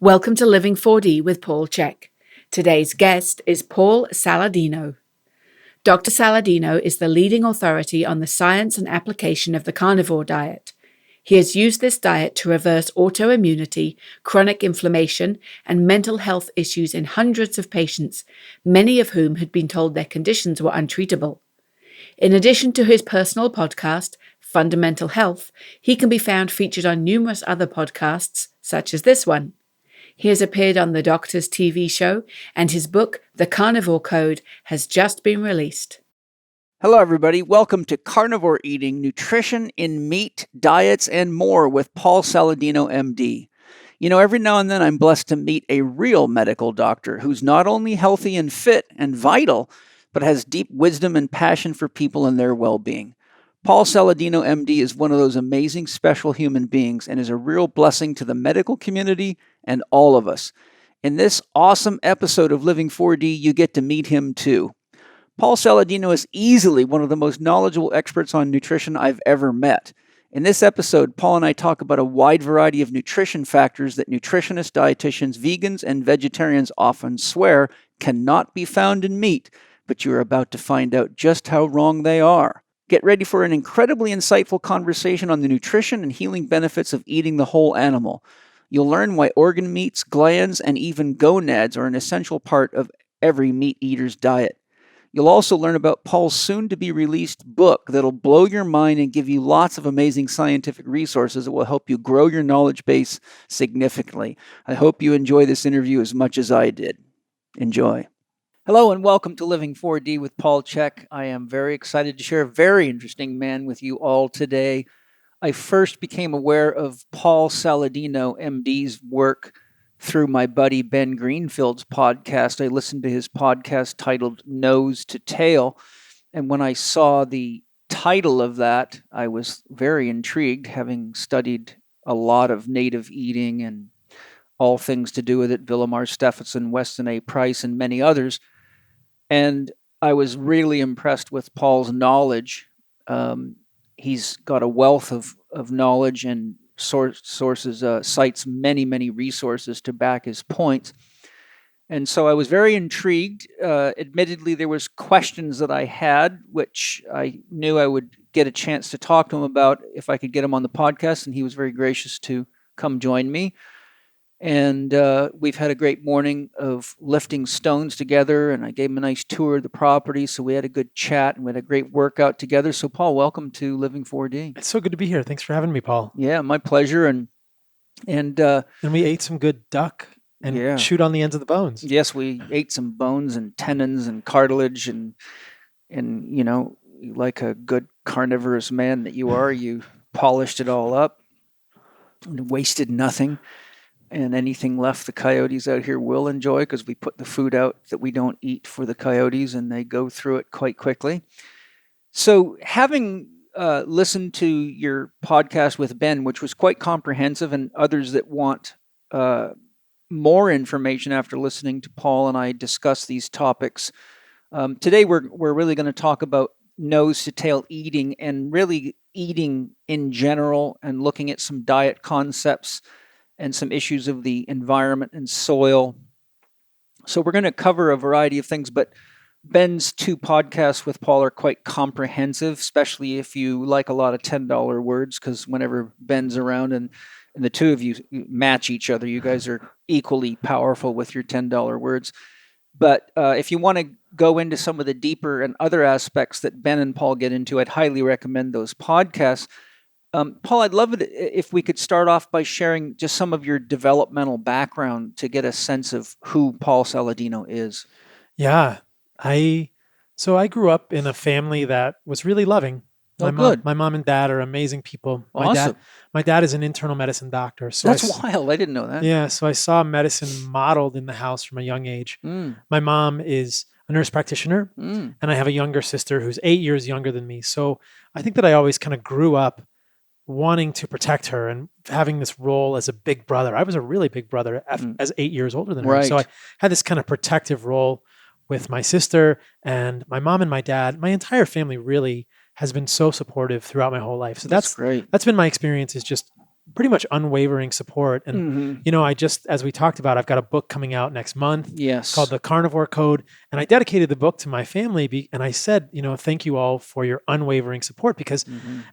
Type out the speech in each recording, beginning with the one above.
Welcome to Living 4D with Paul Chek. Today's guest is Paul Saladino. Dr. Saladino is the leading authority on the science and application of the carnivore diet. He has used this diet to reverse autoimmunity, chronic inflammation, and mental health issues in hundreds of patients, many of whom had been told their conditions were untreatable. In addition to his personal podcast, Fundamental Health, he can be found featured on numerous other podcasts, such as this one. He has appeared on the Doctor's TV show, and his book, The Carnivore Code, has just been released. Hello, everybody. Welcome to Carnivore Eating, Nutrition in Meat, Diets, and More with Paul Saladino, MD. You know, every now and then I'm blessed to meet a real medical doctor who's not only healthy and fit and vital, but has deep wisdom and passion for people and their well-being. Paul Saladino, MD, is one of those amazing special human beings and is a real blessing to the medical community and all of us. In this awesome episode of Living 4D, you get to meet him too. Paul Saladino is easily one of the most knowledgeable experts on nutrition I've ever met. In this episode, Paul and I talk about a wide variety of nutrition factors that nutritionists, dietitians, vegans, and vegetarians often swear cannot be found in meat, but you're about to find out just how wrong they are. Get ready for an incredibly insightful conversation on the nutrition and healing benefits of eating the whole animal. You'll learn why organ meats, glands, and even gonads are an essential part of every meat eater's diet. You'll also learn about Paul's soon-to-be-released book that'll blow your mind and give you lots of amazing scientific resources that will help you grow your knowledge base significantly. I hope you enjoy this interview as much as I did. Enjoy. Hello and welcome to Living 4D with Paul Chek. I am very excited to share a very interesting man with you all today. I first became aware of Paul Saladino, MD's work through my buddy Ben Greenfield's podcast. I listened to his podcast titled Nose to Tail, and when I saw the title of that, I was very intrigued, having studied a lot of native eating and all things to do with it, Villamar Stephenson, Weston A. Price, and many others. And I was really impressed with Paul's knowledge. He's got a wealth of knowledge and sources, cites many resources to back his points. And so I was very intrigued. Admittedly, there was questions that I had, which I knew I would get a chance to talk to him about if I could get him on the podcast, and he was very gracious to come join me. And we've had a great morning of lifting stones together, and I gave him a nice tour of the property, so we had a good chat, and we had a great workout together. So, Paul, welcome to Living 4D. It's so good to be here. Thanks for having me, Paul. Yeah, my pleasure. And we ate some good duck and chewed on the ends of the bones. Yes, we ate some bones and tendons and cartilage, and you know, like a good carnivorous man that you are, you polished it all up and wasted nothing. And anything left the coyotes out here will enjoy, because we put the food out that we don't eat for the coyotes, and they go through it quite quickly. So having listened to your podcast with Ben, which was quite comprehensive, and others that want more information after listening to Paul and I discuss these topics, today we're really going to talk about nose to tail eating, and really eating in general, and looking at some diet concepts and some issues of the environment and soil. So we're going to cover a variety of things, but Ben's two podcasts with Paul are quite comprehensive, especially if you like a lot of $10 words, because whenever Ben's around and the two of you match each other, you guys are equally powerful with your $10 words. But if you want to go into some of the deeper and other aspects that Ben and Paul get into, I'd highly recommend those podcasts. Paul, I'd love it if we could start off by sharing just some of your developmental background to get a sense of who Paul Saladino is. Yeah, I grew up in a family that was really loving. My mom and dad are amazing people. Awesome. My dad is an internal medicine doctor. So that's wild. I didn't know that. Yeah, so I saw medicine modeled in the house from a young age. My mom is a nurse practitioner, and I have a younger sister who's 8 years younger than me. So I think that I always kind of grew up wanting to protect her and having this role as a big brother. I was a really big brother as 8 years older than her. Right. So I had this kind of protective role with my sister and my mom and my dad. My entire family really has been so supportive throughout my whole life. So that's great. That's been my experience, is just pretty much unwavering support. And, I just, as we talked about, I've got a book coming out next month. Yes. Called The Carnivore Code. And I dedicated the book to my family. And I said, thank you all for your unwavering support, because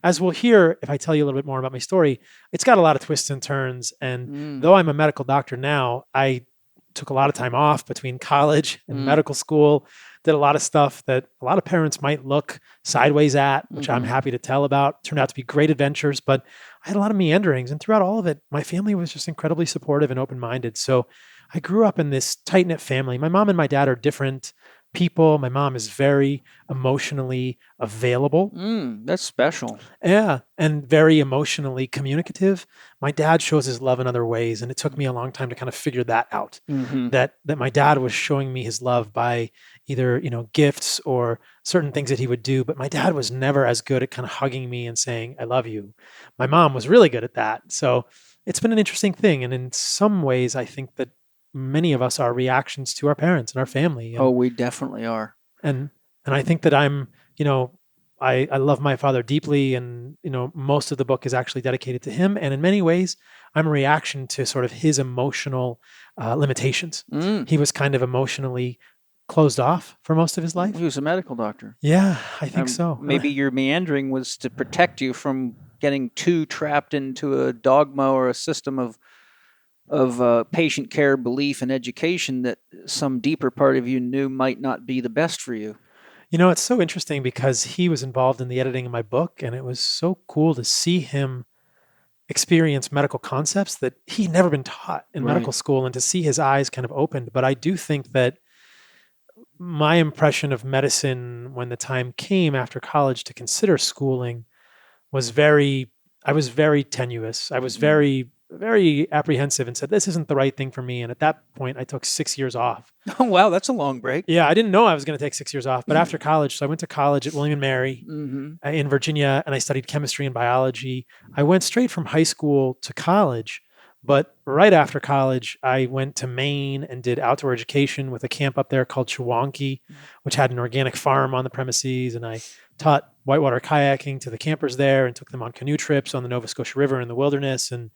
as we'll hear, if I tell you a little bit more about my story, it's got a lot of twists and turns. And though I'm a medical doctor now, I took a lot of time off between college and medical school, did a lot of stuff that a lot of parents might look sideways at, which I'm happy to tell about. Turned out to be great adventures, but I had a lot of meanderings. And throughout all of it, my family was just incredibly supportive and open-minded. So I grew up in this tight-knit family. My mom and my dad are different people. My mom is very emotionally available. That's special. Yeah, and very emotionally communicative. My dad shows his love in other ways, and it took me a long time to kind of figure that out. That my dad was showing me his love by either gifts or certain things that he would do, but my dad was never as good at kind of hugging me and saying I love you. My mom was really good at that. So it's been an interesting thing, and in some ways, I think that many of us are reactions to our parents and our family. And, we definitely are. And I think that I'm, I love my father deeply, and, most of the book is actually dedicated to him. And in many ways, I'm a reaction to sort of his emotional limitations. He was kind of emotionally closed off for most of his life. He was a medical doctor. Yeah, I think so. Maybe your meandering was to protect you from getting too trapped into a dogma or a system of patient care, belief, and education that some deeper part of you knew might not be the best for you. It's so interesting because he was involved in the editing of my book, and it was so cool to see him experience medical concepts that he'd never been taught in medical school, and to see his eyes kind of opened. But I do think that my impression of medicine when the time came after college to consider schooling was I was very tenuous. I was very apprehensive and said, this isn't the right thing for me. And at that point, I took 6 years off. Oh, wow. That's a long break. Yeah, I didn't know I was going to take 6 years off. But after college, so I went to college at William and Mary in Virginia, and I studied chemistry and biology. I went straight from high school to college. But right after college, I went to Maine and did outdoor education with a camp up there called Chewonki, which had an organic farm on the premises. And I taught whitewater kayaking to the campers there and took them on canoe trips on the Nova Scotia River in the wilderness. And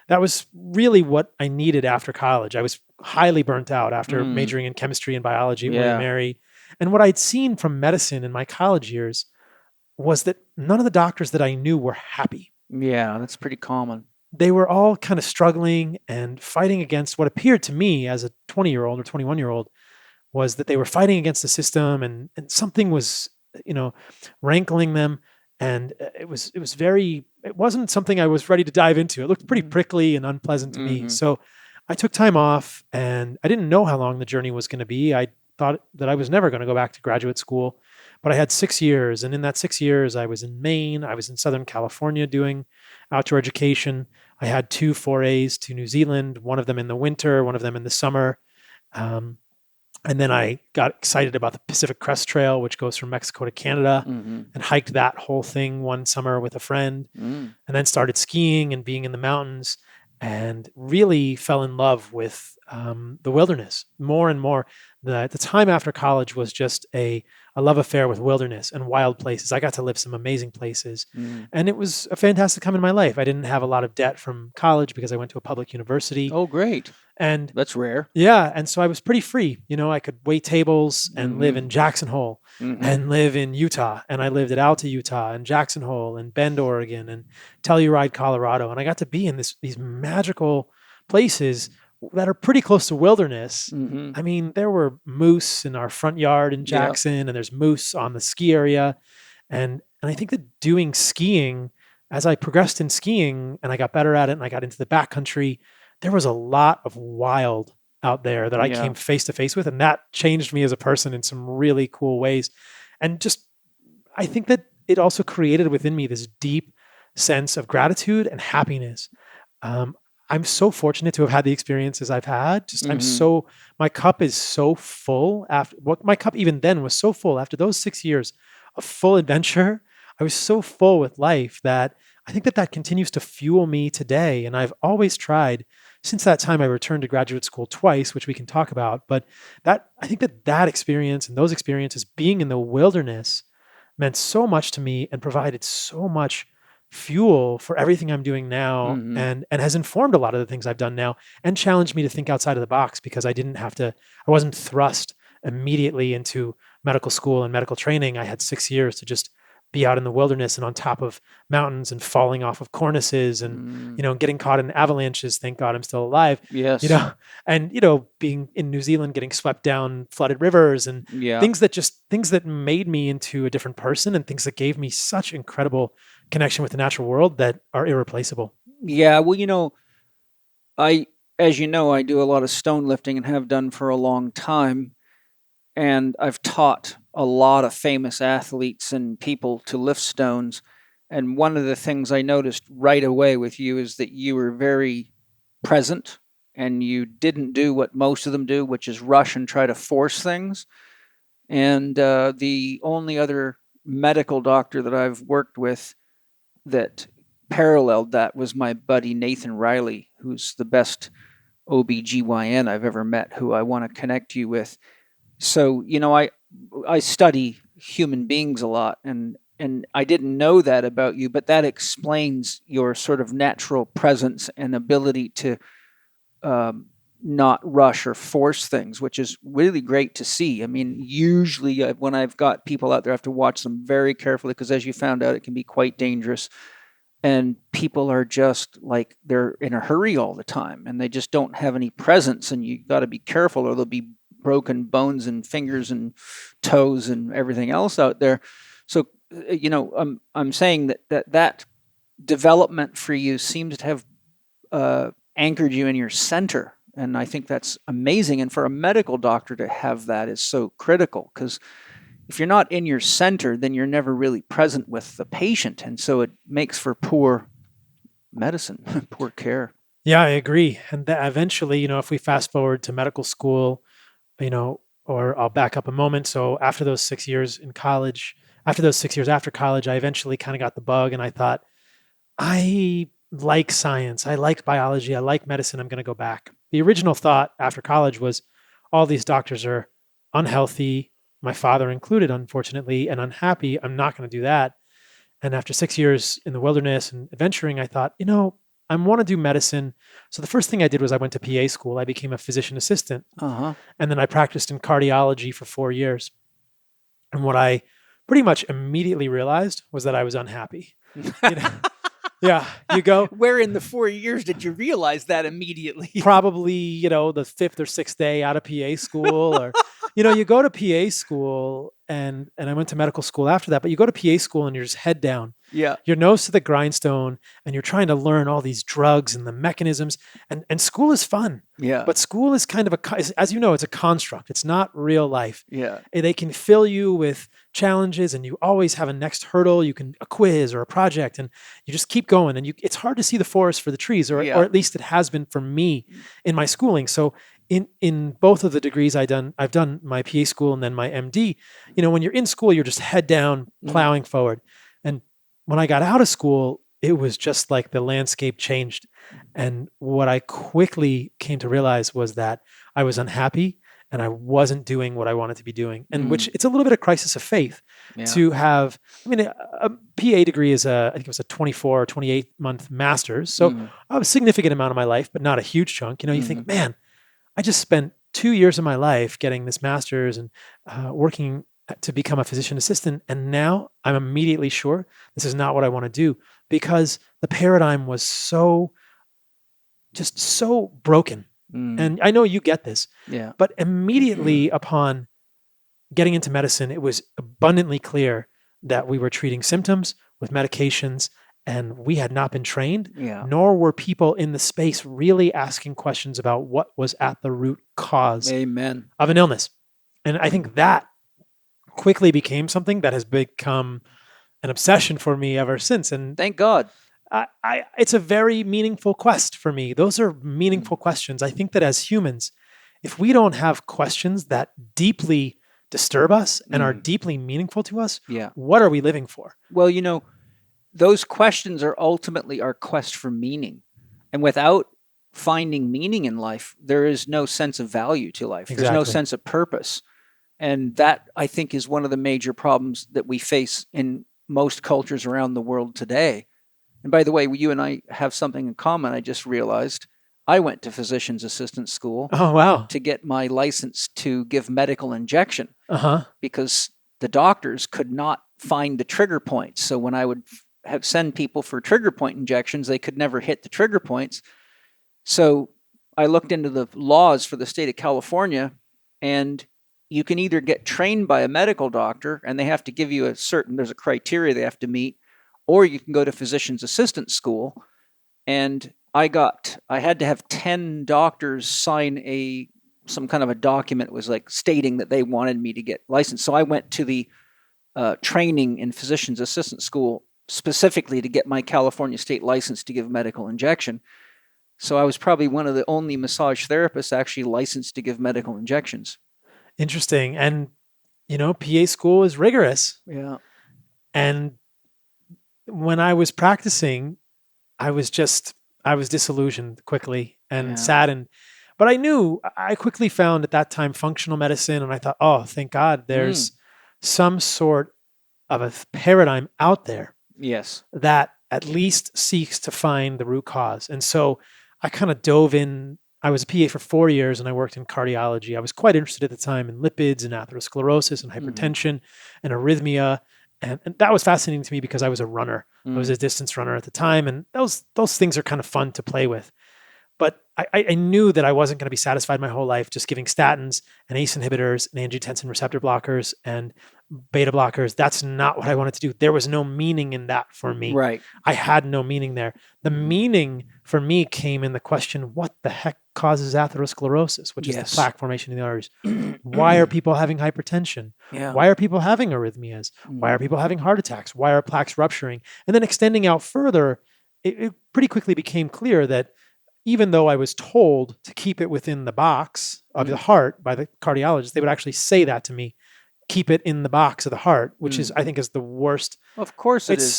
that was really what I needed after college. I was highly burnt out after majoring in chemistry and biology at William & Mary. And what I'd seen from medicine in my college years was that none of the doctors that I knew were happy. Yeah, that's pretty common. They were all kind of struggling and fighting against what appeared to me as a 20-year-old or 21-year-old was that they were fighting against the system, and something was, rankling them. And it wasn't something I was ready to dive into. It looked pretty prickly and unpleasant to me. So I took time off, and I didn't know how long the journey was going to be. I thought that I was never going to go back to graduate school, but I had 6 years. And in that 6 years, I was in Maine. I was in Southern California doing outdoor education. I had 2 forays to New Zealand, one of them in the winter, one of them in the summer. And then I got excited about the Pacific Crest Trail, which goes from Mexico to Canada, and hiked that whole thing one summer with a friend, and then started skiing and being in the mountains, and really fell in love with the wilderness more and more. The time after college was just a love affair with wilderness and wild places. I got to live some amazing places, and it was a fantastic time in my life. I didn't have a lot of debt from college because I went to a public university. Oh, great. And that's rare. Yeah. And so I was pretty free. I could wait tables and live in Jackson Hole and live in Utah. And I lived at Alta, Utah, and Jackson Hole and Bend, Oregon, and Telluride, Colorado. And I got to be in these magical places that are pretty close to wilderness. I mean, there were moose in our front yard in Jackson, and there's moose on the ski area. And I think that doing skiing, as I progressed in skiing and I got better at it and I got into the backcountry, there was a lot of wild out there that I came face to face with. And that changed me as a person in some really cool ways. And just, I think that it also created within me this deep sense of gratitude and happiness. I'm so fortunate to have had the experiences I've had. My cup is so full my cup even then was so full after those 6 years of full adventure. I was so full with life that I think that continues to fuel me today. And I've always tried, since that time I returned to graduate school twice, which we can talk about, but I think that experience and those experiences being in the wilderness meant so much to me and provided so much fuel for everything I'm doing now, and has informed a lot of the things I've done now, and challenged me to think outside of the box, because I wasn't thrust immediately into medical school and medical training. I had 6 years to just be out in the wilderness and on top of mountains and falling off of cornices and, getting caught in avalanches. Thank God I'm still alive. Yes. And, being in New Zealand, getting swept down flooded rivers and things that made me into a different person, and things that gave me such incredible connection with the natural world that are irreplaceable. Yeah. Well, as you know, I do a lot of stone lifting and have done for a long time. And I've taught a lot of famous athletes and people to lift stones. And one of the things I noticed right away with you is that you were very present, and you didn't do what most of them do, which is rush and try to force things. And the only other medical doctor that I've worked with that paralleled that was my buddy Nathan Riley, who's the best OBGYN I've ever met, who I want to connect you with. So, I study human beings a lot, and I didn't know that about you, but that explains your sort of natural presence and ability to not rush or force things, which is really great to see. I mean, usually when I've got people out there, I have to watch them very carefully, because as you found out, it can be quite dangerous. And people are just like, they're in a hurry all the time, and they just don't have any presence, and you got to be careful, or they'll be broken bones and fingers and toes and everything else out there. So, I'm saying that development for you seems to have anchored you in your center. And I think that's amazing. And for a medical doctor to have that is so critical, because if you're not in your center, then you're never really present with the patient. And so it makes for poor medicine, poor care. Yeah, I agree. And that eventually, if we fast forward to medical school, or I'll back up a moment. So after those 6 years in college, after those 6 years after college, I eventually kind of got the bug, and I thought, I like science. I like biology. I like medicine. I'm going to go back. The original thought after college was, all these doctors are unhealthy, my father included, unfortunately, and unhappy. I'm not going to do that. And after 6 years in the wilderness and adventuring, I thought, I want to do medicine. So the first thing I did was I went to PA school. I became a physician assistant. And then I practiced in cardiology for 4 years. And what I pretty much immediately realized was that I was unhappy. Yeah, you go. Where in the 4 years did you realize that immediately? Probably, the fifth or sixth day out of PA school, or, you go to PA school, and I went to medical school after that, but you go to PA school and you're just head down. Yeah. Your nose to the grindstone, and you're trying to learn all these drugs and the mechanisms, and school is fun. Yeah. But school is kind of as you know, it's a construct. It's not real life. Yeah. They can fill you with challenges, and you always have a next hurdle. You can a quiz or a project, and you just keep going, and it's hard to see the forest for the trees, or at least it has been for me in my schooling. So in both of the degrees I've done my PA school and then my MD, when you're in school, you're just head down, plowing forward. And when I got out of school, it was just like the landscape changed. And what I quickly came to realize was that I was unhappy and I wasn't doing what I wanted to be doing. And which it's a little bit of crisis of faith to have. I mean, a PA degree is I think it was a 24 or 28 month master's. So a significant amount of my life, but not a huge chunk. You think, man, I just spent 2 years of my life getting this master's and working to become a physician assistant. And now I'm immediately sure this is not what I want to do, because the paradigm was so broken. And I know you get this, but immediately upon getting into medicine, it was abundantly clear that we were treating symptoms with medications, and we had not been trained, nor were people in the space really asking questions about what was at the root cause of an illness. And I think that quickly became something that has become an obsession for me ever since. And thank God. It's a very meaningful quest for me. Those are meaningful questions. I think that as humans, if we don't have questions that deeply disturb us and are deeply meaningful to us, what are we living for? Well, those questions are ultimately our quest for meaning. And without finding meaning in life, there is no sense of value to life. There's no sense of purpose. And that, I think, is one of the major problems that we face in most cultures around the world today. And by the way, you and I have something in common. I just realized I went to physician's assistant school Oh, wow. to get my license to give medical injection Uh-huh. because the doctors could not find the trigger points. So when I would send people for trigger point injections, they could never hit the trigger points. So I looked into the laws for the state of California, and you can either get trained by a medical doctor, and they have to give you there's a criteria they have to meet, or you can go to physician's assistant school. And I had to have 10 doctors sign some kind of a document. It was like stating that they wanted me to get licensed. So I went to the training in physician's assistant school specifically to get my California state license to give medical injection. So I was probably one of the only massage therapists actually licensed to give medical injections. Interesting. And, PA school is rigorous. Yeah. And when I was practicing, I was disillusioned quickly and saddened. But I quickly found at that time functional medicine, and I thought, oh, thank God there's some sort of a paradigm out there. Yes. That at least seeks to find the root cause. And so I kind of dove in. I was a PA for 4 years and I worked in cardiology. I was quite interested at the time in lipids and atherosclerosis and hypertension and arrhythmia. And that was fascinating to me because I was a runner. I was a distance runner at the time. And those things are kind of fun to play with. But I knew that I wasn't going to be satisfied my whole life just giving statins and ACE inhibitors and angiotensin receptor blockers and beta blockers. That's not what I wanted to do. There was no meaning in that for me. Right. I had no meaning there. The meaning for me came in the question, what the heck causes atherosclerosis, which is the plaque formation in the arteries? Why are people having hypertension? Yeah. Why are people having arrhythmias? Why are people having heart attacks? Why are plaques rupturing? And then extending out further, it pretty quickly became clear that even though I was told to keep it within the box of the heart by the cardiologist, they would actually say that to me, keep it in the box of the heart, which I think is the worst. Of course it is.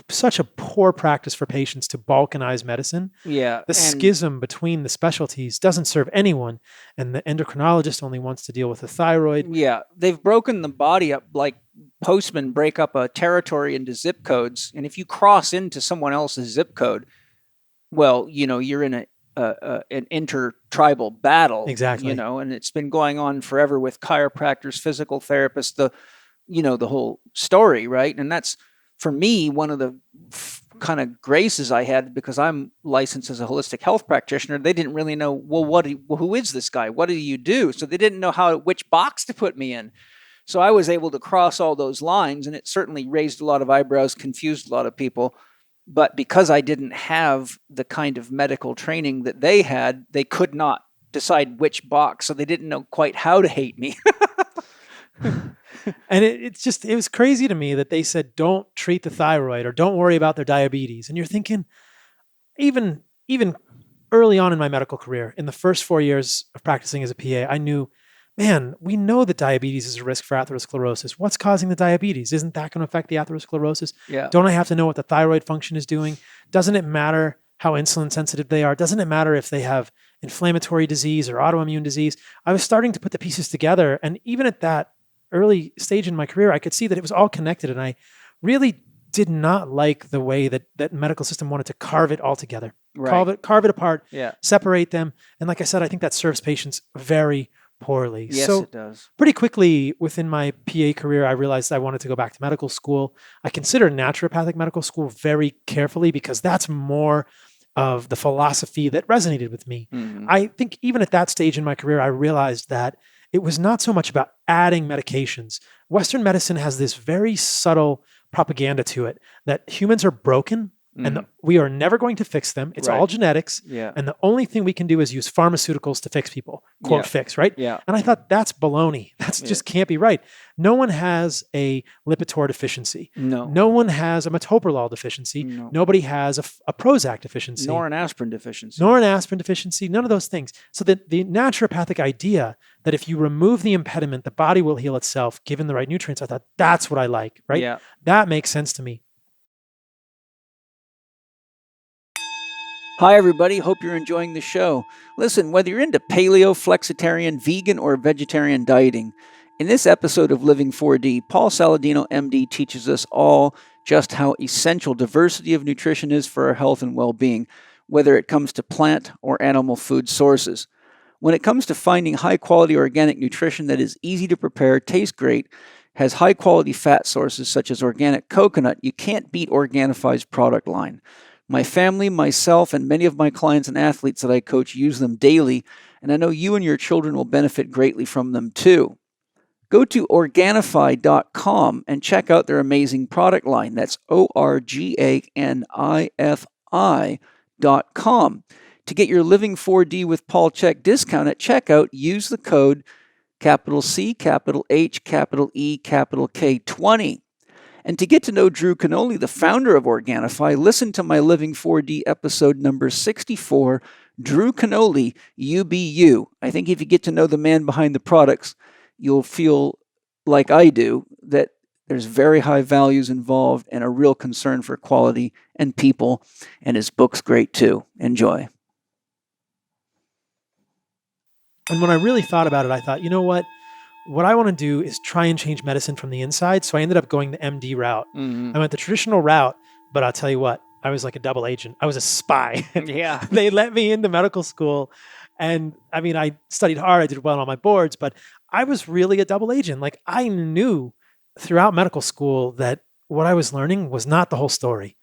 Such a poor practice for patients to balkanize medicine. Yeah. The schism between the specialties doesn't serve anyone. And the endocrinologist only wants to deal with the thyroid. Yeah. They've broken the body up like postmen break up a territory into zip codes. And if you cross into someone else's zip code, well, you're in an intertribal battle. Exactly. And it's been going on forever with chiropractors, physical therapists, the whole story, right? And that's, for me, one of the kind of graces I had because I'm licensed as a holistic health practitioner. They didn't really know, who is this guy? What do you do? So they didn't know which box to put me in. So I was able to cross all those lines, and it certainly raised a lot of eyebrows, confused a lot of people. But because I didn't have the kind of medical training that they had, they could not decide which box. So they didn't know quite how to hate me. And it was crazy to me that they said, don't treat the thyroid or don't worry about their diabetes. And you're thinking, even early on in my medical career, in the first 4 years of practicing as a PA, I knew, man, we know that diabetes is a risk for atherosclerosis. What's causing the diabetes? Isn't that going to affect the atherosclerosis? Yeah. Don't I have to know what the thyroid function is doing? Doesn't it matter how insulin sensitive they are? Doesn't it matter if they have inflammatory disease or autoimmune disease? I was starting to put the pieces together. And even at that early stage in my career, I could see that it was all connected. And I really did not like the way that medical system wanted to carve it all together, Right. carve it apart, Yeah. separate them. And like I said, I think that serves patients very poorly. Yes, So it does. pretty quickly within my PA career, I realized I wanted to go back to medical school. I consider naturopathic medical school very carefully because that's more of the philosophy that resonated with me. Mhm. I think even at that stage in my career, I realized that it was not so much about adding medications. Western medicine has this very subtle propaganda to it that humans are broken and we are never going to fix them. It's Right. all genetics. Yeah. And the only thing we can do is use pharmaceuticals to fix people, quote, Yeah. fix, right? Yeah. And I thought that's baloney. That's just can't be right. No one has a Lipitor deficiency. No. No one has a metoprolol deficiency. No. Nobody has a Prozac deficiency. Nor an aspirin deficiency. Nor an aspirin deficiency, none of those things. So the naturopathic idea that if you remove the impediment, the body will heal itself given the right nutrients, I thought that's what I like, right? Yeah. That makes sense to me. Hi, everybody. Hope you're enjoying the show. Listen, whether you're into paleo, flexitarian, vegan, or vegetarian dieting, in this episode of Living 4D, Paul Saladino, MD, teaches us all just how essential diversity of nutrition is for our health and well-being, whether it comes to plant or animal food sources. When it comes to finding high-quality organic nutrition that is easy to prepare, tastes great, has high-quality fat sources such as organic coconut, you can't beat Organifi's product line. My family, myself, and many of my clients and athletes that I coach use them daily, and I know you and your children will benefit greatly from them too. Go to Organifi.com and check out their amazing product line. That's Organifi.com. To get your Living 4D with Paul Chek discount at checkout, use the code capital C, capital H, capital E, capital K 20. And to get to know Drew Canole, the founder of Organifi, listen to my Living 4D episode number 64, Drew Canole, You Be You. I think if you get to know the man behind the products, you'll feel like I do, that there's very high values involved and a real concern for quality and people. And his book's great too. Enjoy. And when I really thought about it, I thought, you know what? What I want to do is try and change medicine from the inside. So I ended up going the MD route. I went the traditional route, but I'll tell you what, I was like a double agent. I was a spy. Yeah. They let me into medical school. And I mean, I studied hard. I did well on my boards, but I was really a double agent. Like I knew throughout medical school that what I was learning was not the whole story.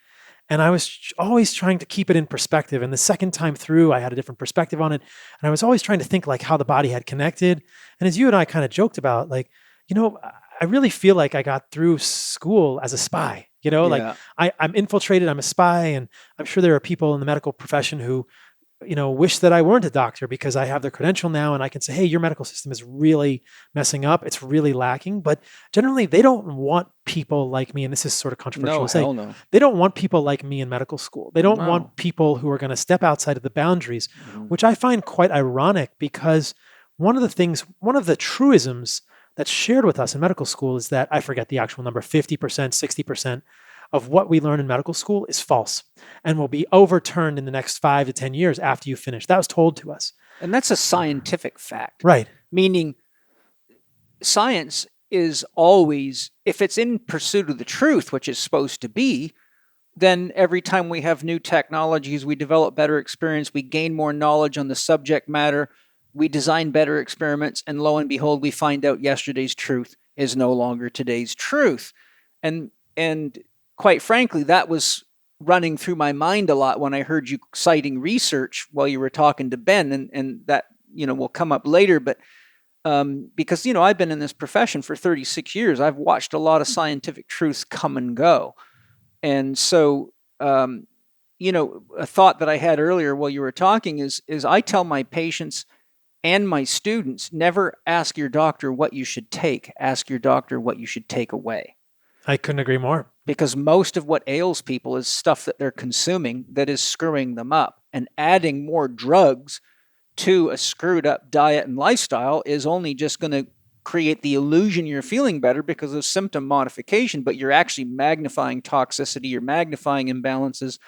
And I was always trying to keep it in perspective. And the second time through, I had a different perspective on it. And I was always trying to think like how the body had connected. And as you and I kind of joked about, like, you know, I really feel like I got through school as a spy, you know, like I'm infiltrated, I'm a spy. And I'm sure there are people in the medical profession who, you know, wish that I weren't a doctor because I have the credential now and I can say, hey, your medical system is really messing up. It's really lacking. But generally, they don't want people like me. And this is sort of controversial to say. No. They don't want people like me in medical school. They don't want people who are going to step outside of the boundaries, which I find quite ironic because one of the truisms that's shared with us in medical school is that, I forget the actual number, 50%, 60%, of what we learn in medical school is false and will be overturned in the next 5 to 10 years after you finish. That was told to us. And that's a scientific fact. Right. Meaning science is always, if it's in pursuit of the truth, which it's supposed to be, then every time we have new technologies, we develop better experience, we gain more knowledge on the subject matter, we design better experiments, and lo and behold, we find out yesterday's truth is no longer today's truth. And quite frankly, that was running through my mind a lot when I heard you citing research while you were talking to Ben, and that, you know, will come up later. But because, you know, I've been in this profession for 36 years, I've watched a lot of scientific truths come and go. And so, you know, a thought that I had earlier while you were talking is I tell my patients and my students, never ask your doctor what you should take. Ask your doctor what you should take away. I couldn't agree more. Because most of what ails people is stuff that they're consuming that is screwing them up. And adding more drugs to a screwed up diet and lifestyle is only just going to create the illusion you're feeling better because of symptom modification, but you're actually magnifying toxicity, you're magnifying imbalances.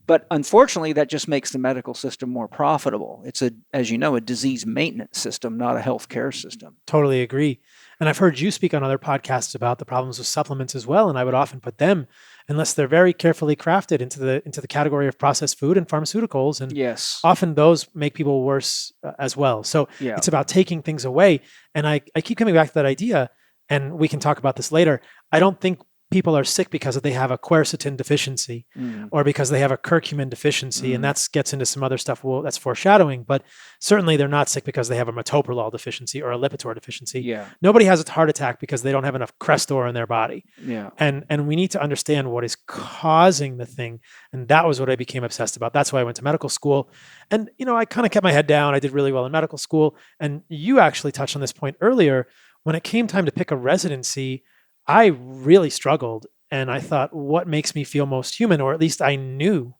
But unfortunately, that just makes the medical system more profitable. It's, as you know, a disease maintenance system, not a healthcare system. Totally agree. And I've heard you speak on other podcasts about the problems with supplements as well. And I would often put them, unless they're very carefully crafted, into the category of processed food and pharmaceuticals. And yes, often those make people worse as well. So it's about taking things away. And I keep coming back to that idea, and we can talk about this later. I don't think people are sick because they have a quercetin deficiency or because they have a curcumin deficiency. And that gets into some other stuff that's foreshadowing. But certainly they're not sick because they have a metoprolol deficiency or a Lipitor deficiency. Yeah. Nobody has a heart attack because they don't have enough Crestor in their body. Yeah. And we need to understand what is causing the thing. And that was what I became obsessed about. That's why I went to medical school. And, you know, I kind of kept my head down. I did really well in medical school. And you actually touched on this point earlier. When it came time to pick a residency, I really struggled, and I thought, what makes me feel most human? Or at least I knew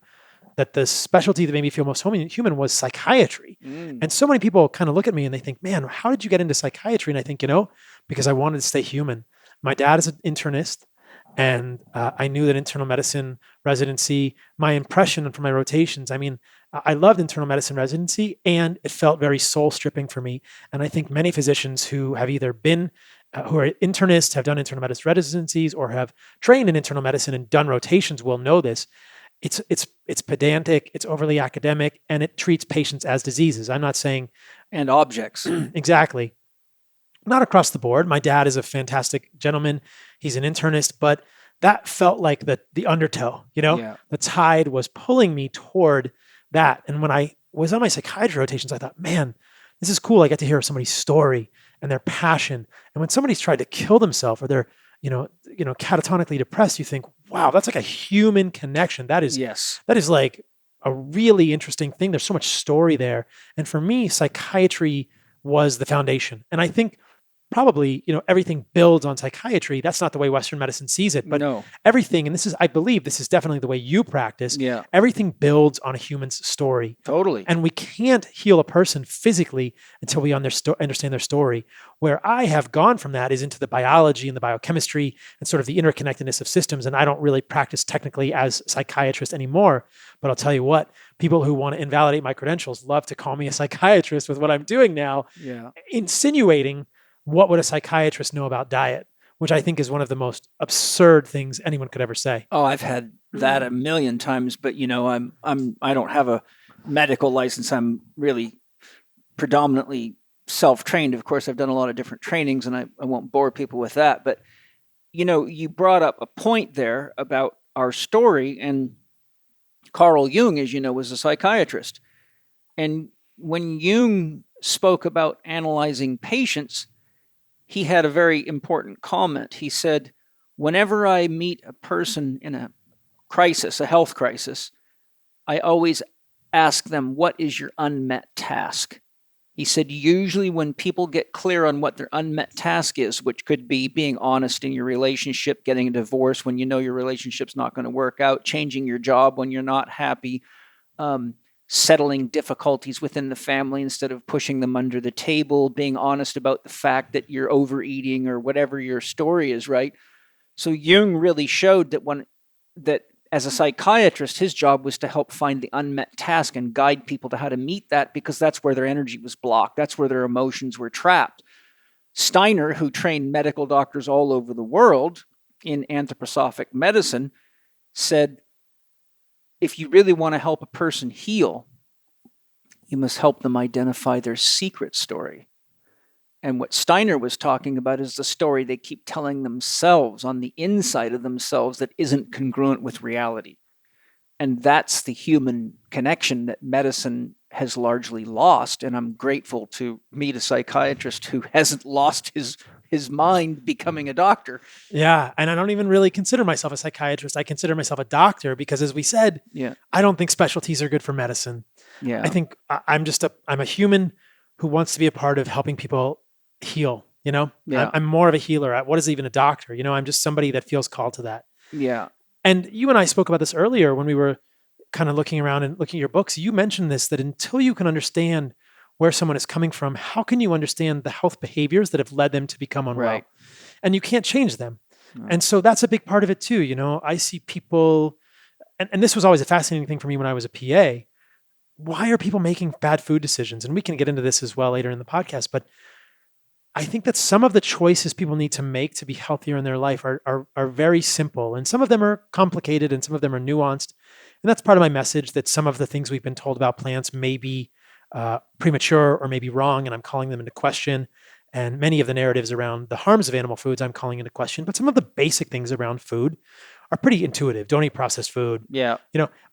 that the specialty that made me feel most human was psychiatry. And so many people kind of look at me and they think, man, how did you get into psychiatry? And I think, you know, because I wanted to stay human. My dad is an internist, and I knew that internal medicine residency, my impression from my rotations, I mean, I loved internal medicine residency, and it felt very soul stripping for me. And I think many physicians who have either been who are internists, have done internal medicine residencies, or have trained in internal medicine and done rotations will know this. It's pedantic, it's overly academic, and it treats patients as diseases. I'm not saying and objects. Exactly. Not across the board. My dad is a fantastic gentleman. He's an internist, but that felt like the undertow, Yeah. The tide was pulling me toward that. And when I was on my psychiatry rotations, I thought, man, this is cool. I get to hear somebody's story and their passion. And when somebody's tried to kill themselves or they're, catatonically depressed, you think, wow, that's like a human connection. That is like a really interesting thing. There's so much story there. And for me, psychiatry was the foundation. And I think probably, everything builds on psychiatry. That's not the way Western medicine sees it, but No. everything, and I believe this is definitely the way you practice. Yeah. Everything builds on a human's story. Totally. And we can't heal a person physically until we understand their story. Where I have gone from that is into the biology and the biochemistry and sort of the interconnectedness of systems. And I don't really practice technically as a psychiatrist anymore, but I'll tell you what, people who want to invalidate my credentials love to call me a psychiatrist with what I'm doing now, insinuating what would a psychiatrist know about diet, which I think is one of the most absurd things anyone could ever say. Oh, I've had that a million times, but I don't have a medical license. I'm really predominantly self-trained. Of course, I've done a lot of different trainings, and I won't bore people with that. But you brought up a point there about our story, and Carl Jung, as you know, was a psychiatrist. And when Jung spoke about analyzing patients, he had a very important comment. He said, whenever I meet a person in a crisis, a health crisis, I always ask them, what is your unmet task? He said, usually when people get clear on what their unmet task is, which could be being honest in your relationship, getting a divorce when you know your relationship's not going to work out, changing your job when you're not happy, settling difficulties within the family instead of pushing them under the table, being honest about the fact that you're overeating or whatever your story is, right? So Jung really showed that as a psychiatrist, his job was to help find the unmet task and guide people to how to meet that, because that's where their energy was blocked. That's where their emotions were trapped. Steiner, who trained medical doctors all over the world in anthroposophic medicine, said, if you really want to help a person heal, you must help them identify their secret story. And what Steiner was talking about is the story they keep telling themselves on the inside of themselves that isn't congruent with reality. And that's the human connection that medicine has largely lost. And I'm grateful to meet a psychiatrist who hasn't lost his mind becoming a doctor. Yeah. And I don't even really consider myself a psychiatrist. I consider myself a doctor because, as we said, I don't think specialties are good for medicine. Yeah. I think I'm a human who wants to be a part of helping people heal, I'm more of a healer. What is even a doctor? I'm just somebody that feels called to that. Yeah. And you and I spoke about this earlier when we were kind of looking around and looking at your books. You mentioned this, that until you can understand where someone is coming from, how can you understand the health behaviors that have led them to become unwell? Right. And you can't change them. And so that's a big part of it too. I see people, and this was always a fascinating thing for me when I was a PA. Why are people making bad food decisions? And we can get into this as well later in the podcast, but I think that some of the choices people need to make to be healthier in their life are very simple. And some of them are complicated and some of them are nuanced. And that's part of my message, that some of the things we've been told about plants may be premature or maybe wrong, and I'm calling them into question. And many of the narratives around the harms of animal foods, I'm calling into question. But some of the basic things around food are pretty intuitive. Don't eat processed food. Yeah.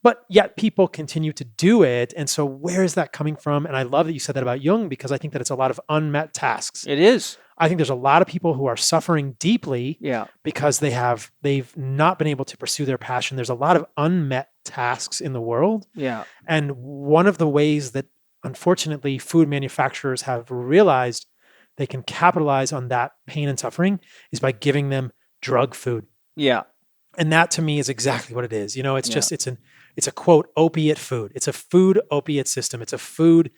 But yet people continue to do it. And so where is that coming from? And I love that you said that about Jung, because I think that it's a lot of unmet tasks. It is. I think there's a lot of people who are suffering deeply because they've not been able to pursue their passion. There's a lot of unmet tasks in the world. Yeah. And one of the ways that, unfortunately, food manufacturers have realized they can capitalize on that pain and suffering is by giving them drug food. Yeah. And that to me is exactly what it is. It's a quote opiate food. It's a food opiate system. It's a food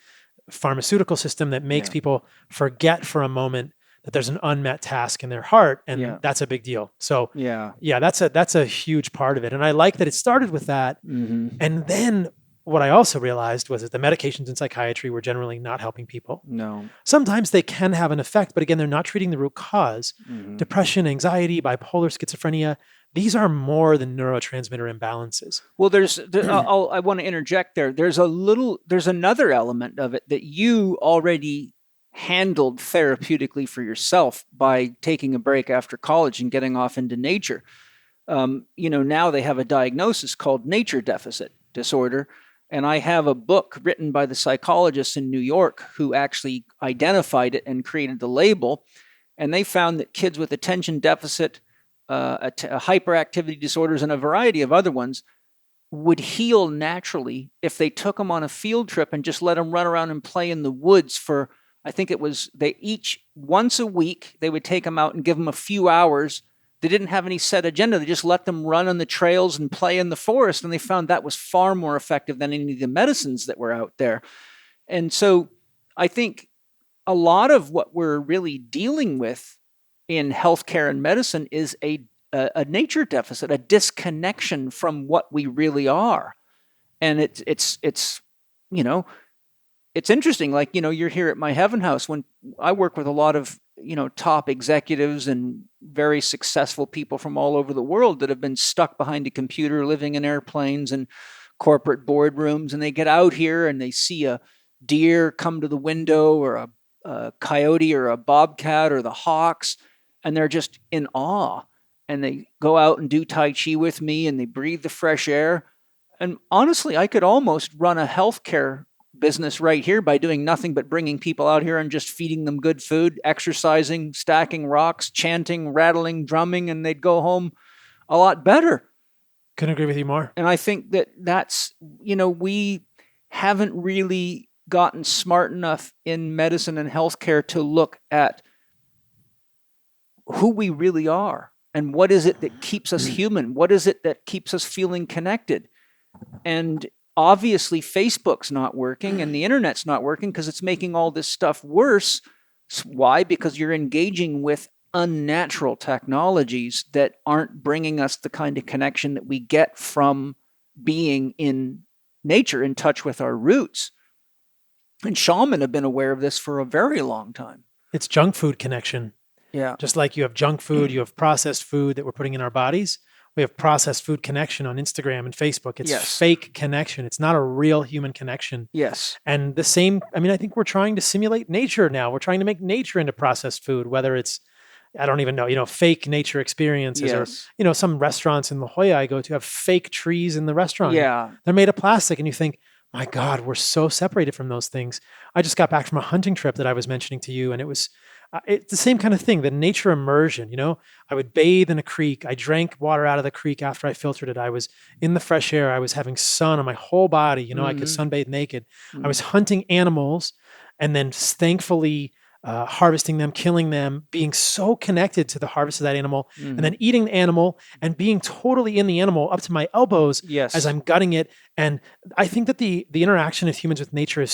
pharmaceutical system that makes people forget for a moment that there's an unmet task in their heart, and that's a big deal. So that's a huge part of it. And I like that it started with that. Mm-hmm. And then what I also realized was that the medications in psychiatry were generally not helping people. No. Sometimes they can have an effect, but again, they're not treating the root cause. Depression, anxiety, bipolar, schizophrenia, these are more than neurotransmitter imbalances. Well, I want to interject there. There's another element of it that you already handled therapeutically for yourself by taking a break after college and getting off into nature. Now they have a diagnosis called nature deficit disorder. And I have a book written by the psychologists in New York who actually identified it and created the label. And they found that kids with attention deficit, hyperactivity disorders, and a variety of other ones would heal naturally if they took them on a field trip and just let them run around and play in the woods for, I think it was, they each, once a week, they would take them out and give them a few hours. They didn't have any set agenda. They just let them run on the trails and play in the forest. And they found that was far more effective than any of the medicines that were out there. And so I think a lot of what we're really dealing with in healthcare and medicine is a nature deficit, a disconnection from what we really are. And it's interesting. Like, you're here at my Heaven House when I work with a lot of, top executives and very successful people from all over the world that have been stuck behind a computer, living in airplanes and corporate boardrooms. And they get out here and they see a deer come to the window, or a coyote or a bobcat or the hawks, and they're just in awe. And they go out and do Tai Chi with me and they breathe the fresh air. And honestly, I could almost run a healthcare business right here by doing nothing but bringing people out here and just feeding them good food, exercising, stacking rocks, chanting, rattling, drumming, and they'd go home a lot better. Couldn't agree with you more. And I think that's, we haven't really gotten smart enough in medicine and healthcare to look at who we really are and what is it that keeps us human? What is it that keeps us feeling connected? And obviously, Facebook's not working and the internet's not working because it's making all this stuff worse. Why? Because you're engaging with unnatural technologies that aren't bringing us the kind of connection that we get from being in nature, in touch with our roots. And shaman have been aware of this for a very long time. It's junk food connection. Yeah. Just like you have junk food, you have processed food that we're putting in our bodies. We have processed food connection on Instagram and Facebook. It's fake connection. It's not a real human connection. Yes. And the same, I think we're trying to simulate nature now. We're trying to make nature into processed food, whether it's, I don't even know, fake nature experiences, or, some restaurants in La Jolla I go to have fake trees in the restaurant. Yeah. They're made of plastic. And you think, my God, we're so separated from those things. I just got back from a hunting trip that I was mentioning to you, and it was, it's the same kind of thing, the nature immersion. I would bathe in a creek. I drank water out of the creek after I filtered it. I was in the fresh air. I was having sun on my whole body. I could sunbathe naked. I was hunting animals and then thankfully harvesting them, killing them, being so connected to the harvest of that animal, and then eating the animal and being totally in the animal up to my elbows as I'm gutting it. And I think that the interaction of humans with nature it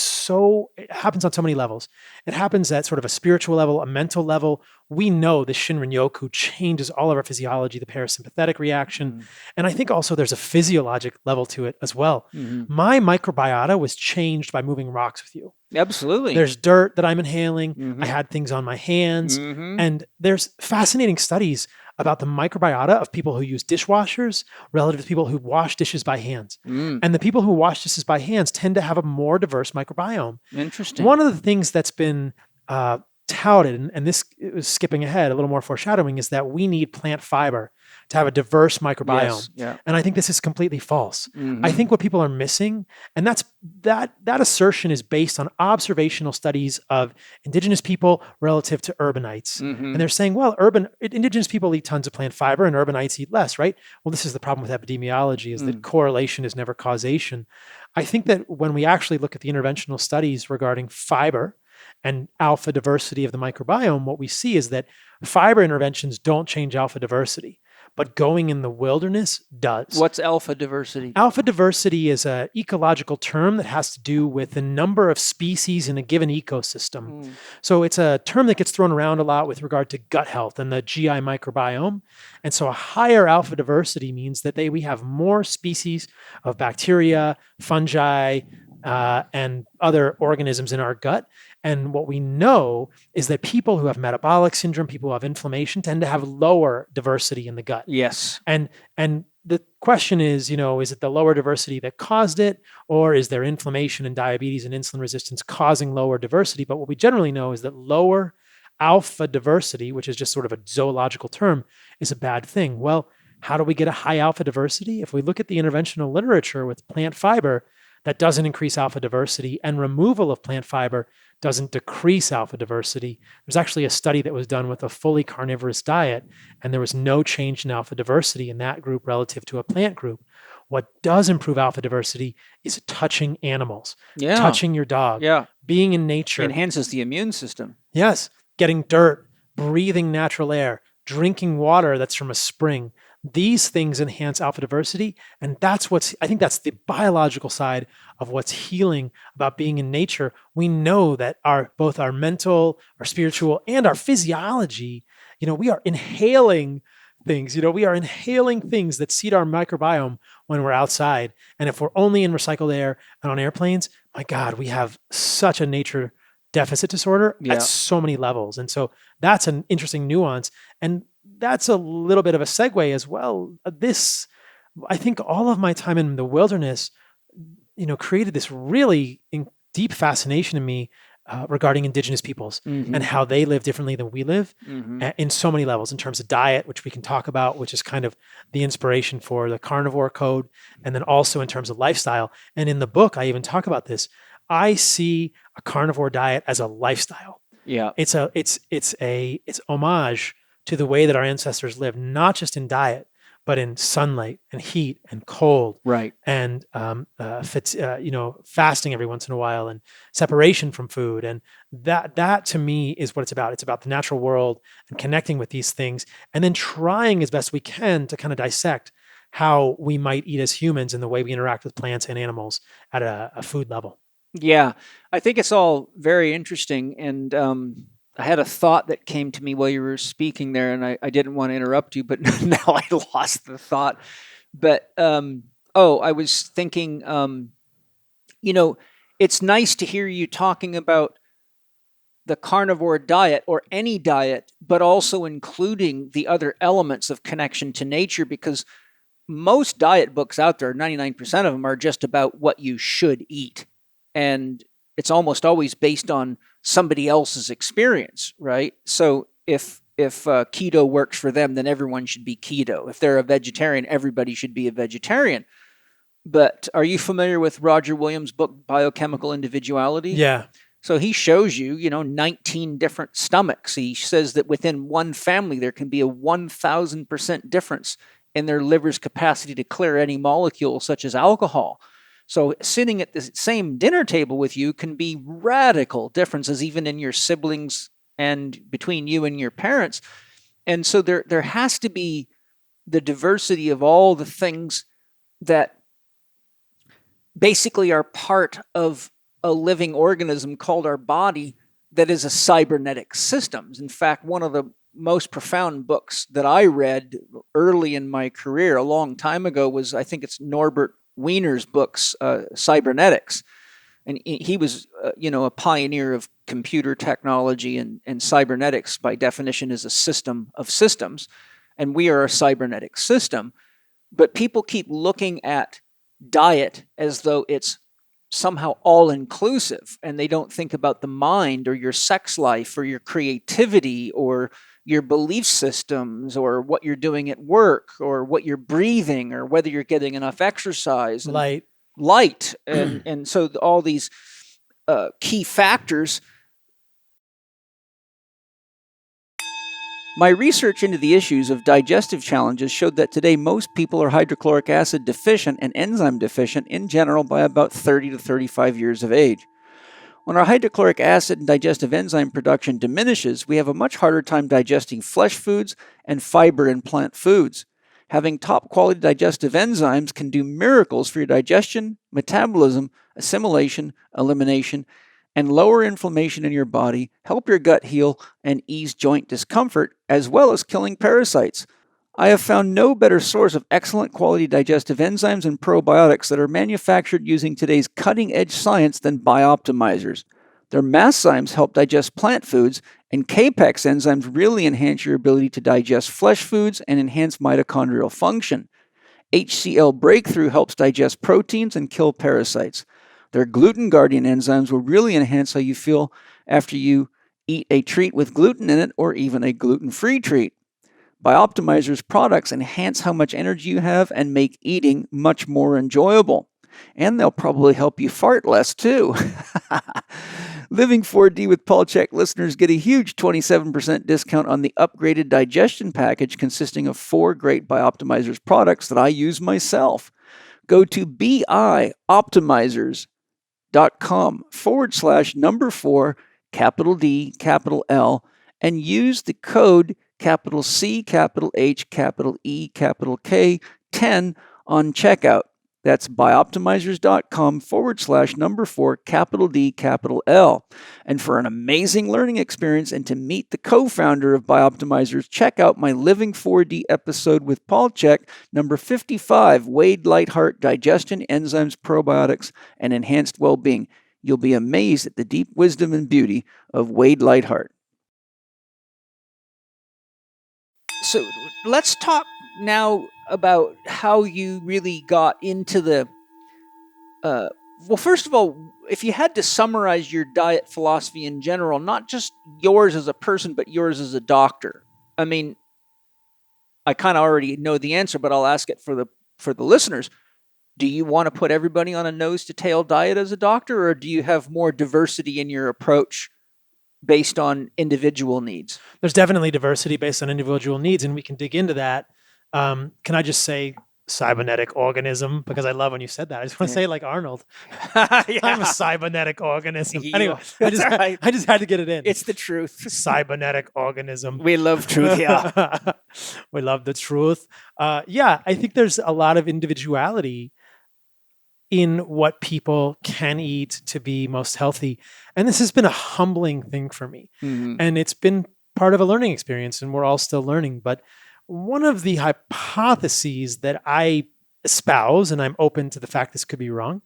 happens on so many levels. It happens at sort of a spiritual level, a mental level. We know the Shinrin-yoku changes all of our physiology, the parasympathetic reaction. And I think also there's a physiologic level to it as well. My microbiota was changed by moving rocks with you. Absolutely. There's dirt that I'm inhaling. I had things on my hands. And there's fascinating studies about the microbiota of people who use dishwashers relative to people who wash dishes by hands. And the people who wash dishes by hands tend to have a more diverse microbiome. Interesting. One of the things that's been touted, and this is skipping ahead, a little more foreshadowing, is that we need plant fiber to have a diverse microbiome. Yes, yeah. And I think this is completely false. I think what people are missing, and that assertion is based on observational studies of indigenous people relative to urbanites. And they're saying, well, indigenous people eat tons of plant fiber and urbanites eat less, right? Well, this is the problem with epidemiology, is that correlation is never causation. I think that when we actually look at the interventional studies regarding fiber and alpha diversity of the microbiome, what we see is that fiber interventions don't change alpha diversity, but going in the wilderness does. What's alpha diversity? Alpha diversity is an ecological term that has to do with the number of species in a given ecosystem. So it's a term that gets thrown around a lot with regard to gut health and the GI microbiome. And so a higher alpha diversity means that we have more species of bacteria, fungi, and other organisms in our gut. And what we know is that people who have metabolic syndrome, people who have inflammation, tend to have lower diversity in the gut. Yes. And the question is, is it the lower diversity that caused it, or is there inflammation and diabetes and insulin resistance causing lower diversity? But what we generally know is that lower alpha diversity, which is just sort of a zoological term, is a bad thing. Well, how do we get a high alpha diversity? If we look at the interventional literature with plant fiber, that doesn't increase alpha diversity, and removal of plant fiber doesn't decrease alpha diversity. There's actually a study that was done with a fully carnivorous diet, and there was no change in alpha diversity in that group relative to a plant group. What does improve alpha diversity is touching animals, touching your dog, being in nature. It enhances the immune system. Yes, getting dirt, breathing natural air, drinking water that's from a spring. These things enhance alpha diversity, and I think that's the biological side of what's healing about being in nature. We know that both our mental, our spiritual, and our physiology, we are inhaling things. We are inhaling things that seed our microbiome when we're outside. And if we're only in recycled air and on airplanes, my God, we have such a nature deficit disorder at so many levels. And so that's an interesting nuance. And that's a little bit of a segue as well. I think all of my time in the wilderness, created this really deep fascination in me regarding indigenous peoples and how they live differently than we live in so many levels, in terms of diet, which we can talk about, which is kind of the inspiration for the Carnivore Code, and then also in terms of lifestyle. And in the book, I even talk about this. I see a carnivore diet as a lifestyle. Yeah. It's homage to the way that our ancestors lived, not just in diet, but in sunlight and heat and cold, right? And fasting every once in a while, and separation from food, and that to me is what it's about. It's about the natural world and connecting with these things, and then trying as best we can to kind of dissect how we might eat as humans and the way we interact with plants and animals at a food level. Yeah, I think it's all very interesting, and I had a thought that came to me while you were speaking there, and I didn't want to interrupt you, but now I lost the thought. But, I was thinking, it's nice to hear you talking about the carnivore diet, or any diet, but also including the other elements of connection to nature, because most diet books out there, 99% of them, are just about what you should eat. And it's almost always based on somebody else's experience, right? So if keto works for them, then everyone should be keto. If they're a vegetarian, everybody should be a vegetarian. But are you familiar with Roger Williams' book, Biochemical Individuality? Yeah. So he shows you, 19 different stomachs. He says that within one family, there can be a 1,000% difference in their liver's capacity to clear any molecule, such as alcohol. So sitting at the same dinner table with you can be radical differences, even in your siblings and between you and your parents. And so there has to be the diversity of all the things that basically are part of a living organism called our body that is a cybernetic system. In fact, one of the most profound books that I read early in my career, a long time ago, was, I think it's Norbert Wiener's books, Cybernetics. And he was, a pioneer of computer technology, and cybernetics, by definition, is a system of systems. And we are a cybernetic system. But people keep looking at diet as though it's somehow all-inclusive, and they don't think about the mind, or your sex life, or your creativity, or your belief systems, or what you're doing at work, or what you're breathing, or whether you're getting enough exercise. Light. And so all these key factors. My research into the issues of digestive challenges showed that today most people are hydrochloric acid deficient and enzyme deficient in general by about 30 to 35 years of age. When our hydrochloric acid and digestive enzyme production diminishes, we have a much harder time digesting flesh foods and fiber in plant foods. Having top quality digestive enzymes can do miracles for your digestion, metabolism, assimilation, elimination, and lower inflammation in your body, help your gut heal, and ease joint discomfort, as well as killing parasites. I have found no better source of excellent quality digestive enzymes and probiotics that are manufactured using today's cutting-edge science than Bioptimizers. Their Masszymes help digest plant foods, and Capex enzymes really enhance your ability to digest flesh foods and enhance mitochondrial function. HCl Breakthrough helps digest proteins and kill parasites. Their Gluten Guardian enzymes will really enhance how you feel after you eat a treat with gluten in it or even a gluten-free treat. Bioptimizer's products enhance how much energy you have and make eating much more enjoyable. And they'll probably help you fart less too. Living 4D with Paul Chek listeners get a huge 27% discount on the upgraded digestion package consisting of 4 great Bioptimizers products that I use myself. Go to bioptimizers.com/4, capital D, capital L, and use the code capital C, capital H, capital E, capital K, 10 on checkout. That's bioptimizers.com/4, capital D, capital L. And for an amazing learning experience and to meet the co-founder of Bioptimizers, check out my Living 4D episode with Paul Chek, number 55, Wade Lightheart, Digestion, Enzymes, Probiotics, and Enhanced Well-Being. You'll be amazed at the deep wisdom and beauty of Wade Lightheart. So let's talk now about how you really got into the, well, first of all, if you had to summarize your diet philosophy in general, not just yours as a person, but yours as a doctor. I mean, I kind of already know the answer, but I'll ask it for the listeners. Do you want to put everybody on a nose-to-tail diet as a doctor, or do you have more diversity in your approach based on individual needs? There's definitely diversity based on individual needs, and we can dig into that. Can I just say cybernetic organism? Because I love when you said that. I just want to say it like Arnold. Yeah. I'm a cybernetic organism. You- Anyway, That's all right. I just had to get it in. It's the truth. Cybernetic organism. We love truth, yeah. We love the truth. Yeah, I think there's a lot of individuality in what people can eat to be most healthy. And this has been a humbling thing for me. Mm-hmm. And it's been part of a learning experience, and we're all still learning. But one of the hypotheses that I espouse, and I'm open to the fact this could be wrong,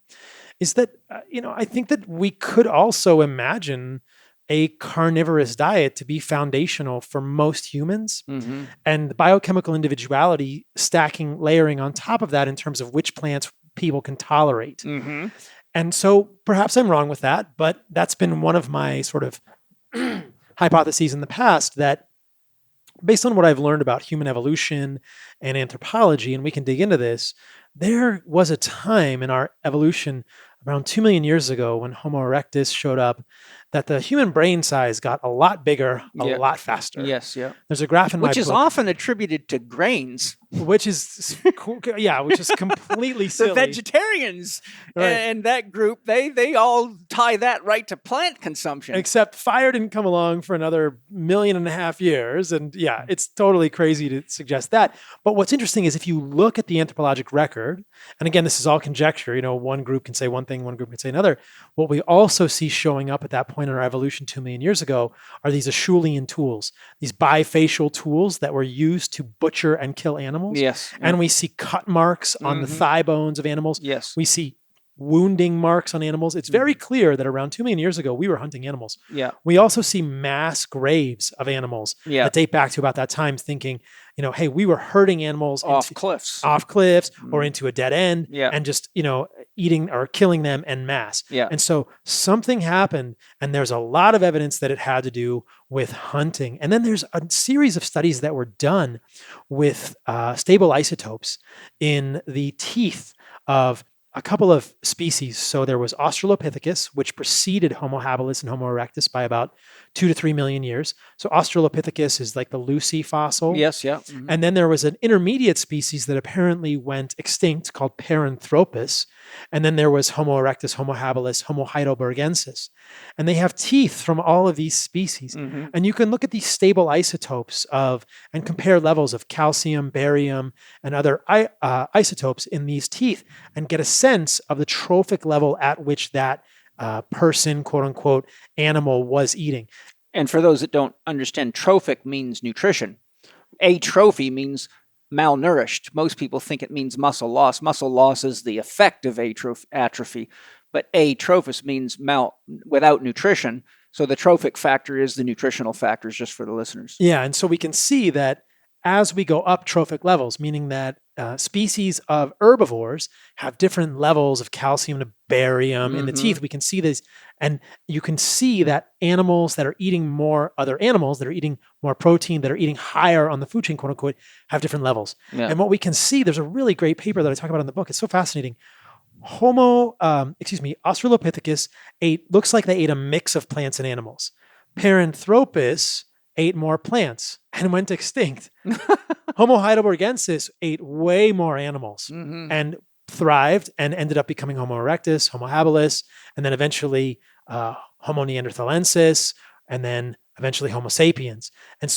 is that, I think that we could also imagine a carnivorous diet to be foundational for most humans. Mm-hmm. And the biochemical individuality layering on top of that in terms of which plants people can tolerate. Mm-hmm. And so perhaps I'm wrong with that, but that's been one of my sort of hypotheses in the past, that based on what I've learned about human evolution and anthropology, and we can dig into this, there was a time in our evolution around 2 million years ago when Homo erectus showed up that the human brain size got a lot bigger, a lot faster. Yes, yeah. There's a graph in my book. Which is often attributed to grains. Which is completely silly. The vegetarians Right. and that group, they all tie that right to plant consumption. Except fire didn't come along for another 1.5 million years. And yeah, it's totally crazy to suggest that. But what's interesting is if you look at the anthropologic record, and again, this is all conjecture, one group can say one thing, one group can say another. What we also see showing up at that point in our evolution 2 million years ago are these Acheulean tools, these bifacial tools that were used to butcher and kill animals. Yes. And we see cut marks on the thigh bones of animals. Yes. We see wounding marks on animals. It's very clear that around 2 million years ago, we were hunting animals. Yeah. We also see mass graves of animals that date back to about that time, thinking, hey, we were herding animals off cliffs or into a dead end and just, eating or killing them en masse. Yeah. And so something happened, and there's a lot of evidence that it had to do with hunting. And then there's a series of studies that were done with stable isotopes in the teeth of a couple of species. So there was Australopithecus, which preceded Homo habilis and Homo erectus by about 2 to 3 million years. So Australopithecus is like the Lucy fossil. Yes, yeah. Mm-hmm. And then there was an intermediate species that apparently went extinct called Paranthropus. And then there was Homo erectus, Homo habilis, Homo heidelbergensis. And they have teeth from all of these species. Mm-hmm. And you can look at these stable isotopes and compare levels of calcium, barium, and other isotopes in these teeth and get a sense of the trophic level at which that person, quote unquote, animal was eating. And for those that don't understand, trophic means nutrition. Atrophy means malnourished. Most people think it means muscle loss. Muscle loss is the effect of atrophy, but atrophous means without nutrition. So the trophic factor is the nutritional factors, just for the listeners. Yeah, and so we can see that as we go up trophic levels, meaning that species of herbivores have different levels of calcium and barium in the teeth. We can see this, and you can see that animals that are eating more, other animals that are eating more protein, that are eating higher on the food chain, quote unquote, have different levels. Yeah. And what we can see, there's a really great paper that I talk about in the book. It's so fascinating. Australopithecus looks like they ate a mix of plants and animals. Paranthropus ate more plants and went extinct. Homo heidelbergensis ate way more animals and thrived and ended up becoming Homo erectus, Homo habilis, and then eventually Homo neanderthalensis, and then eventually Homo sapiens. And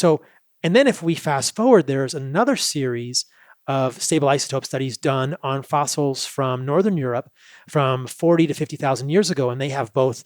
then if we fast forward, there's another series of stable isotope studies done on fossils from Northern Europe from 40 to 50,000 years ago, and they have both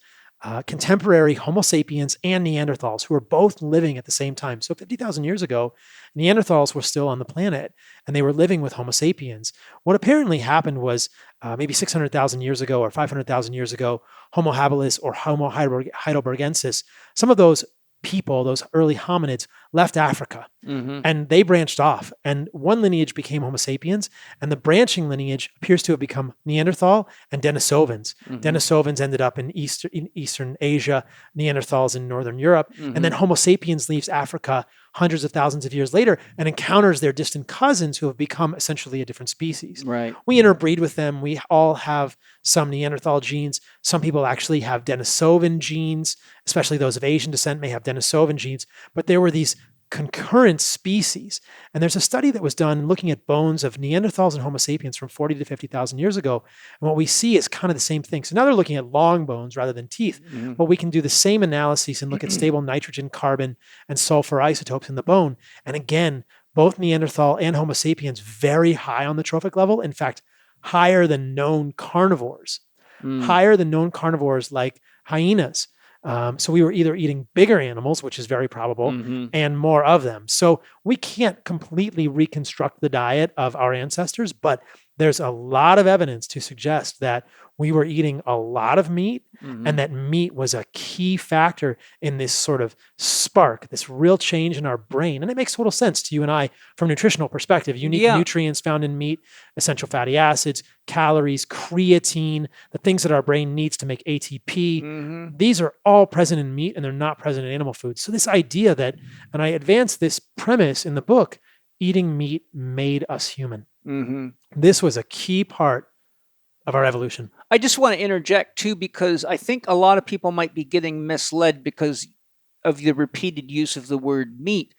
contemporary Homo sapiens and Neanderthals who were both living at the same time. So 50,000 years ago, Neanderthals were still on the planet and they were living with Homo sapiens. What apparently happened was maybe 600,000 years ago or 500,000 years ago, Homo habilis or Homo heidelbergensis, some of those people, those early hominids, left Africa and they branched off. And one lineage became Homo sapiens, and the branching lineage appears to have become Neanderthal and Denisovans. Denisovans ended up in Eastern Asia, Neanderthals in Northern Europe, and then Homo sapiens leaves Africa hundreds of thousands of years later and encounters their distant cousins who have become essentially a different species. Right. We interbreed with them. We all have some Neanderthal genes. Some people actually have Denisovan genes, especially those of Asian descent may have Denisovan genes. But there were these concurrent species. And there's a study that was done looking at bones of Neanderthals and Homo sapiens from 40 to 50,000 years ago. And what we see is kind of the same thing. So now they're looking at long bones rather than teeth, but we can do the same analysis and look at stable nitrogen, carbon, and sulfur isotopes in the bone. And again, both Neanderthal and Homo sapiens very high on the trophic level. In fact, higher than known carnivores, like hyenas. So we were either eating bigger animals, which is very probable, and more of them. So we can't completely reconstruct the diet of our ancestors, but there's a lot of evidence to suggest that we were eating a lot of meat and that meat was a key factor in this sort of spark, this real change in our brain. And it makes total sense to you and I from a nutritional perspective. Unique nutrients found in meat, essential fatty acids, calories, creatine, the things that our brain needs to make ATP. These are all present in meat and they're not present in animal foods. So this idea that, and I advance this premise in the book, eating meat made us human. This was a key part of our evolution. I just want to interject too, because I think a lot of people might be getting misled because of the repeated use of the word meat,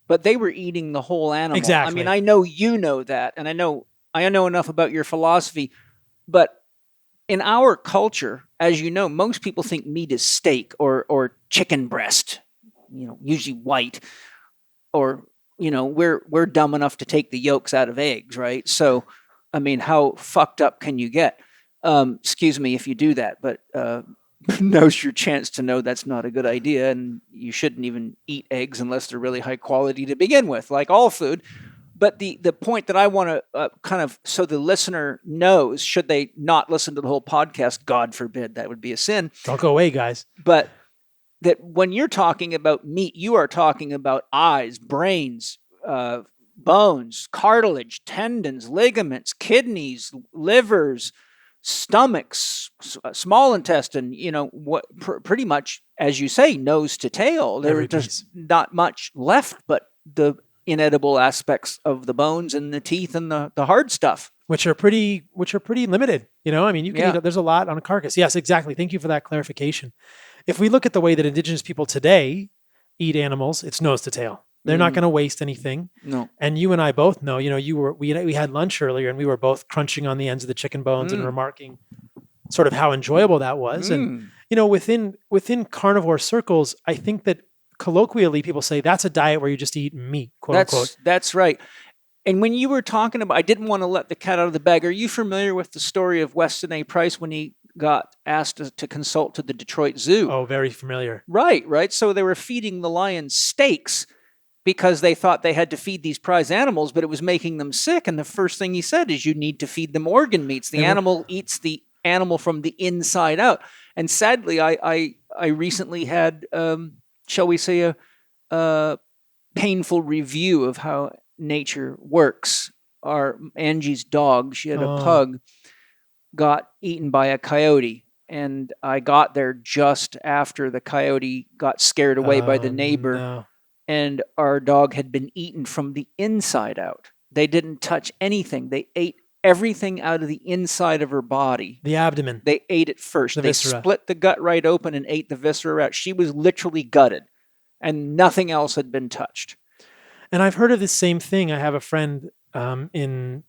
but they were eating the whole animal. Exactly. I mean, I know you know that, and I know enough about your philosophy, but in our culture, as you know, most people think meat is steak or chicken breast, usually white, or we're dumb enough to take the yolks out of eggs, right? So, I mean, how fucked up can you get? Excuse me if you do that, but now's your chance to know that's not a good idea, and you shouldn't even eat eggs unless they're really high quality to begin with, like all food. But the point that I want to kind of, so the listener knows, should they not listen to the whole podcast, God forbid, that would be a sin. Don't go away, guys. But that when you're talking about meat, you are talking about eyes, brains, bones, cartilage, tendons, ligaments, kidneys, livers, stomachs, small intestine, pretty much, as you say, nose to tail. There's not much left but the inedible aspects of the bones and the teeth and the hard stuff. which are pretty limited. I mean, you can eat, there's a lot on a carcass. Yes, exactly. Thank you for that clarification. If we look at the way that indigenous people today eat animals, it's nose to tail. They're not going to waste anything. No. And you and I both know, we had lunch earlier and we were both crunching on the ends of the chicken bones and remarking sort of how enjoyable that was. And, within carnivore circles, I think that colloquially people say that's a diet where you just eat meat, quote unquote. That's right. And when you were talking about, I didn't want to let the cat out of the bag. Are you familiar with the story of Weston A. Price when he got asked to consult to the Detroit Zoo? Oh, very familiar. Right. So they were feeding the lions steaks because they thought they had to feed these prize animals, but it was making them sick. And the first thing he said is you need to feed them organ meats. The animal eats the animal from the inside out. And sadly, I recently had, shall we say, a painful review of how nature works. Angie's dog, she had a pug, got eaten by a coyote. And I got there just after the coyote got scared away by the neighbor. No. And our dog had been eaten from the inside out. They didn't touch anything. They ate everything out of the inside of her body. The abdomen. They ate it first. They split the gut right open and ate the viscera out. She was literally gutted, and nothing else had been touched. And I've heard of this same thing. I have a friend in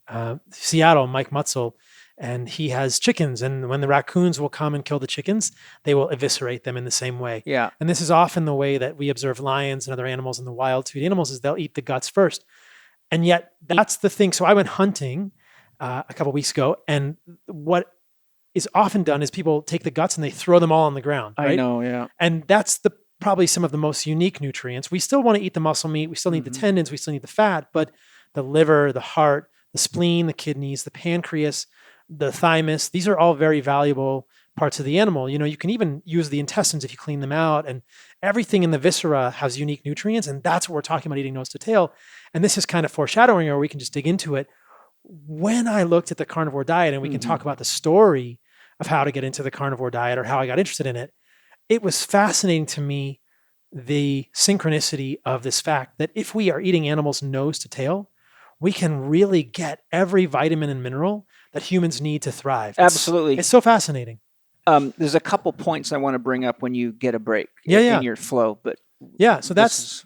Seattle, Mike Mutzel, and he has chickens. And when the raccoons will come and kill the chickens, they will eviscerate them in the same way. Yeah. And this is often the way that we observe lions and other animals in the wild to eat animals, is they'll eat the guts first. And yet that's the thing. So I went hunting a couple weeks ago, and what is often done is people take the guts and they throw them all on the ground. Right? I know, yeah. And that's probably some of the most unique nutrients. We still want to eat the muscle meat. We still need the tendons. We still need the fat, but the liver, the heart, the spleen, the kidneys, the pancreas, the thymus, these are all very valuable parts of the animal. You can even use the intestines if you clean them out, and everything in the viscera has unique nutrients. And that's what we're talking about eating nose to tail. And this is kind of foreshadowing, or we can just dig into it. When I looked at the carnivore diet, and we can talk about the story of how to get into the carnivore diet or how I got interested in it, it was fascinating to me, the synchronicity of this fact that if we are eating animals nose to tail, we can really get every vitamin and mineral that humans need to thrive. Absolutely. It's so fascinating. There's a couple points I want to bring up when you get a break in your flow, but so that's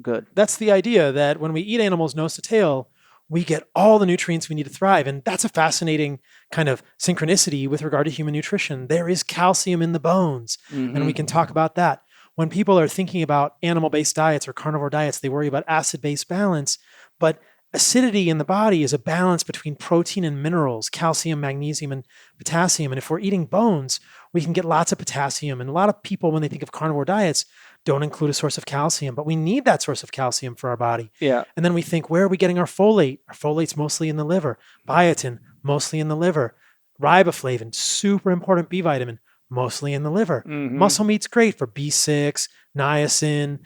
good. That's the idea, that when we eat animals nose to tail, we get all the nutrients we need to thrive. And that's a fascinating kind of synchronicity with regard to human nutrition. There is calcium in the bones, and we can talk about that. When people are thinking about animal-based diets or carnivore diets, they worry about acid-base balance, but acidity in the body is a balance between protein and minerals, calcium, magnesium, and potassium. And if we're eating bones, we can get lots of potassium. And a lot of people, when they think of carnivore diets, don't include a source of calcium, but we need that source of calcium for our body. Yeah. And then we think, where are we getting our folate? Our folate's mostly in the liver. Biotin, mostly in the liver. Riboflavin, super important B vitamin, mostly in the liver. Muscle meat's great for B6, niacin,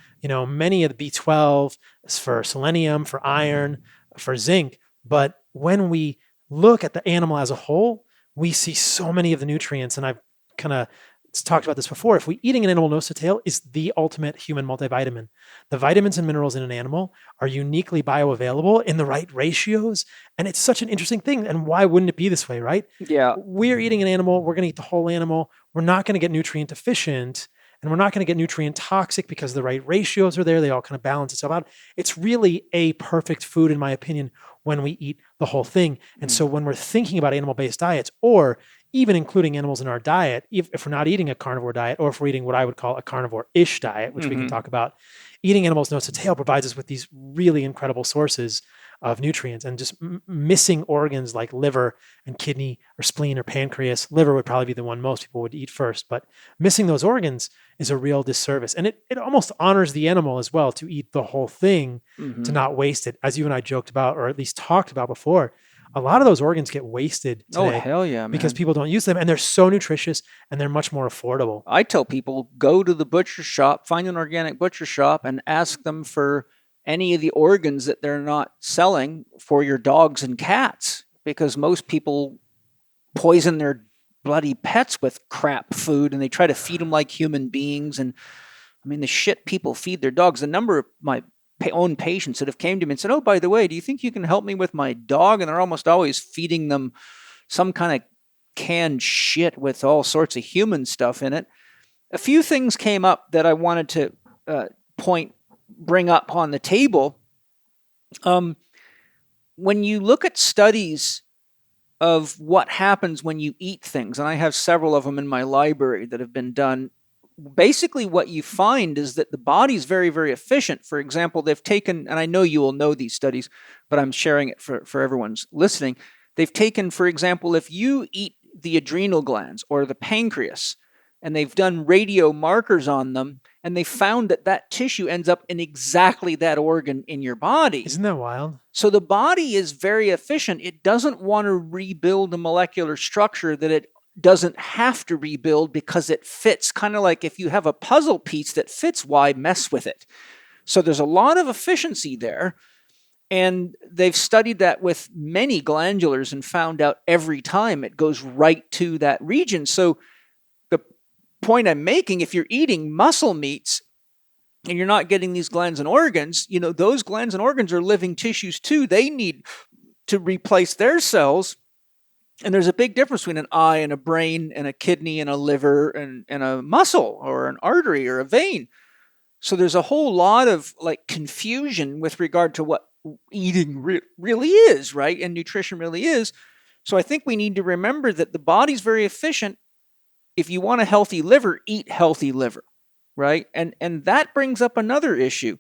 many of the B12, for selenium, for iron, for zinc. But when we look at the animal as a whole, we see so many of the nutrients. And I've kind of talked about this before. If we're eating an animal nose to tail, is the ultimate human multivitamin. The vitamins and minerals in an animal are uniquely bioavailable in the right ratios. And it's such an interesting thing. And why wouldn't it be this way, right? Yeah. We're eating an animal. We're going to eat the whole animal. We're not going to get nutrient deficient, and we're not going to get nutrient toxic because the right ratios are there. They all kind of balance itself out. It's really a perfect food, in my opinion, when we eat the whole thing. And so when we're thinking about animal-based diets, or even including animals in our diet, if we're not eating a carnivore diet, or if we're eating what I would call a carnivore-ish diet, which we can talk about, eating animals nose to tail provides us with these really incredible sources of nutrients. And just missing organs like liver and kidney or spleen or pancreas, liver would probably be the one most people would eat first, but missing those organs is a real disservice. And it almost honors the animal as well to eat the whole thing, to not waste it. As you and I joked about, or at least talked about before, a lot of those organs get wasted today. Oh, hell yeah, man. Because people don't use them, and they're so nutritious and they're much more affordable. I tell people, go to the butcher shop, find an organic butcher shop, and ask them for any of the organs that they're not selling for your dogs and cats, because most people poison their bloody pets with crap food, and they try to feed them like human beings. And I mean, the shit people feed their dogs. The number of my own patients that have came to me and said, oh, by the way, do you think you can help me with my dog? And they're almost always feeding them some kind of canned shit with all sorts of human stuff in it. A few things came up that I wanted to bring up on the table. When you look at studies of what happens when you eat things, and I have several of them in my library that have been done, basically what you find is that the body's very, very efficient. For example, they've taken, and I know you will know these studies, but I'm sharing it for everyone's listening. They've taken, for example, if you eat the adrenal glands or the pancreas, and they've done radio markers on them, and they found that that tissue ends up in exactly that organ in your body. Isn't that wild? So the body is very efficient. It doesn't want to rebuild a molecular structure that it doesn't have to rebuild because it fits. Kind of like if you have a puzzle piece that fits, why mess with it? So there's a lot of efficiency there. And they've studied that with many glandulars and found out every time it goes right to that region. So the point I'm making, if you're eating muscle meats and you're not getting these glands and organs, those glands and organs are living tissues too. They need to replace their cells. And there's a big difference between an eye and a brain and a kidney and a liver and a muscle or an artery or a vein. So there's a whole lot of confusion with regard to what eating really is, right? And nutrition really is. So I think we need to remember that the body's very efficient. If you want a healthy liver, eat healthy liver, right? And that brings up another issue.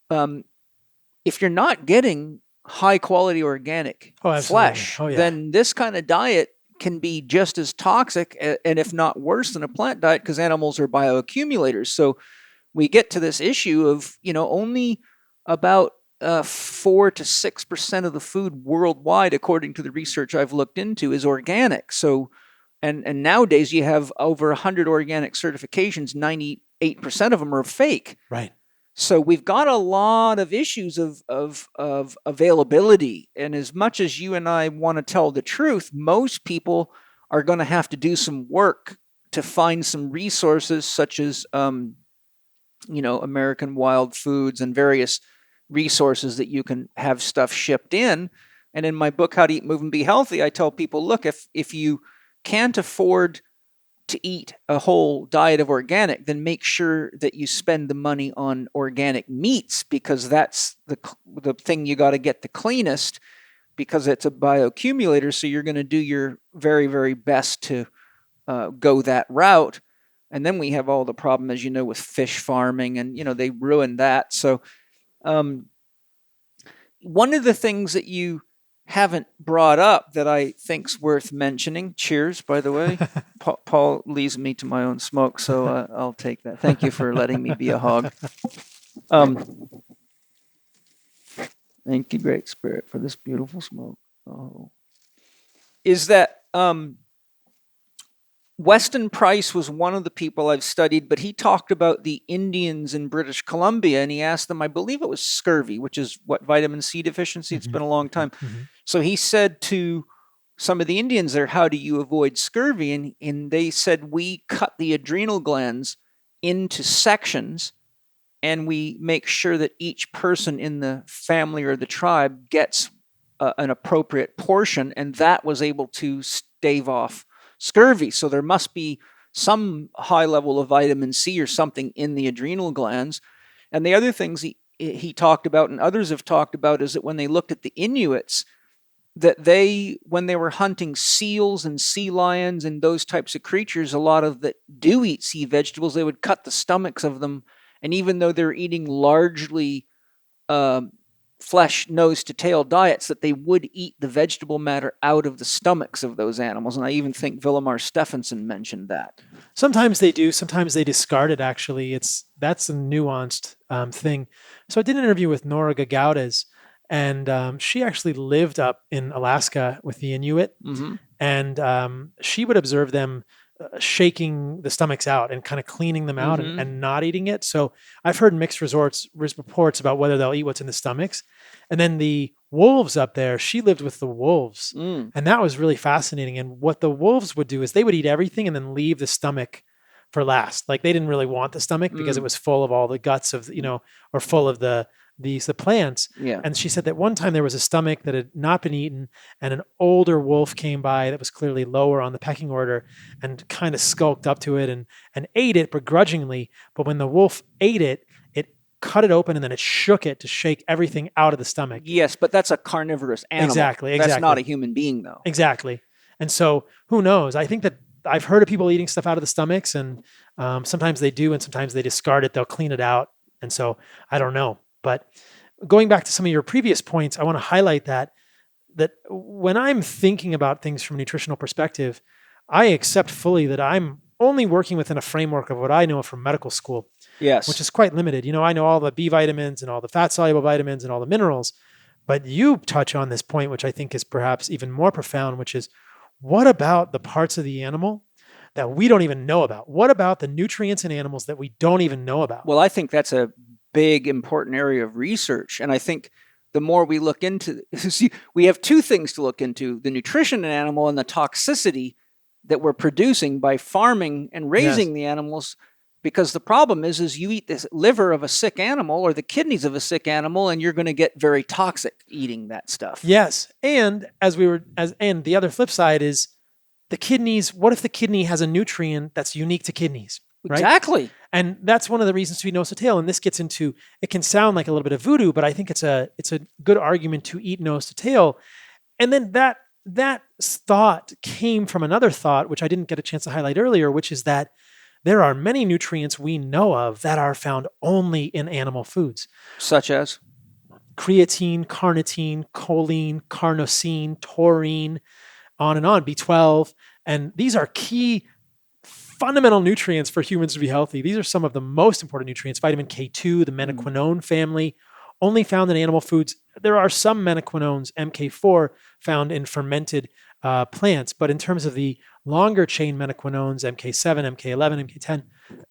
If you're not getting high quality organic flesh, then this kind of diet can be just as toxic and if not worse than a plant diet because animals are bioaccumulators. So we get to this issue of, only about 4 to 6% of the food worldwide, according to the research I've looked into, is organic. So, and nowadays you have over 100 organic certifications, 98% of them are fake. Right. So we've got a lot of issues of availability. And as much as you and I want to tell the truth, most people are going to have to do some work to find some resources such as, American Wild Foods and various resources that you can have stuff shipped in. And in my book, How to Eat, Move, and Be Healthy, I tell people, look, if you can't afford to eat a whole diet of organic, then make sure that you spend the money on organic meats because that's the thing you got to get the cleanest because it's a bioaccumulator. So you're going to do your very, very best to go that route. And then we have all the problem, as you know, with fish farming and, they ruin that. So one of the things that you haven't brought up that I think's worth mentioning. Cheers, by the way. Paul leaves me to my own smoke, so I'll take that. Thank you for letting me be a hog. Thank you, Great Spirit, for this beautiful smoke. Oh, is that Weston Price was one of the people I've studied, but he talked about the Indians in British Columbia, and he asked them, I believe it was scurvy, which is what, vitamin C deficiency? It's been a long time. Mm-hmm. So he said to some of the Indians there, how do you avoid scurvy? And they said, we cut the adrenal glands into sections, and we make sure that each person in the family or the tribe gets an appropriate portion, and that was able to stave off scurvy. So there must be some high level of vitamin C or something in the adrenal glands. And the other things he talked about and others have talked about is that when they looked at the Inuits, that when they were hunting seals and sea lions and those types of creatures, a lot of that do eat sea vegetables, they would cut the stomachs of them. And even though they're eating largely flesh, nose to tail diets, that they would eat the vegetable matter out of the stomachs of those animals. And I even think Villamar Stephenson mentioned that. Sometimes they do. Sometimes they discard it, actually. That's a nuanced thing. So I did an interview with Nora Gagaudas, and she actually lived up in Alaska with the Inuit. Mm-hmm. And she would observe them shaking the stomachs out and kind of cleaning them out and not eating it. So I've heard mixed reports about whether they'll eat what's in the stomachs. And then the wolves up there, she lived with the wolves. And that was really fascinating. And what the wolves would do is they would eat everything and then leave the stomach for last. Like they didn't really want the stomach because it was full of all the guts of, or full of the the plants. Yeah. And she said that one time there was a stomach that had not been eaten, and an older wolf came by that was clearly lower on the pecking order and kind of skulked up to it and ate it begrudgingly. But when the wolf ate it, it cut it open and then it shook it to shake everything out of the stomach. Yes, but that's a carnivorous animal. Exactly. That's not a human being, though. Exactly. And so who knows? I think that I've heard of people eating stuff out of the stomachs, and sometimes they do, and sometimes they discard it. They'll clean it out. And so I don't know. But going back to some of your previous points, I want to highlight that when I'm thinking about things from a nutritional perspective, I accept fully that I'm only working within a framework of what I know from medical school. Yes. Which is quite limited. I know all the B vitamins and all the fat soluble vitamins and all the minerals, but you touch on this point, which I think is perhaps even more profound, which is, what about the parts of the animal that we don't even know about? What about the nutrients in animals that we don't even know about? Well, I think that's a big, important area of research. And I think the more we look into, see, we have two things to look into: the nutrition in animal and the toxicity that we're producing by farming and raising the animals. Because the problem is you eat this liver of a sick animal or the kidneys of a sick animal, and you're going to get very toxic eating that stuff. Yes. And and the other flip side is the kidneys. What if the kidney has a nutrient that's unique to kidneys? Right? Exactly. And that's one of the reasons to eat nose to tail. And this gets into, it can sound like a little bit of voodoo, but I think it's a good argument to eat nose to tail. And then that thought came from another thought, which I didn't get a chance to highlight earlier, which is that there are many nutrients we know of that are found only in animal foods. Such as? Creatine, carnitine, choline, carnosine, taurine, on and on, B12. And these are key fundamental nutrients for humans to be healthy. These are some of the most important nutrients. Vitamin K2, the menaquinone family, only found in animal foods. There are some menaquinones, MK4, found in fermented plants. But in terms of the longer chain menaquinones, MK7, MK11,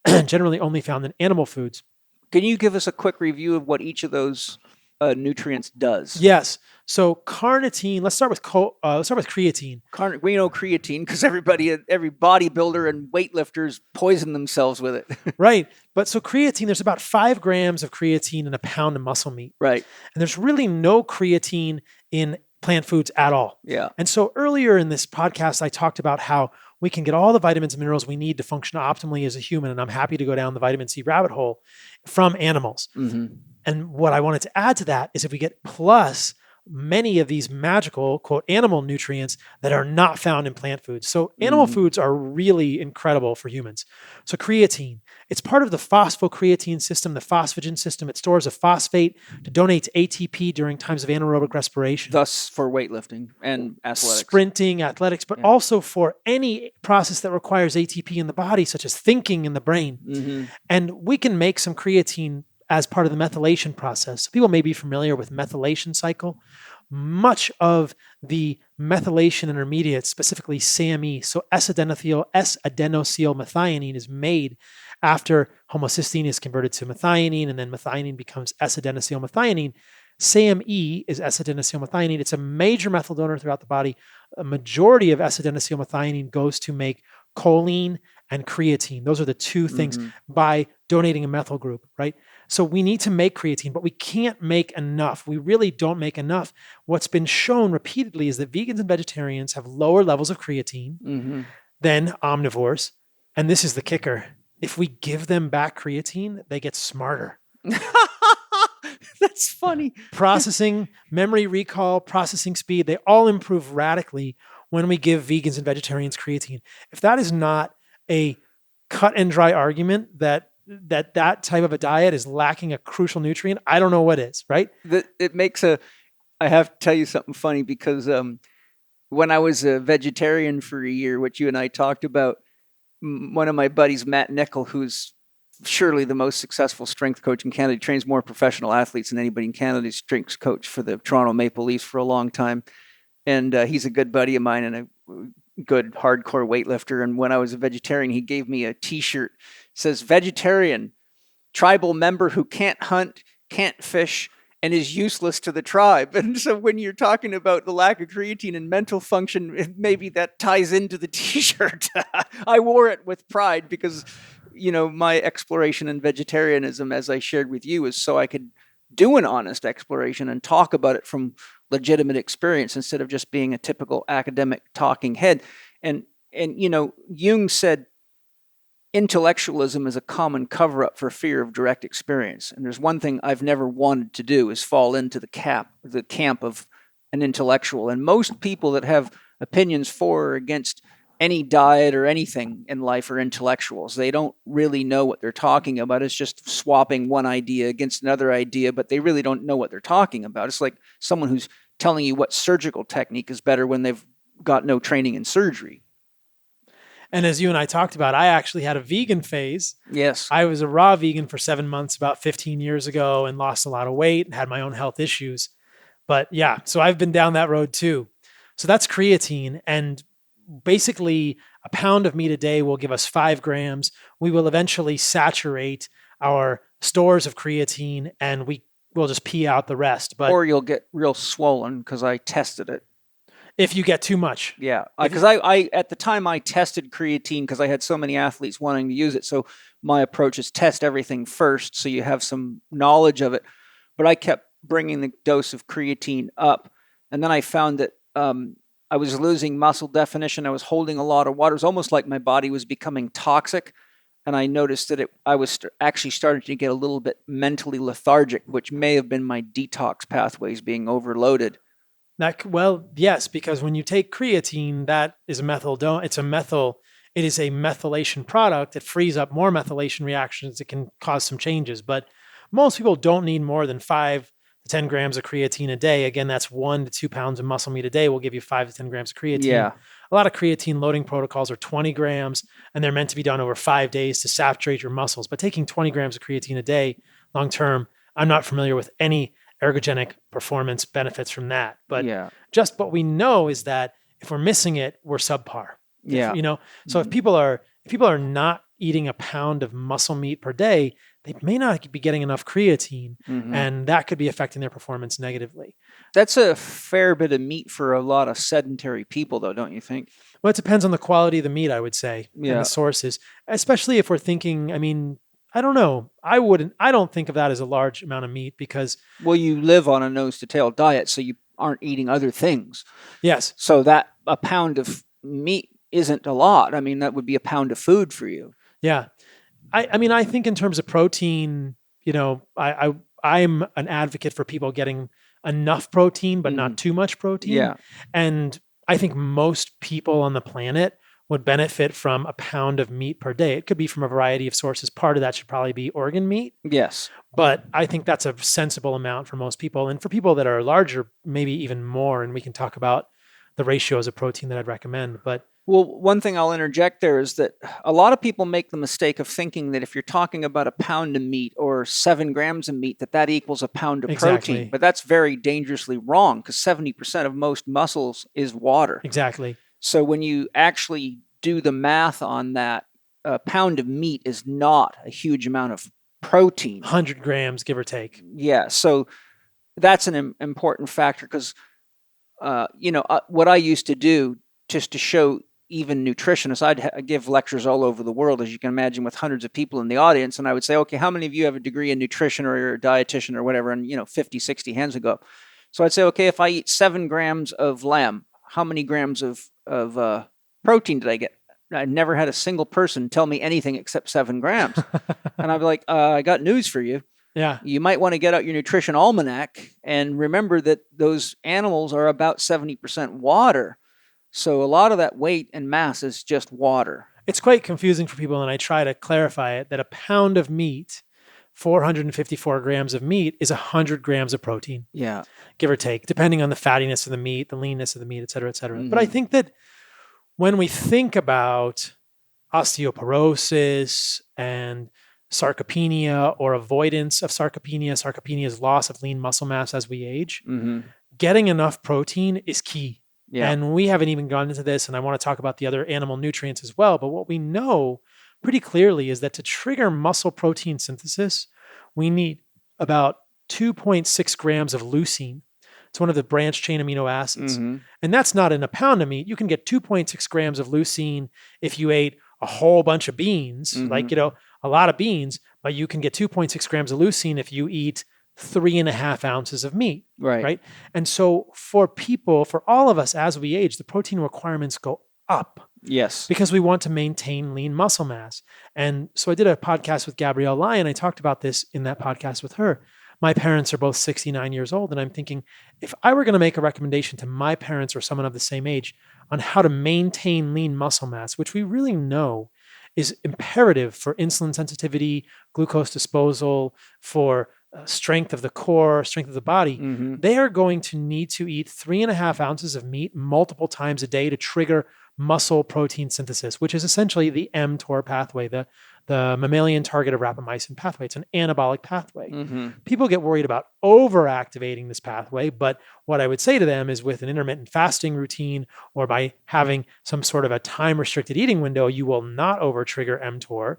MK10, generally only found in animal foods. Can you give us a quick review of what each of those nutrients does? Yes. So carnitine. Let's start with creatine. We know creatine because every bodybuilder and weightlifters poison themselves with it. Right. But so creatine, there's about 5 grams of creatine in a pound of muscle meat. Right. And there's really no creatine in plant foods at all. Yeah. And so earlier in this podcast, I talked about how we can get all the vitamins and minerals we need to function optimally as a human. And I'm happy to go down the vitamin C rabbit hole from animals. Mm-hmm. And what I wanted to add to that is if we get plus many of these magical, quote, animal nutrients that are not found in plant foods. So animal foods are really incredible for humans. So creatine, it's part of the phosphocreatine system, the phosphagen system. It stores a phosphate to donate to ATP during times of anaerobic respiration. Thus for weightlifting and athletics. Sprinting, athletics, but also for any process that requires ATP in the body, such as thinking in the brain. Mm-hmm. And we can make some creatine as part of the methylation process. So people may be familiar with methylation cycle. Much of the methylation intermediates, specifically SAMe, so S-adenosyl methionine, is made after homocysteine is converted to methionine, and then methionine becomes S-adenosyl methionine. SAMe is S-adenosyl methionine. It's a major methyl donor throughout the body. A majority of S-adenosyl methionine goes to make choline and creatine. Those are the two things by donating a methyl group, right? So we need to make creatine, but we can't make enough. We really don't make enough. What's been shown repeatedly is that vegans and vegetarians have lower levels of creatine than omnivores. And this is the kicker. If we give them back creatine, they get smarter. That's funny. Processing, memory recall, processing speed, they all improve radically when we give vegans and vegetarians creatine. If that is not a cut and dry argument that type of a diet is lacking a crucial nutrient, I don't know what is, right? I have to tell you something funny because when I was a vegetarian for a year, which you and I talked about, one of my buddies, Matt Nickel, who's surely the most successful strength coach in Canada, he trains more professional athletes than anybody in Canada. He's strength coach for the Toronto Maple Leafs for a long time. And he's a good buddy of mine and a good hardcore weightlifter. And when I was a vegetarian, he gave me a t-shirt. It says, "Vegetarian, tribal member who can't hunt, can't fish, and is useless to the tribe." And so when you're talking about the lack of creatine and mental function, maybe that ties into the t-shirt. I wore it with pride because, my exploration in vegetarianism, as I shared with you, is so I could do an honest exploration and talk about it from legitimate experience instead of just being a typical academic talking head. And Jung said intellectualism is a common cover-up for fear of direct experience. And there's one thing I've never wanted to do is fall into the camp of an intellectual. And most people that have opinions for or against any diet or anything in life are intellectuals. They don't really know what they're talking about. It's just swapping one idea against another idea, but they really don't know what they're talking about. It's like someone who's telling you what surgical technique is better when they've got no training in surgery. And as you and I talked about, I actually had a vegan phase. Yes. I was a raw vegan for 7 months about 15 years ago and lost a lot of weight and had my own health issues. But yeah, so I've been down that road too. So that's creatine. And basically a pound of meat a day will give us 5 grams. We will eventually saturate our stores of creatine and we will just pee out the rest. But or you'll get real swollen because I tested it. If you get too much. Yeah, because I at the time I tested creatine because I had so many athletes wanting to use it. So my approach is test everything first so you have some knowledge of it. But I kept bringing the dose of creatine up. And then I found that I was losing muscle definition. I was holding a lot of water. It was almost like my body was becoming toxic. And I noticed that I was actually starting to get a little bit mentally lethargic, which may have been my detox pathways being overloaded. Yes, because when you take creatine, that is a it is a methylation product. It frees up more methylation reactions. It can cause some changes, but most people don't need more than 5 to 10 grams of creatine a day. Again, that's 1 to 2 pounds of muscle meat a day will give you 5 to 10 grams of creatine. Yeah. A lot of creatine loading protocols are 20 grams, and they're meant to be done over 5 days to saturate your muscles. But taking 20 grams of creatine a day, long-term, I'm not familiar with any ergogenic performance benefits from that. But just what we know is that if we're missing it, we're subpar. Yeah. So if people are not eating a pound of muscle meat per day, they may not be getting enough creatine, and that could be affecting their performance negatively. That's a fair bit of meat for a lot of sedentary people, though, don't you think? Well, it depends on the quality of the meat, I would say, and the sources, especially if we're thinking, I don't know. I don't think of that as a large amount of meat because... Well, you live on a nose-to-tail diet, so you aren't eating other things. Yes. So that a pound of meat isn't a lot. That would be a pound of food for you. Yeah. I think in terms of protein, I'm an advocate for people getting enough protein, but not too much protein. Yeah. And I think most people on the planet would benefit from a pound of meat per day. It could be from a variety of sources. Part of that should probably be organ meat. Yes. But I think that's a sensible amount for most people. And for people that are larger, maybe even more. And we can talk about the ratios of protein that I'd recommend. But well, one thing I'll interject there is that a lot of people make the mistake of thinking that if you're talking about a pound of meat or 7 grams of meat, that equals a pound of protein. But that's very dangerously wrong because 70% of most muscles is water. Exactly. So when you actually do the math on that, a pound of meat is not a huge amount of protein. 100 grams, give or take. Yeah. So that's an important factor because, what I used to do just to show even nutritionists, I'd give lectures all over the world, as you can imagine, with hundreds of people in the audience. And I would say, okay, how many of you have a degree in nutrition or you're a dietitian or whatever? And, 50, 60 hands would go up. So I'd say, okay, if I eat 7 grams of lamb, how many grams of protein did I get? I never had a single person tell me anything except 7 grams. And I'd be like, I got news for you. Yeah. You might want to get out your nutrition almanac and remember that those animals are about 70% water. So a lot of that weight and mass is just water. It's quite confusing for people, and I try to clarify it, that a pound of meat, 454 grams of meat, is 100 grams of protein. Yeah. Give or take, depending on the fattiness of the meat, the leanness of the meat, et cetera, et cetera. But I think that when we think about osteoporosis and sarcopenia or avoidance of sarcopenia is loss of lean muscle mass as we age, getting enough protein is key. Yeah. And we haven't even gone into this, and I want to talk about the other animal nutrients as well. But what we know pretty clearly is that to trigger muscle protein synthesis, we need about 2.6 grams of leucine. It's one of the branched chain amino acids. And that's not in a pound of meat. You can get 2.6 grams of leucine if you ate a whole bunch of beans, a lot of beans, but you can get 2.6 grams of leucine if you eat 3.5 ounces of meat, Right. right? And so for all of us as we age, the protein requirements go up. Yes. Because we want to maintain lean muscle mass. And so I did a podcast with Gabrielle Lyon. I talked about this in that podcast with her. My parents are both 69 years old. And I'm thinking, if I were going to make a recommendation to my parents or someone of the same age on how to maintain lean muscle mass, which we really know is imperative for insulin sensitivity, glucose disposal, for strength of the core, strength of the body, they are going to need to eat 3.5 ounces of meat multiple times a day to trigger muscle protein synthesis, which is essentially the mTOR pathway, the mammalian target of rapamycin pathway. It's an anabolic pathway. People get worried about overactivating this pathway, but what I would say to them is with an intermittent fasting routine or by having some sort of a time-restricted eating window, you will not over-trigger mTOR,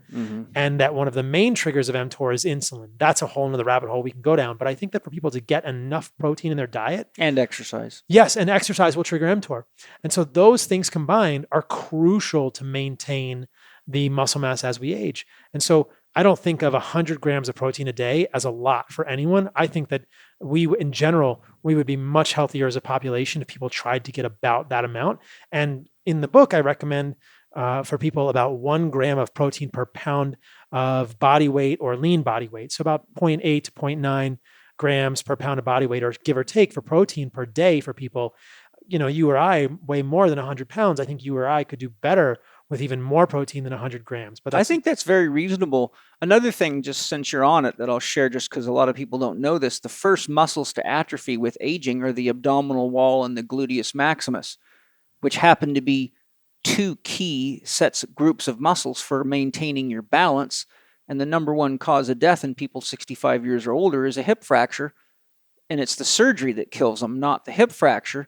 and that one of the main triggers of mTOR is insulin. That's a whole nother rabbit hole we can go down, but I think that for people to get enough protein in their diet— and exercise. Yes, and exercise will trigger mTOR. And so those things combined are crucial to maintain the muscle mass as we age. And so I don't think of 100 grams of protein a day as a lot for anyone. I think that in general, we would be much healthier as a population if people tried to get about that amount. And in the book, I recommend for people about 1 gram of protein per pound of body weight or lean body weight. So about 0.8 to 0.9 grams per pound of body weight, or give or take, for protein per day for people. You or I weigh more than 100 pounds. I think you or I could do better with even more protein than 100 grams. But I think that's very reasonable. Another thing, just since you're on it, that I'll share just because a lot of people don't know this, the first muscles to atrophy with aging are the abdominal wall and the gluteus maximus, which happen to be 2 key groups of muscles for maintaining your balance. And the number one cause of death in people 65 years or older is a hip fracture. And it's the surgery that kills them, not the hip fracture.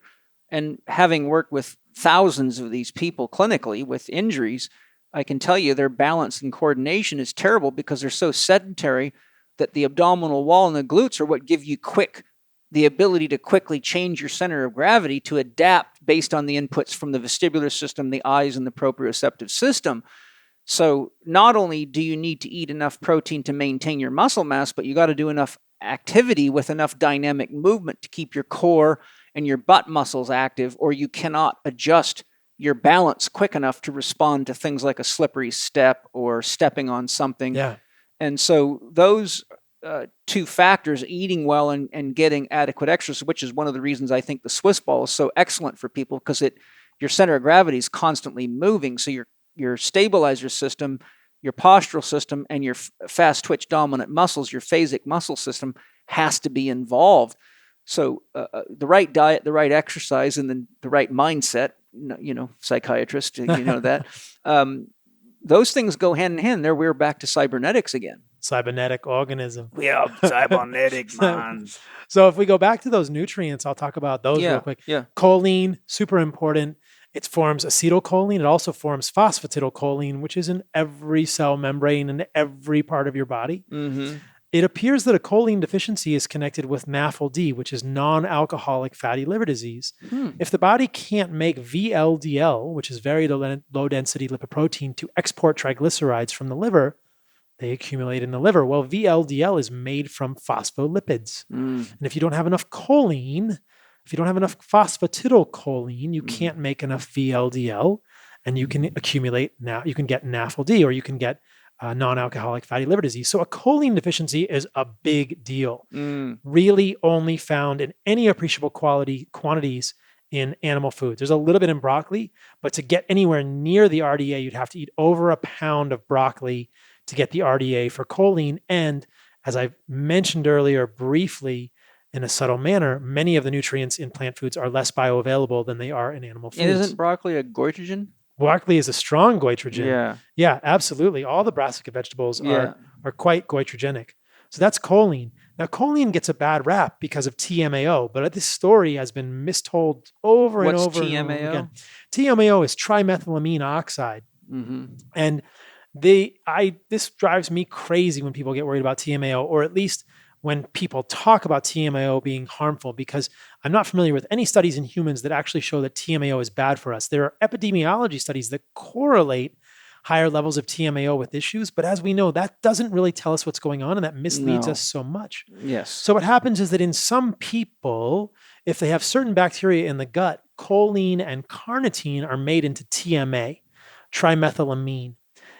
And having worked with thousands of these people clinically with injuries, I can tell you their balance and coordination is terrible because they're so sedentary that the abdominal wall and the glutes are what give you the ability to quickly change your center of gravity to adapt based on the inputs from the vestibular system, the eyes, and the proprioceptive system. So not only do you need to eat enough protein to maintain your muscle mass, but you got to do enough activity with enough dynamic movement to keep your core and your butt muscles active, or you cannot adjust your balance quick enough to respond to things like a slippery step or stepping on something. Yeah. And so those 2 factors, eating well and getting adequate exercise, which is one of the reasons I think the Swiss ball is so excellent for people, because your center of gravity is constantly moving. So your stabilizer system, your postural system, and your fast twitch dominant muscles, your phasic muscle system, has to be involved. So the right diet, the right exercise, and then the right mindset, psychiatrist, that, those things go hand in hand. We're back to cybernetics again. Cybernetic organism. We are cybernetic, man. So if we go back to those nutrients, I'll talk about those real quick. Yeah. Choline, super important. It forms acetylcholine. It also forms phosphatidylcholine, which is in every cell membrane in every part of your body. It appears that a choline deficiency is connected with NAFLD, which is non-alcoholic fatty liver disease. If the body can't make VLDL, which is very low-density lipoprotein, to export triglycerides from the liver, they accumulate in the liver. Well, VLDL is made from phospholipids. And if you don't have enough choline, if you don't have enough phosphatidylcholine, you can't make enough VLDL, and you can accumulate you can get NAFLD, or you can get non-alcoholic fatty liver disease. So a choline deficiency is a big deal. Really only found in any appreciable quantities in animal foods. There's a little bit in broccoli, but to get anywhere near the RDA, you'd have to eat over a pound of broccoli to get the RDA for choline. And as I mentioned earlier briefly, in a subtle manner, many of the nutrients in plant foods are less bioavailable than they are in animal foods. And isn't broccoli a goitrogen? Broccoli is a strong goitrogen. Yeah. Yeah, absolutely. All the brassica vegetables are quite goitrogenic. So that's choline. Now, choline gets a bad rap because of TMAO, but this story has been mistold over and over and over again. TMAO is trimethylamine oxide. And this drives me crazy when people get worried about TMAO, or at least when people talk about TMAO being harmful, because I'm not familiar with any studies in humans that actually show that TMAO is bad for us. There are epidemiology studies that correlate higher levels of TMAO with issues. But as we know, that doesn't really tell us what's going on, and that misleads us so much. Yes. So what happens is that in some people, if they have certain bacteria in the gut, choline and carnitine are made into TMA, trimethylamine.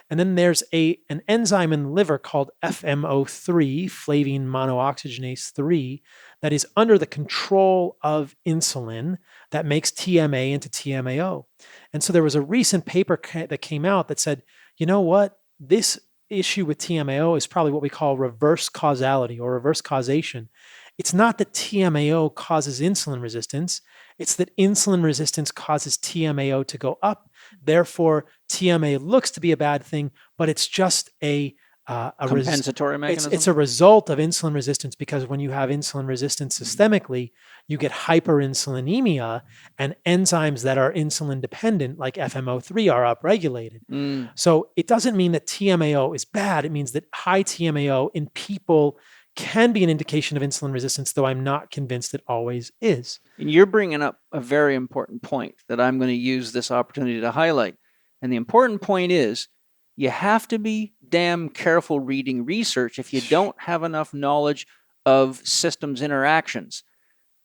And then there's an enzyme in the liver called FMO3, flavine monooxygenase 3, that is under the control of insulin that makes TMA into TMAO. And so there was a recent paper that came out that said, you know what? This issue with TMAO is probably what we call reverse causality or reverse causation. It's not that TMAO causes insulin resistance. It's that insulin resistance causes TMAO to go up. Therefore, TMA looks to be a bad thing, but it's just a compensatory mechanism. It's a result of insulin resistance, because when you have insulin resistance systemically, you get hyperinsulinemia, and enzymes that are insulin dependent, like FMO3, are upregulated. So it doesn't mean that TMAO is bad. It means that high TMAO in people can be an indication of insulin resistance, though I'm not convinced it always is. And you're bringing up a very important point that I'm going to use this opportunity to highlight. And the important point is, you have to be damn careful reading research if you don't have enough knowledge of systems interactions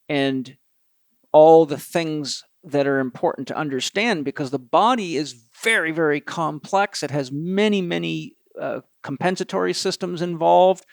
and all the things that are important to understand, because the body is very, very complex. It has many, many compensatory systems involved.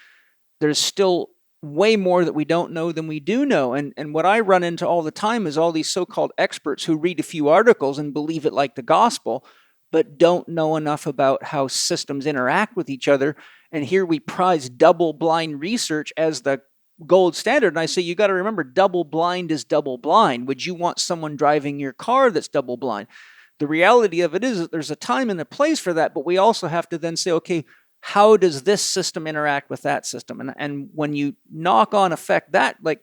There's still way more that we don't know than we do know. And what I run into all the time is all these so-called experts who read a few articles and believe it like the gospel, but don't know enough about how systems interact with each other. And here we prize double-blind research as the gold standard. And I say, you got to remember, double-blind is double-blind. Would you want someone driving your car that's double-blind? The reality of it is that there's a time and a place for that, but we also have to then say, okay, how does this system interact with that system? And when you knock on affect that, like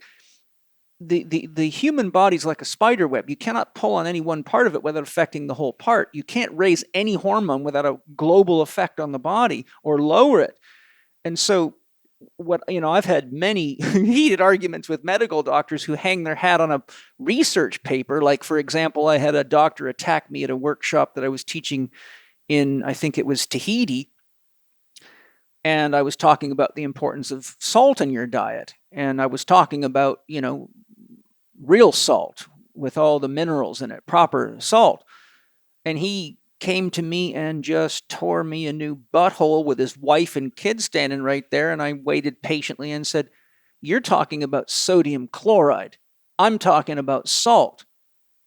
the human body is like a spider web. You cannot pull on any one part of it without affecting the whole part. You can't raise any hormone without a global effect on the body or lower it. And so I've had many heated arguments with medical doctors who hang their hat on a research paper. Like, for example, I had a doctor attack me at a workshop that I was teaching in, I think it was Tahiti. And I was talking about the importance of salt in your diet. And I was talking about, real salt with all the minerals in it, proper salt. And he came to me and just tore me a new butthole with his wife and kids standing right there. And I waited patiently and said, you're talking about sodium chloride. I'm talking about salt.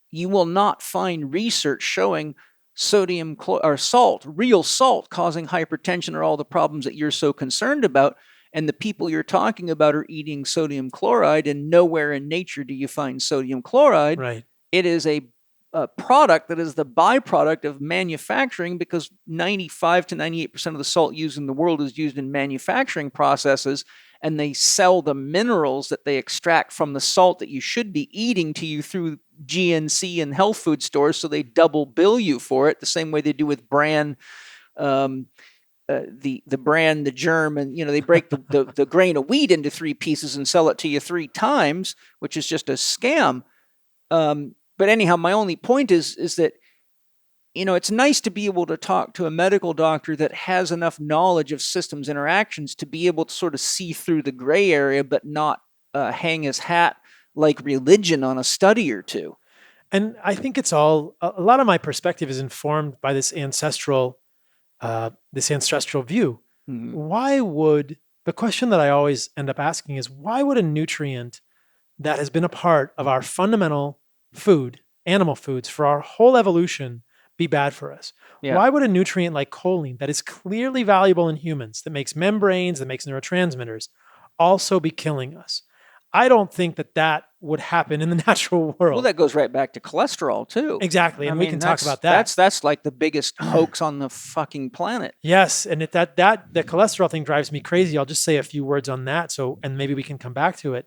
You will not find research showing salt, real salt, causing hypertension or all the problems that you're so concerned about. And the people you're talking about are eating sodium chloride, and nowhere in nature do you find sodium chloride. Right. It is a product that is the byproduct of manufacturing, because 95 to 98% of the salt used in the world is used in manufacturing processes, and they sell the minerals that they extract from the salt that you should be eating to you through GNC and health food stores, so they double bill you for it, the same way they do with bran, the germ, and they break the grain of wheat into 3 pieces and sell it to you 3 times, which is just a scam. But anyhow, my only point is that it's nice to be able to talk to a medical doctor that has enough knowledge of systems interactions to be able to sort of see through the gray area, but not hang his hat like religion on a study or two. And I think it's a lot of my perspective is informed by this ancestral view. Mm-hmm. The question that I always end up asking is, why would a nutrient that has been a part of our fundamental food, animal foods, for our whole evolution be bad for us? Yeah. Why would a nutrient like choline, that is clearly valuable in humans, that makes membranes, that makes neurotransmitters, also be killing us? I don't think that would happen in the natural world. Well, that goes right back to cholesterol too. Exactly, and we can talk about that. That's like the biggest hoax on the fucking planet. Yes, and the cholesterol thing drives me crazy. I'll just say a few words on that, and maybe we can come back to it.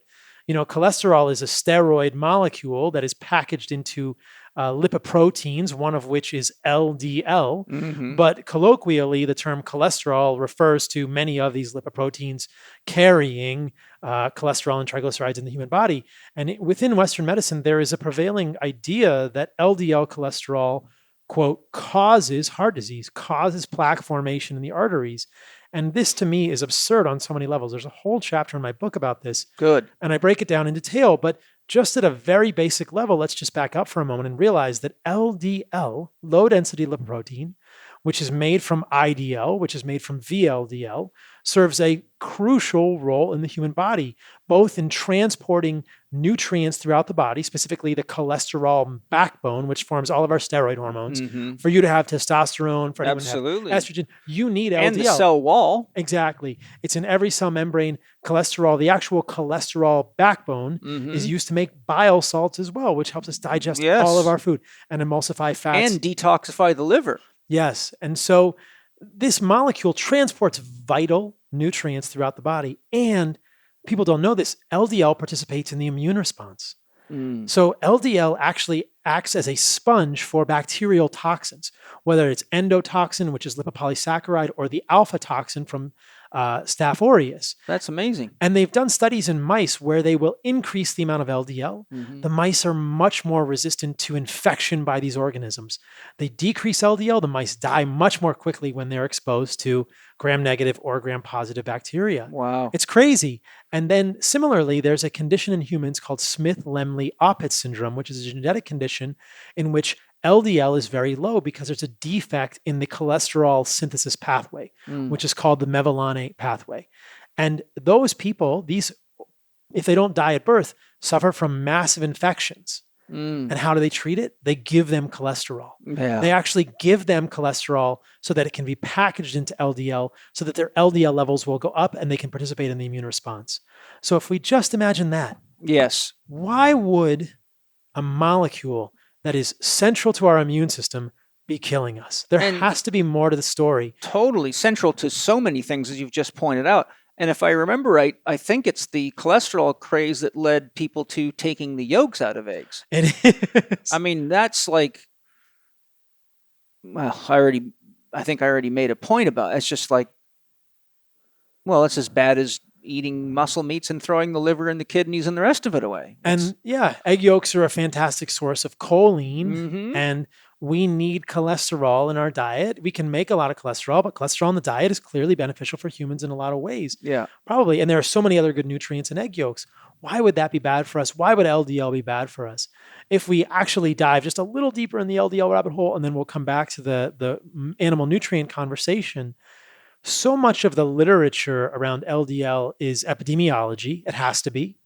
Cholesterol is a steroid molecule that is packaged into lipoproteins, one of which is LDL. Mm-hmm. But colloquially, the term cholesterol refers to many of these lipoproteins carrying cholesterol and triglycerides in the human body. And within Western medicine, there is a prevailing idea that LDL cholesterol quote, causes heart disease, causes plaque formation in the arteries. And this to me is absurd on so many levels. There's a whole chapter in my book about this. Good. And I break it down in detail. But just at a very basic level, let's just back up for a moment and realize that LDL, low density lipoprotein, which is made from IDL, which is made from VLDL, serves a crucial role in the human body, both in transporting nutrients throughout the body, specifically the cholesterol backbone, which forms all of our steroid hormones. Mm-hmm. For you to have testosterone, for anyone Absolutely. to have estrogen, you need LDL. And the cell wall. Exactly. It's in every cell membrane. Cholesterol, the actual cholesterol backbone, is used to make bile salts as well, which helps us digest all of our food and emulsify fats. And detoxify the liver. Yes. And so this molecule transports vital nutrients throughout the body. And people don't know this, LDL participates in the immune response. So LDL actually acts as a sponge for bacterial toxins, whether it's endotoxin, which is lipopolysaccharide, or the alpha toxin from Staph aureus. That's amazing. And they've done studies in mice where they will increase the amount of LDL. The mice are much more resistant to infection by these organisms. They decrease LDL, the mice die much more quickly when they're exposed to gram-negative or gram-positive bacteria. Wow. It's crazy. And then similarly, there's a condition in humans called Smith-Lemli-Opitz syndrome, which is a genetic condition in which LDL is very low because there's a defect in the cholesterol synthesis pathway, which is called the mevalonate pathway. And those people, if they don't die at birth, suffer from massive infections. And how do they treat it? They give them cholesterol. Yeah. They actually give them cholesterol so that it can be packaged into LDL so that their LDL levels will go up and they can participate in the immune response. So if we just imagine that, Yes. why would a molecule that is central to our immune system be killing us? There has to be more to the story. Totally central to so many things, as you've just pointed out. And if I remember right, I think it's the cholesterol craze that led people to taking the yolks out of eggs. It is. I mean, that's like, well, I think I already made a point about it. It's just like, well, it's as bad as eating muscle meats and throwing the liver and the kidneys and the rest of it away. And yeah, egg yolks are a fantastic source of choline, and we need cholesterol in our diet. We can make a lot of cholesterol, but cholesterol in the diet is clearly beneficial for humans in a lot of ways. Yeah. Probably. And there are so many other good nutrients in egg yolks. Why would that be bad for us? Why would LDL be bad for us? If we actually dive just a little deeper in the LDL rabbit hole, and then we'll come back to the animal nutrient conversation, so much of the literature around LDL is epidemiology. It has to be.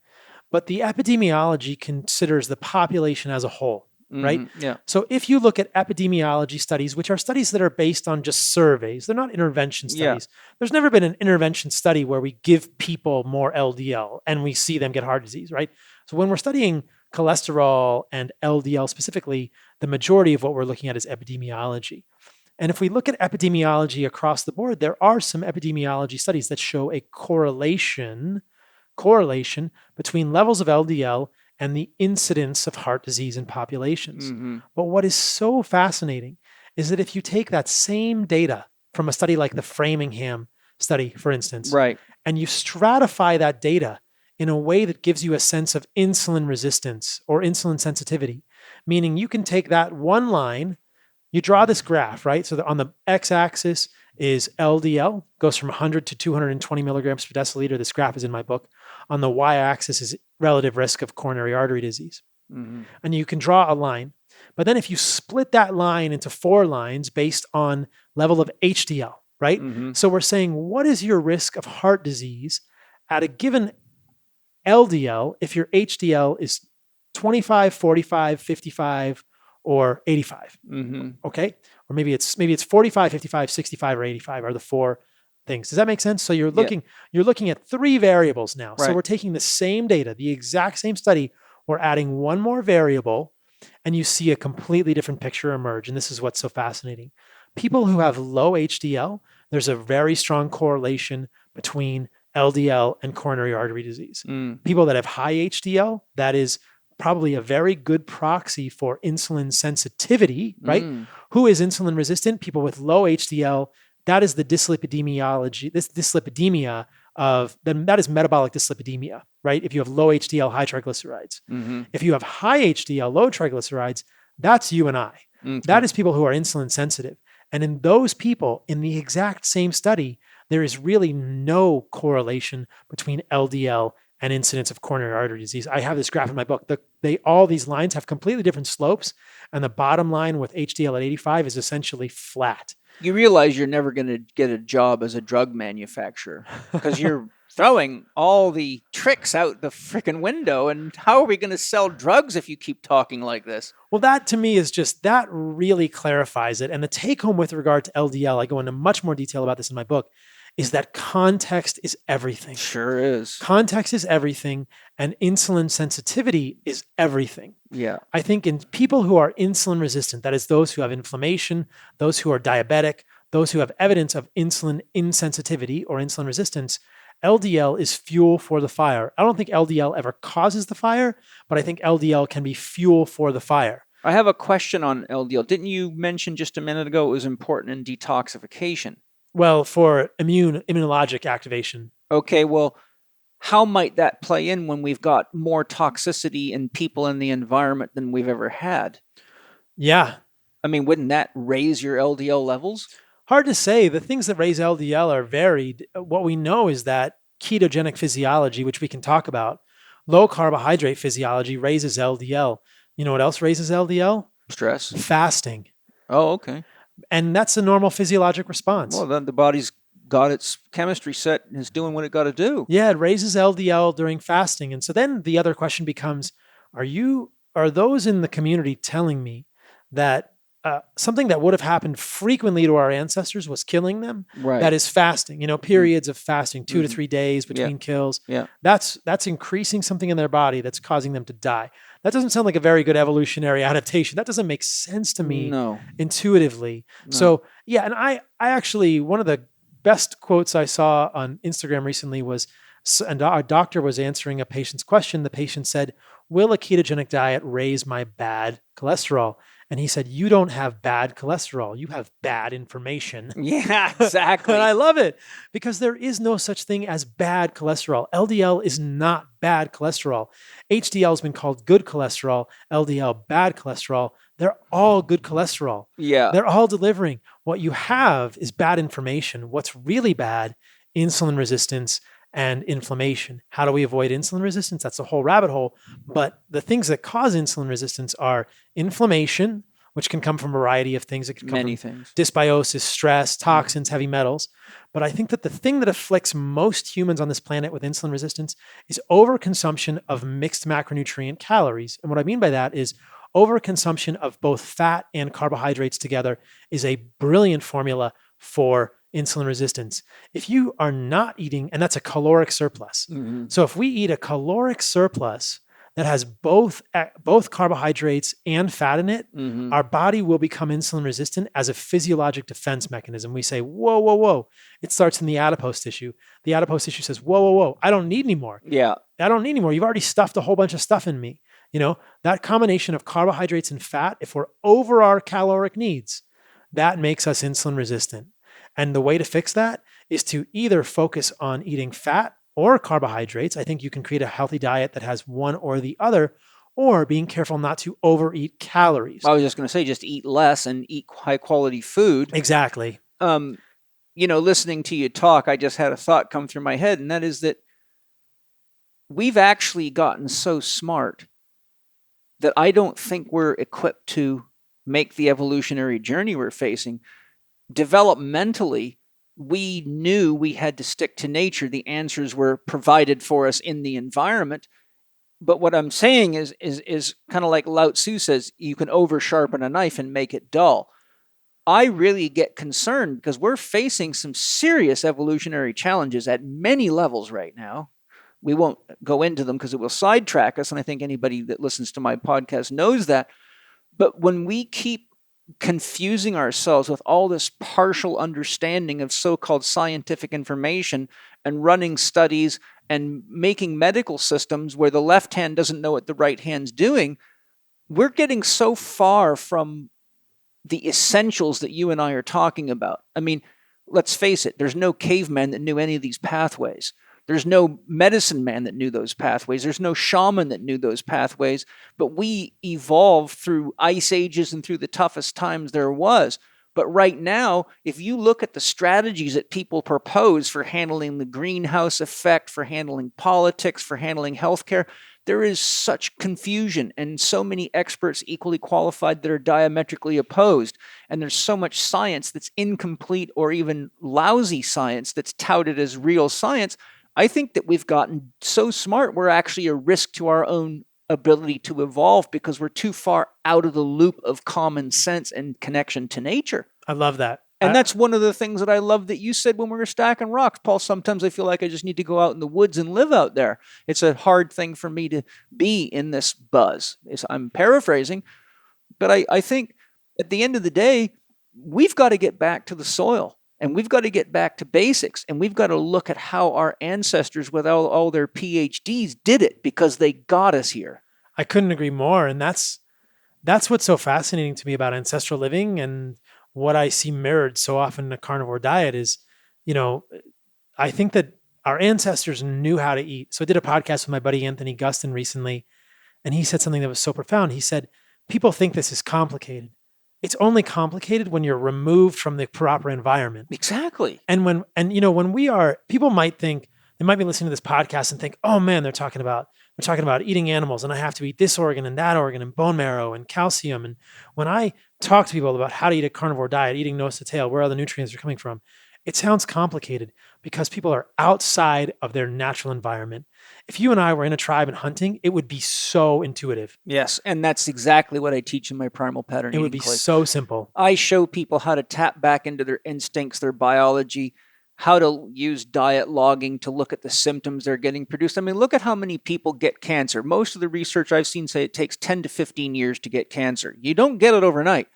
But the epidemiology considers the population as a whole, right? Yeah. So if you look at epidemiology studies, which are studies that are based on just surveys, they're not intervention studies. There's never been an intervention study where we give people more LDL and we see them get heart disease, right? So when we're studying cholesterol and LDL specifically, the majority of what we're looking at is epidemiology. And if we look at epidemiology across the board, there are some epidemiology studies that show a correlation between levels of LDL and the incidence of heart disease in populations. But what is so fascinating is that if you take that same data from a study like the Framingham study, for instance, Right. and you stratify that data in a way that gives you a sense of insulin resistance or insulin sensitivity, meaning you can take that one line, you draw this graph, right? So on the x-axis is LDL, goes from 100 to 220 milligrams per deciliter. This graph is in my book. On the y-axis is relative risk of coronary artery disease. And you can draw a line. But then if you split that line into 4 lines based on level of HDL, right? So we're saying, what is your risk of heart disease at a given LDL if your HDL is 25, 45, 55, or 85, okay? Or maybe it's 45, 55, 65, or 85 are the 4 things. Does that make sense? So you're looking at 3 variables now. Right. So we're taking the same data, the exact same study, we're adding one more variable, and you see a completely different picture emerge. And this is what's so fascinating. People who have low HDL, there's a very strong correlation between LDL and coronary artery disease. People that have high HDL, that is probably a very good proxy for insulin sensitivity, right? Who is insulin resistant? People with low HDL. That is the dyslipidemiology, dyslipidemia that is metabolic dyslipidemia, right? If you have low HDL, high triglycerides. If you have high HDL, low triglycerides, that's you and I. Okay. That is people who are insulin sensitive. And in those people, in the exact same study, there is really no correlation between LDL and incidence of coronary artery disease. I have this graph in my book. All these lines have completely different slopes, and the bottom line with HDL at 85 is essentially flat. You realize you're never going to get a job as a drug manufacturer because you're throwing all the tricks out the freaking window. And how are we going to sell drugs if you keep talking like this? Well, that to me is just, that really clarifies it. And the take home with regard to LDL, I go into much more detail about this in my book, is that context is everything. Sure is. Context is everything, and insulin sensitivity is everything. Yeah. I think in people who are insulin resistant, that is those who have inflammation, those who are diabetic, those who have evidence of insulin insensitivity or insulin resistance, LDL is fuel for the fire. I don't think LDL ever causes the fire, but I think LDL can be fuel for the fire. I have a question on LDL. Didn't you mention just a minute ago it was important in detoxification? Well, for immunologic activation. Okay, well, how might that play in when we've got more toxicity in people in the environment than we've ever had? Yeah. I mean, wouldn't that raise your LDL levels? Hard to say. The things that raise LDL are varied. What we know is that ketogenic physiology, which we can talk about, low carbohydrate physiology raises LDL. You know what else raises LDL? Stress. Fasting. Oh, okay. And that's a normal physiologic response. Well, then the body's got its chemistry set and is doing what it got to do. Yeah, it raises LDL during fasting. And so then the other question becomes, are those in the community telling me that something that would have happened frequently to our ancestors was killing them? Right. That is fasting, periods of fasting, 2 to 3 days between kills. Yeah. That's increasing something in their body that's causing them to die. That doesn't sound like a very good evolutionary adaptation. That doesn't make sense to me intuitively. No. So yeah, and I actually, one of the best quotes I saw on Instagram recently was, and a doctor was answering a patient's question. The patient said, "Will a ketogenic diet raise my bad cholesterol?" And he said, "You don't have bad cholesterol. You have bad information." Yeah, exactly. And I love it because there is no such thing as bad cholesterol. LDL is not bad cholesterol. HDL has been called good cholesterol, LDL bad cholesterol. They're all good cholesterol. Yeah. They're all delivering. What you have is bad information. What's really bad? Insulin resistance and inflammation. How do we avoid insulin resistance? That's a whole rabbit hole. But the things that cause insulin resistance are inflammation, which can come from a variety of things. It can come Many from things. dysbiosis, stress, toxins, heavy metals. But I think that the thing that afflicts most humans on this planet with insulin resistance is overconsumption of mixed macronutrient calories. And what I mean by that is overconsumption of both fat and carbohydrates together is a brilliant formula for insulin resistance. If you are not eating, and that's a caloric surplus. Mm-hmm. So if we eat a caloric surplus that has both carbohydrates and fat in it, Mm-hmm. our body will become insulin resistant as a physiologic defense mechanism. We say, whoa, whoa, whoa. It starts in the adipose tissue. The adipose tissue says, whoa, whoa, whoa. I don't need any more. Yeah. I don't need any more. You've already stuffed a whole bunch of stuff in me. That combination of carbohydrates and fat, if we're over our caloric needs, that makes us insulin resistant. And the way to fix that is to either focus on eating fat or carbohydrates. I think you can create a healthy diet that has one or the other, or being careful not to overeat calories. I was just going to say, just eat less and eat high quality food. Exactly. Listening to you talk, I just had a thought come through my head, and that is that we've actually gotten so smart that I don't think we're equipped to make the evolutionary journey we're facing. Developmentally, we knew we had to stick to nature. The answers were provided for us in the environment. But what I'm saying is kind of like Lao Tzu says, you can over sharpen a knife and make it dull. I really get concerned because we're facing some serious evolutionary challenges at many levels right now. We won't go into them because it will sidetrack us. And I think anybody that listens to my podcast knows that. But when we keep confusing ourselves with all this partial understanding of so-called scientific information and running studies and making medical systems where the left hand doesn't know what the right hand's doing, we're getting so far from the essentials that you and I are talking about. I mean, let's face it, there's no caveman that knew any of these pathways. There's no medicine man that knew those pathways. There's no shaman that knew those pathways. But we evolved through ice ages and through the toughest times there was. But right now, if you look at the strategies that people propose for handling the greenhouse effect, for handling politics, for handling healthcare, there is such confusion and so many experts equally qualified that are diametrically opposed. And there's so much science that's incomplete or even lousy science that's touted as real science. I think that we've gotten so smart, we're actually a risk to our own ability to evolve because we're too far out of the loop of common sense and connection to nature. I love that. And that's one of the things that I love that you said when we were stacking rocks. Paul, sometimes I feel like I just need to go out in the woods and live out there. It's a hard thing for me to be in this buzz. I'm paraphrasing, but I think at the end of the day, we've got to get back to the soil. And we've got to get back to basics, and we've got to look at how our ancestors with all their PhDs did it because they got us here. I couldn't agree more. And that's what's so fascinating to me about ancestral living and what I see mirrored so often in a carnivore diet is, I think that our ancestors knew how to eat. So I did a podcast with my buddy Anthony Gustin recently, and he said something that was so profound. He said, people think this is complicated. It's only complicated when you're removed from the proper environment. Exactly. And when people might think, they might be listening to this podcast and think, oh man, they're talking about eating animals and I have to eat this organ and that organ and bone marrow and calcium. And when I talk to people about how to eat a carnivore diet, eating nose to tail, where all the nutrients are coming from, it sounds complicated because people are outside of their natural environment. If you and I were in a tribe and hunting, it would be so intuitive. Yes, and that's exactly what I teach in my primal pattern. It would be so simple. I show people how to tap back into their instincts, their biology, how to use diet logging to look at the symptoms they're getting produced. I mean, look at how many people get cancer. Most of the research I've seen say it takes 10 to 15 years to get cancer. You don't get it overnight.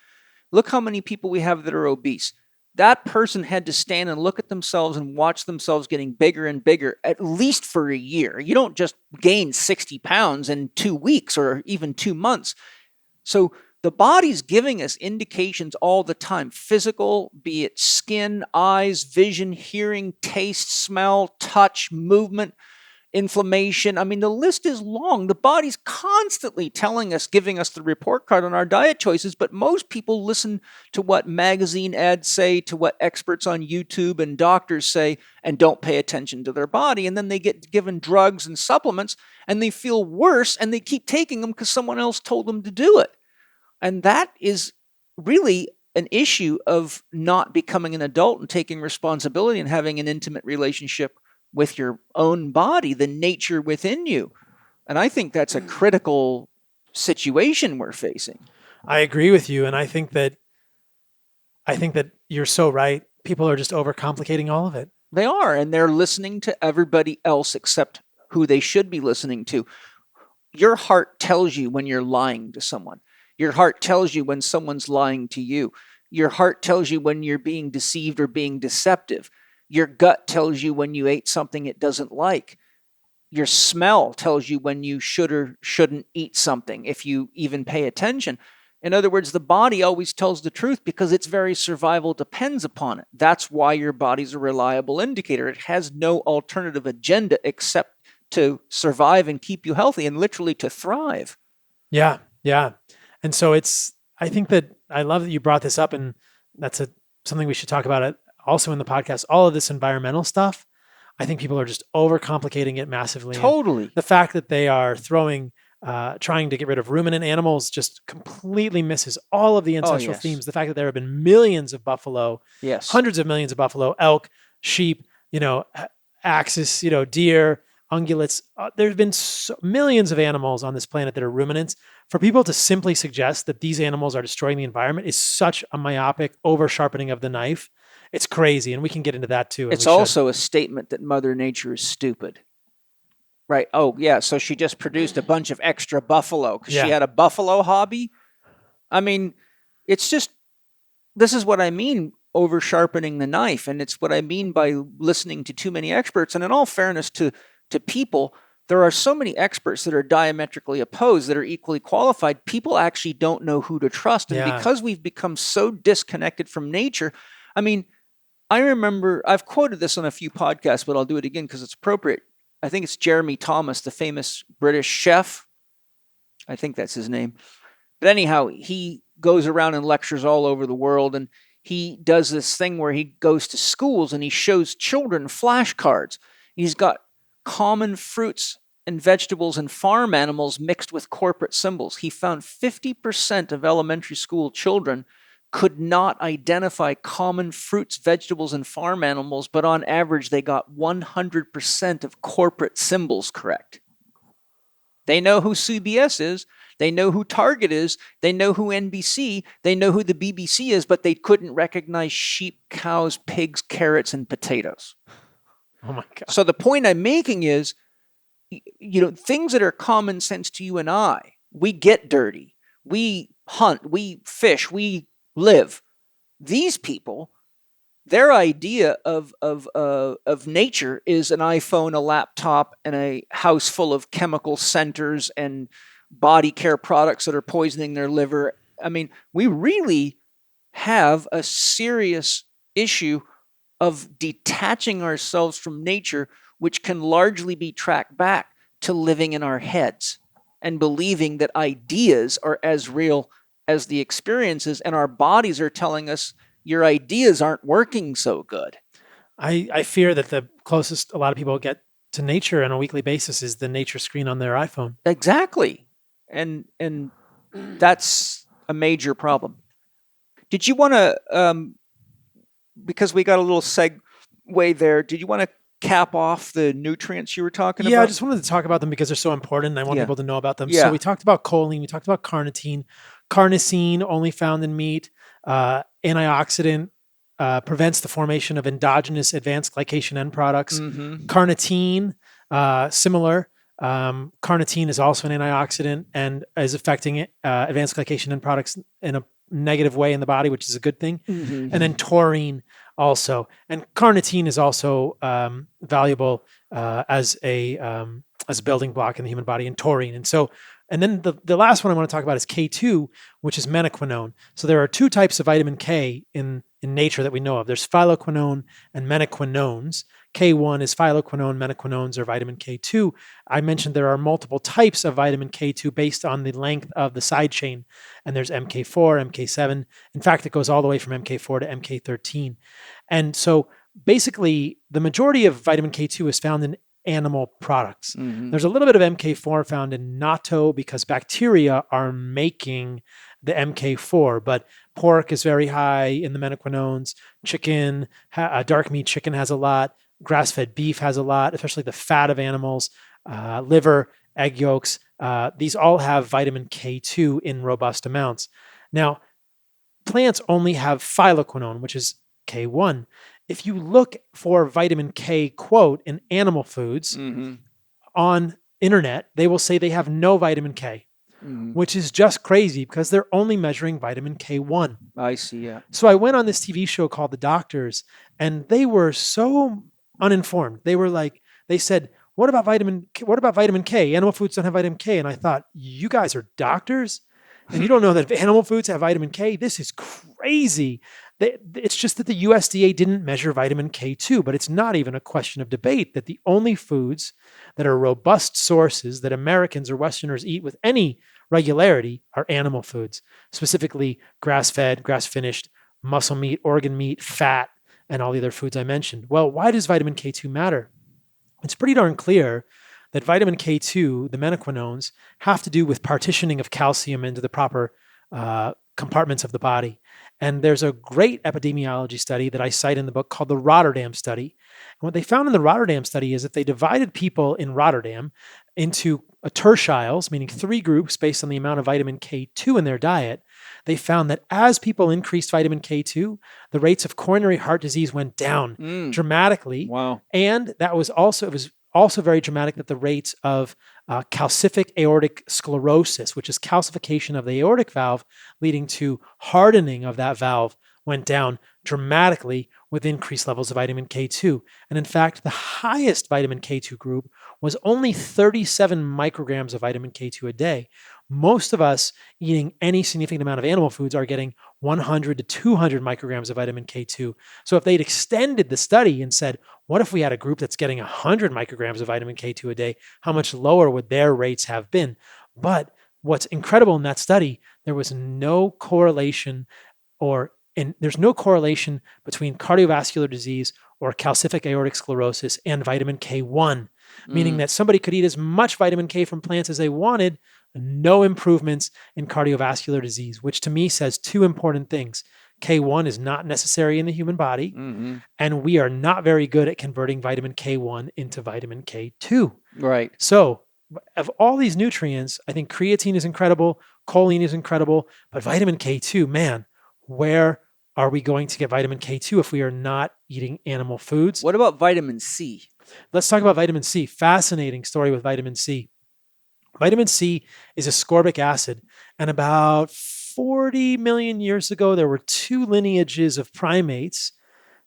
Look how many people we have that are obese. That person had to stand and look at themselves and watch themselves getting bigger and bigger, at least for a year. You don't just gain 60 pounds in 2 weeks or even 2 months. So the body's giving us indications all the time, physical, be it skin, eyes, vision, hearing, taste, smell, touch, movement, inflammation. I mean, the list is long. The body's constantly telling us, giving us the report card on our diet choices, but most people listen to what magazine ads say, to what experts on YouTube and doctors say, and don't pay attention to their body. And then they get given drugs and supplements, and they feel worse, and they keep taking them because someone else told them to do it. And that is really an issue of not becoming an adult and taking responsibility and having an intimate relationship with your own body, the nature within you. And I think that's a critical situation we're facing. I agree with you. And I think that you're so right. People are just overcomplicating all of it. They are, and they're listening to everybody else except who they should be listening to. Your heart tells you when you're lying to someone. Your heart tells you when someone's lying to you. Your heart tells you when you're being deceived or being deceptive. Your gut tells you when you ate something it doesn't like. Your smell tells you when you should or shouldn't eat something, if you even pay attention. In other words, the body always tells the truth because its very survival depends upon it. That's why your body's a reliable indicator. It has no alternative agenda except to survive and keep you healthy and literally to thrive. Yeah, yeah. And so I think that I love that you brought this up, and that's something we should talk about also in the podcast. All of this environmental stuff, I think people are just overcomplicating it massively. Totally. And the fact that they are trying to get rid of ruminant animals just completely misses all of the ancestral themes. The fact that there have been millions of buffalo, hundreds of millions of buffalo, elk, sheep, axis, deer, ungulates. There's been millions of animals on this planet that are ruminants. For people to simply suggest that these animals are destroying the environment is such a myopic over-sharpening of the knife. It's crazy, and we can get into that too. It's also a statement that Mother Nature is stupid. Right. Oh, yeah. So she just produced a bunch of extra buffalo because she had a buffalo hobby. I mean, it's just, this is what I mean, over sharpening the knife. And it's what I mean by listening to too many experts. And in all fairness to people, there are so many experts that are diametrically opposed that are equally qualified. People actually don't know who to trust. And because we've become so disconnected from nature, I mean, I remember, I've quoted this on a few podcasts, but I'll do it again because it's appropriate. I think it's Jeremy Thomas, the famous British chef. I think that's his name. But anyhow, he goes around and lectures all over the world, and he does this thing where he goes to schools and he shows children flashcards. He's got common fruits and vegetables and farm animals mixed with corporate symbols. He found 50% of elementary school children could not identify common fruits, vegetables, and farm animals, but on average, they got 100% of corporate symbols correct. They know who CBS is, they know who Target is, they know who NBC, they know who the BBC is, but they couldn't recognize sheep, cows, pigs, carrots, and potatoes. Oh my God. So the point I'm making is, things that are common sense to you and I, we get dirty, we hunt, we fish, we live. These people, their idea of nature is an iPhone, a laptop, and a house full of chemical centers and body care products that are poisoning their liver. I mean, we really have a serious issue of detaching ourselves from nature, which can largely be tracked back to living in our heads and believing that ideas are as real as the experiences, and our bodies are telling us your ideas aren't working so good. I fear that the closest a lot of people get to nature on a weekly basis is the nature screen on their iPhone. Exactly. And that's a major problem. Did you want to, because we got a little segue there, did you want to cap off the nutrients you were talking about? Yeah, I just wanted to talk about them because they're so important and I want people to know about them. Yeah. So we talked about choline, we talked about carnitine. Carnosine, only found in meat. Antioxidant, prevents the formation of endogenous advanced glycation end products. Mm-hmm. Carnitine, similar. Carnitine is also an antioxidant and is affecting advanced glycation end products in a negative way in the body, which is a good thing. Mm-hmm. And then taurine also. And carnitine is also valuable as a building block in the human body, and taurine. And then the last one I want to talk about is K2, which is menaquinone. So there are two types of vitamin K in nature that we know of. There's phylloquinone and menaquinones. K1 is phylloquinone, menaquinones are vitamin K2. I mentioned there are multiple types of vitamin K2 based on the length of the side chain. And there's MK4, MK7. In fact, it goes all the way from MK4 to MK13. And so basically, the majority of vitamin K2 is found in animal products. Mm-hmm. There's a little bit of MK4 found in natto because bacteria are making the MK4, but pork is very high in the menaquinones. Chicken, dark meat chicken has a lot. Grass-fed beef has a lot, especially the fat of animals. Liver, egg yolks, these all have vitamin K2 in robust amounts. Now, plants only have phylloquinone, which is K1. If you look for vitamin K quote in animal foods on internet, they will say they have no vitamin K, which is just crazy because they're only measuring vitamin K1. I see, yeah. So I went on this TV show called The Doctors, and they were so uninformed. They said, what about vitamin K? Animal foods don't have vitamin K. And I thought, you guys are doctors? And you don't know that animal foods have vitamin K? This is crazy. It's just that the USDA didn't measure vitamin K2, but it's not even a question of debate that the only foods that are robust sources that Americans or Westerners eat with any regularity are animal foods, specifically grass-fed, grass-finished, muscle meat, organ meat, fat, and all the other foods I mentioned. Well, why does vitamin K2 matter? It's pretty darn clear that vitamin K2, the menaquinones, have to do with partitioning of calcium into the proper compartments of the body. And there's a great epidemiology study that I cite in the book called the Rotterdam study. And what they found in the Rotterdam study is that they divided people in Rotterdam into tertiles, meaning 3 groups based on the amount of vitamin K2 in their diet. They found that as people increased vitamin K2, the rates of coronary heart disease went down dramatically. Wow. And it was also very dramatic that the rates of calcific aortic sclerosis, which is calcification of the aortic valve leading to hardening of that valve, went down dramatically with increased levels of vitamin K2. And in fact, the highest vitamin K2 group was only 37 micrograms of vitamin K2 a day. Most of us eating any significant amount of animal foods are getting 100 to 200 micrograms of vitamin K2. So if they'd extended the study and said, what if we had a group that's getting 100 micrograms of vitamin K2 a day? How much lower would their rates have been? But what's incredible in that study, there was no correlation there's no correlation between cardiovascular disease or calcific aortic sclerosis and vitamin K1, meaning that somebody could eat as much vitamin K from plants as they wanted, no improvements in cardiovascular disease, which to me says two important things. K1 is not necessary in the human body, and we are not very good at converting vitamin K1 into vitamin K2. Right. So of all these nutrients, I think creatine is incredible, choline is incredible, but vitamin K2, man, where are we going to get vitamin K2 if we are not eating animal foods? What about vitamin C? Let's talk about vitamin C. Fascinating story with vitamin C. Vitamin C is ascorbic acid, and about 40 million years ago, there were two lineages of primates.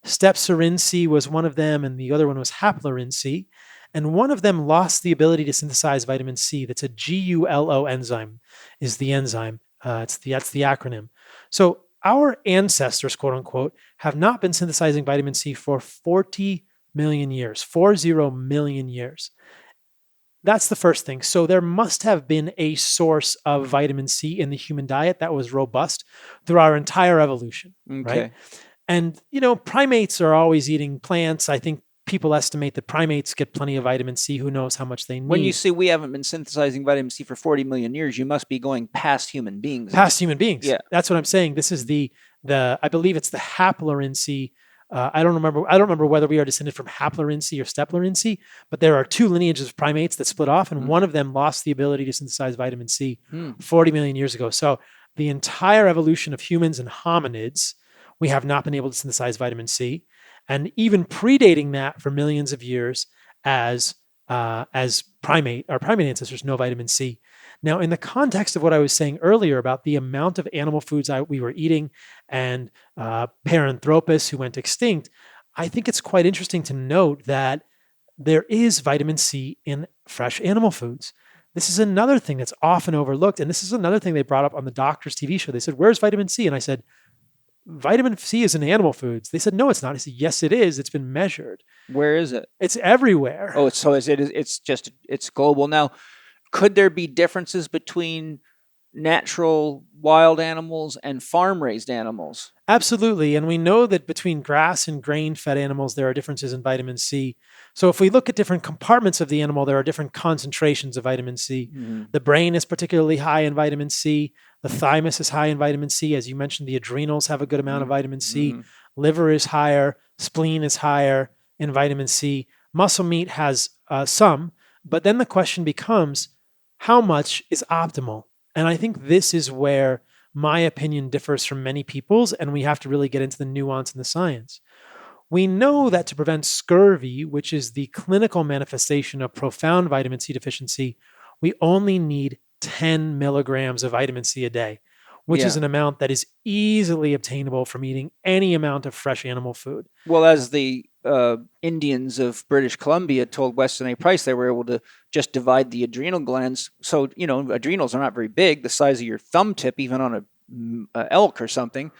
Stepsirince was one of them, and the other one was Haplorhynce. And one of them lost the ability to synthesize vitamin C. That's a GULO enzyme, is the enzyme. That's the acronym. So our ancestors, quote unquote, have not been synthesizing vitamin C for 40 million years, 40 million years. That's the first thing. So there must have been a source of vitamin C in the human diet that was robust through our entire evolution, right? And, primates are always eating plants. I think people estimate that primates get plenty of vitamin C. Who knows how much they need? When you say we haven't been synthesizing vitamin C for 40 million years, you must be going past human beings. Past human beings. Yeah. That's what I'm saying. This is the I believe it's the Haplorhynce. I don't remember whether we are descended from Haplorhynce or Stepsirince, but there are two lineages of primates that split off, and one of them lost the ability to synthesize vitamin C 40 million years ago. So the entire evolution of humans and hominids, we have not been able to synthesize vitamin C. And even predating that for millions of years as our primate ancestors, no vitamin C. Now, in the context of what I was saying earlier about the amount of animal foods we were eating and Paranthropus who went extinct, I think it's quite interesting to note that there is vitamin C in fresh animal foods. This is another thing that's often overlooked. And this is another thing they brought up on the doctor's TV show. They said, where's vitamin C? And I said, vitamin C is in animal foods. They said, no, it's not. I said, yes, it is. It's been measured. Where is it? It's everywhere. Oh, it's global. Now, could there be differences between natural wild animals and farm-raised animals? Absolutely. And we know that between grass and grain-fed animals, there are differences in vitamin C. So if we look at different compartments of the animal, there are different concentrations of vitamin C. The brain is particularly high in vitamin C. The thymus is high in vitamin C. As you mentioned, the adrenals have a good amount of vitamin C. Liver is higher. Spleen is higher in vitamin C. Muscle meat has some. But then the question becomes, how much is optimal? And I think this is where my opinion differs from many people's, and we have to really get into the nuance and the science. We know that to prevent scurvy, which is the clinical manifestation of profound vitamin C deficiency, we only need 10 milligrams of vitamin C a day, which is an amount that is easily obtainable from eating any amount of fresh animal food. Well, as the Indians of British Columbia told Weston A. Price, they were able to just divide the adrenal glands. So, adrenals are not very big, the size of your thumb tip, even on a elk or something.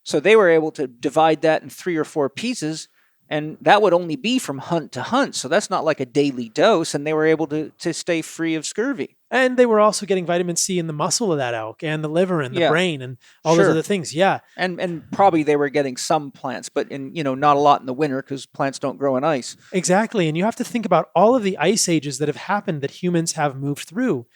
So they were able to divide that in 3 or 4 pieces, and that would only be from hunt to hunt. So that's not like a daily dose, and they were able to stay free of scurvy. And they were also getting vitamin C in the muscle of that elk and the liver and the brain and all those other things. Yeah. And probably they were getting some plants, but not a lot in the winter because plants don't grow in ice. Exactly. And you have to think about all of the ice ages that have happened that humans have moved through,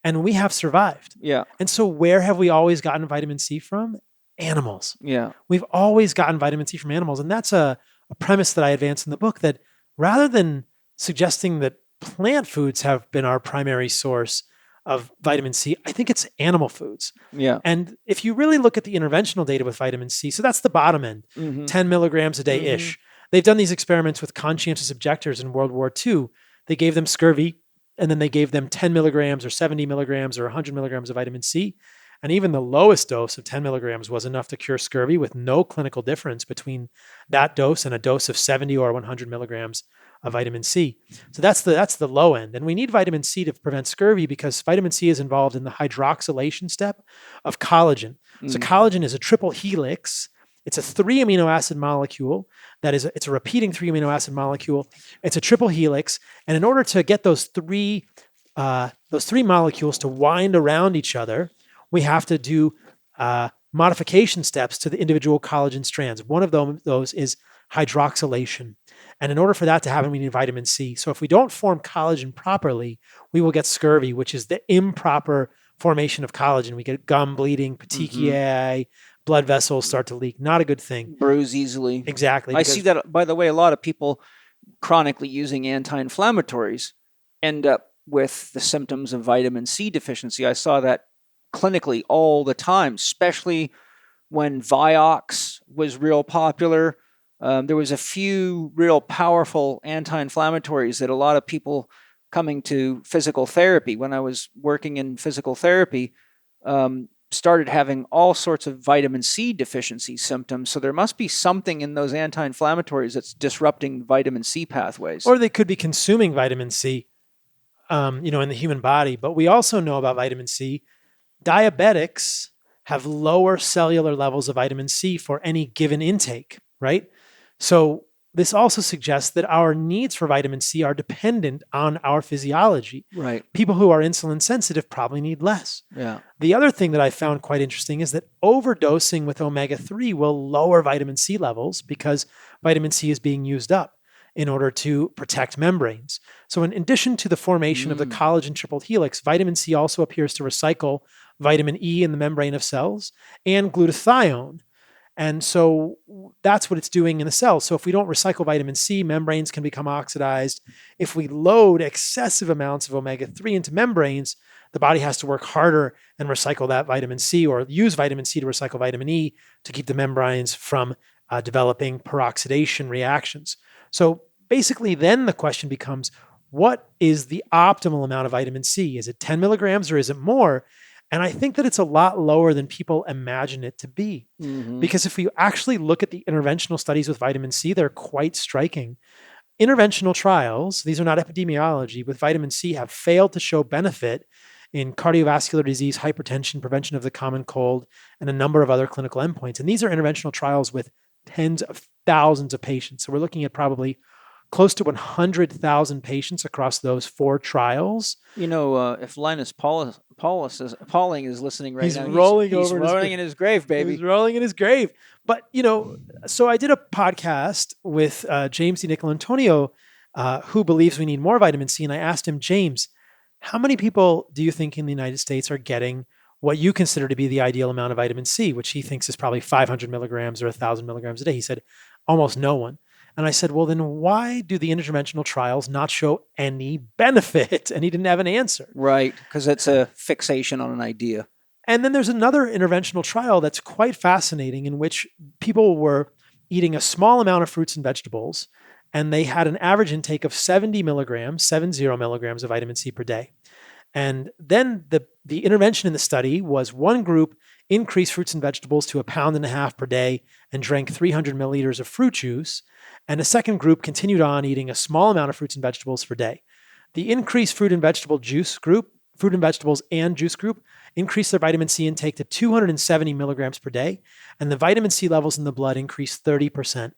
and we have survived. Yeah. And so where have we always gotten vitamin C from? Animals. Yeah. We've always gotten vitamin C from animals. And that's a premise that I advance in the book, that rather than suggesting that plant foods have been our primary source of vitamin C, I think it's animal foods. Yeah. And if you really look at the interventional data with vitamin C, so that's the bottom end, 10 milligrams a day-ish. They've done these experiments with conscientious objectors in World War II. They gave them scurvy, and then they gave them 10 milligrams or 70 milligrams or 100 milligrams of vitamin C. And even the lowest dose of 10 milligrams was enough to cure scurvy, with no clinical difference between that dose and a dose of 70 or 100 milligrams of vitamin C. So that's the low end. And we need vitamin C to prevent scurvy because vitamin C is involved in the hydroxylation step of collagen. So collagen is a triple helix. It's a 3 amino acid molecule. It's a repeating 3 amino acid molecule. It's a triple helix. And in order to get those three molecules to wind around each other, we have to do modification steps to the individual collagen strands. One of those is hydroxylation. And in order for that to happen, we need vitamin C. So if we don't form collagen properly, we will get scurvy, which is the improper formation of collagen. We get gum bleeding, petechiae, blood vessels start to leak. Not a good thing. Bruise easily. Exactly. I see that, by the way, a lot of people chronically using anti-inflammatories end up with the symptoms of vitamin C deficiency. I saw that clinically all the time, especially when Vioxx was real popular. There was a few real powerful anti-inflammatories that a lot of people coming to physical therapy, when I was working in physical therapy, started having all sorts of vitamin C deficiency symptoms. So there must be something in those anti-inflammatories that's disrupting vitamin C pathways. Or they could be consuming vitamin C, in the human body. But we also know about vitamin C. Diabetics have lower cellular levels of vitamin C for any given intake, right? So this also suggests that our needs for vitamin C are dependent on our physiology. Right. People who are insulin sensitive probably need less. Yeah. The other thing that I found quite interesting is that overdosing with omega-3 will lower vitamin C levels because vitamin C is being used up in order to protect membranes. So in addition to the formation of the collagen triple helix, vitamin C also appears to recycle vitamin E in the membrane of cells and glutathione. And so that's what it's doing in the cells. So if we don't recycle vitamin C, membranes can become oxidized. If we load excessive amounts of omega-3 into membranes, the body has to work harder and recycle that vitamin C, or use vitamin C to recycle vitamin E to keep the membranes from developing peroxidation reactions. So basically then the question becomes, what is the optimal amount of vitamin C? Is it 10 milligrams or is it more? And I think that it's a lot lower than people imagine it to be. Because if we actually look at the interventional studies with vitamin C, they're quite striking. Interventional trials, these are not epidemiology, with vitamin C have failed to show benefit in cardiovascular disease, hypertension, prevention of the common cold, and a number of other clinical endpoints. And these are interventional trials with tens of thousands of patients. So we're looking at probably close to 100,000 patients across those 4 trials. If Linus Pauling is listening right he's now, rolling he's over rolling in his grave, baby. He's rolling in his grave. But, so I did a podcast with James DiNicolantonio, who believes we need more vitamin C. And I asked him, James, how many people do you think in the United States are getting what you consider to be the ideal amount of vitamin C, which he thinks is probably 500 milligrams or 1,000 milligrams a day? He said, almost no one. And I said, well, then why do the interventional trials not show any benefit? And he didn't have an answer. Right, because it's a fixation on an idea. And then there's another interventional trial that's quite fascinating, in which people were eating a small amount of fruits and vegetables, and they had an average intake of 70 milligrams of vitamin C per day. And then the intervention in the study was one group increased fruits and vegetables to 1.5 pounds per day and drank 300 milliliters of fruit juice. And a second group continued on eating a small amount of fruits and vegetables per day. The increased fruit and vegetables and juice group increased their vitamin C intake to 270 milligrams per day, and the vitamin C levels in the blood increased 30%.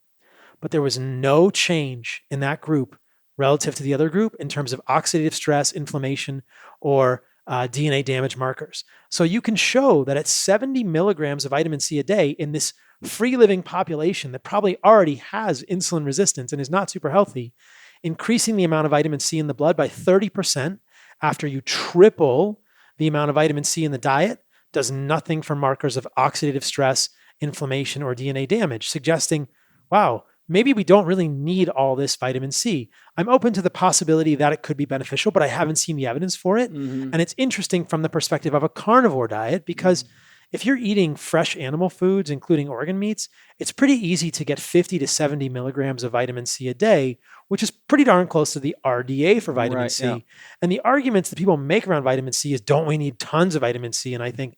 But there was no change in that group relative to the other group in terms of oxidative stress, inflammation, or DNA damage markers. So you can show that at 70 milligrams of vitamin C a day in this free living population that probably already has insulin resistance and is not super healthy, increasing the amount of vitamin C in the blood by 30% after you triple the amount of vitamin C in the diet does nothing for markers of oxidative stress, inflammation, or DNA damage, suggesting, wow, maybe we don't really need all this vitamin C. I'm open to the possibility that it could be beneficial, but I haven't seen the evidence for it. And it's interesting from the perspective of a carnivore diet, because if you're eating fresh animal foods, including organ meats, it's pretty easy to get 50 to 70 milligrams of vitamin C a day, which is pretty darn close to the RDA for vitamin C. Yeah. And the arguments that people make around vitamin C is, don't we need tons of vitamin C? And I think,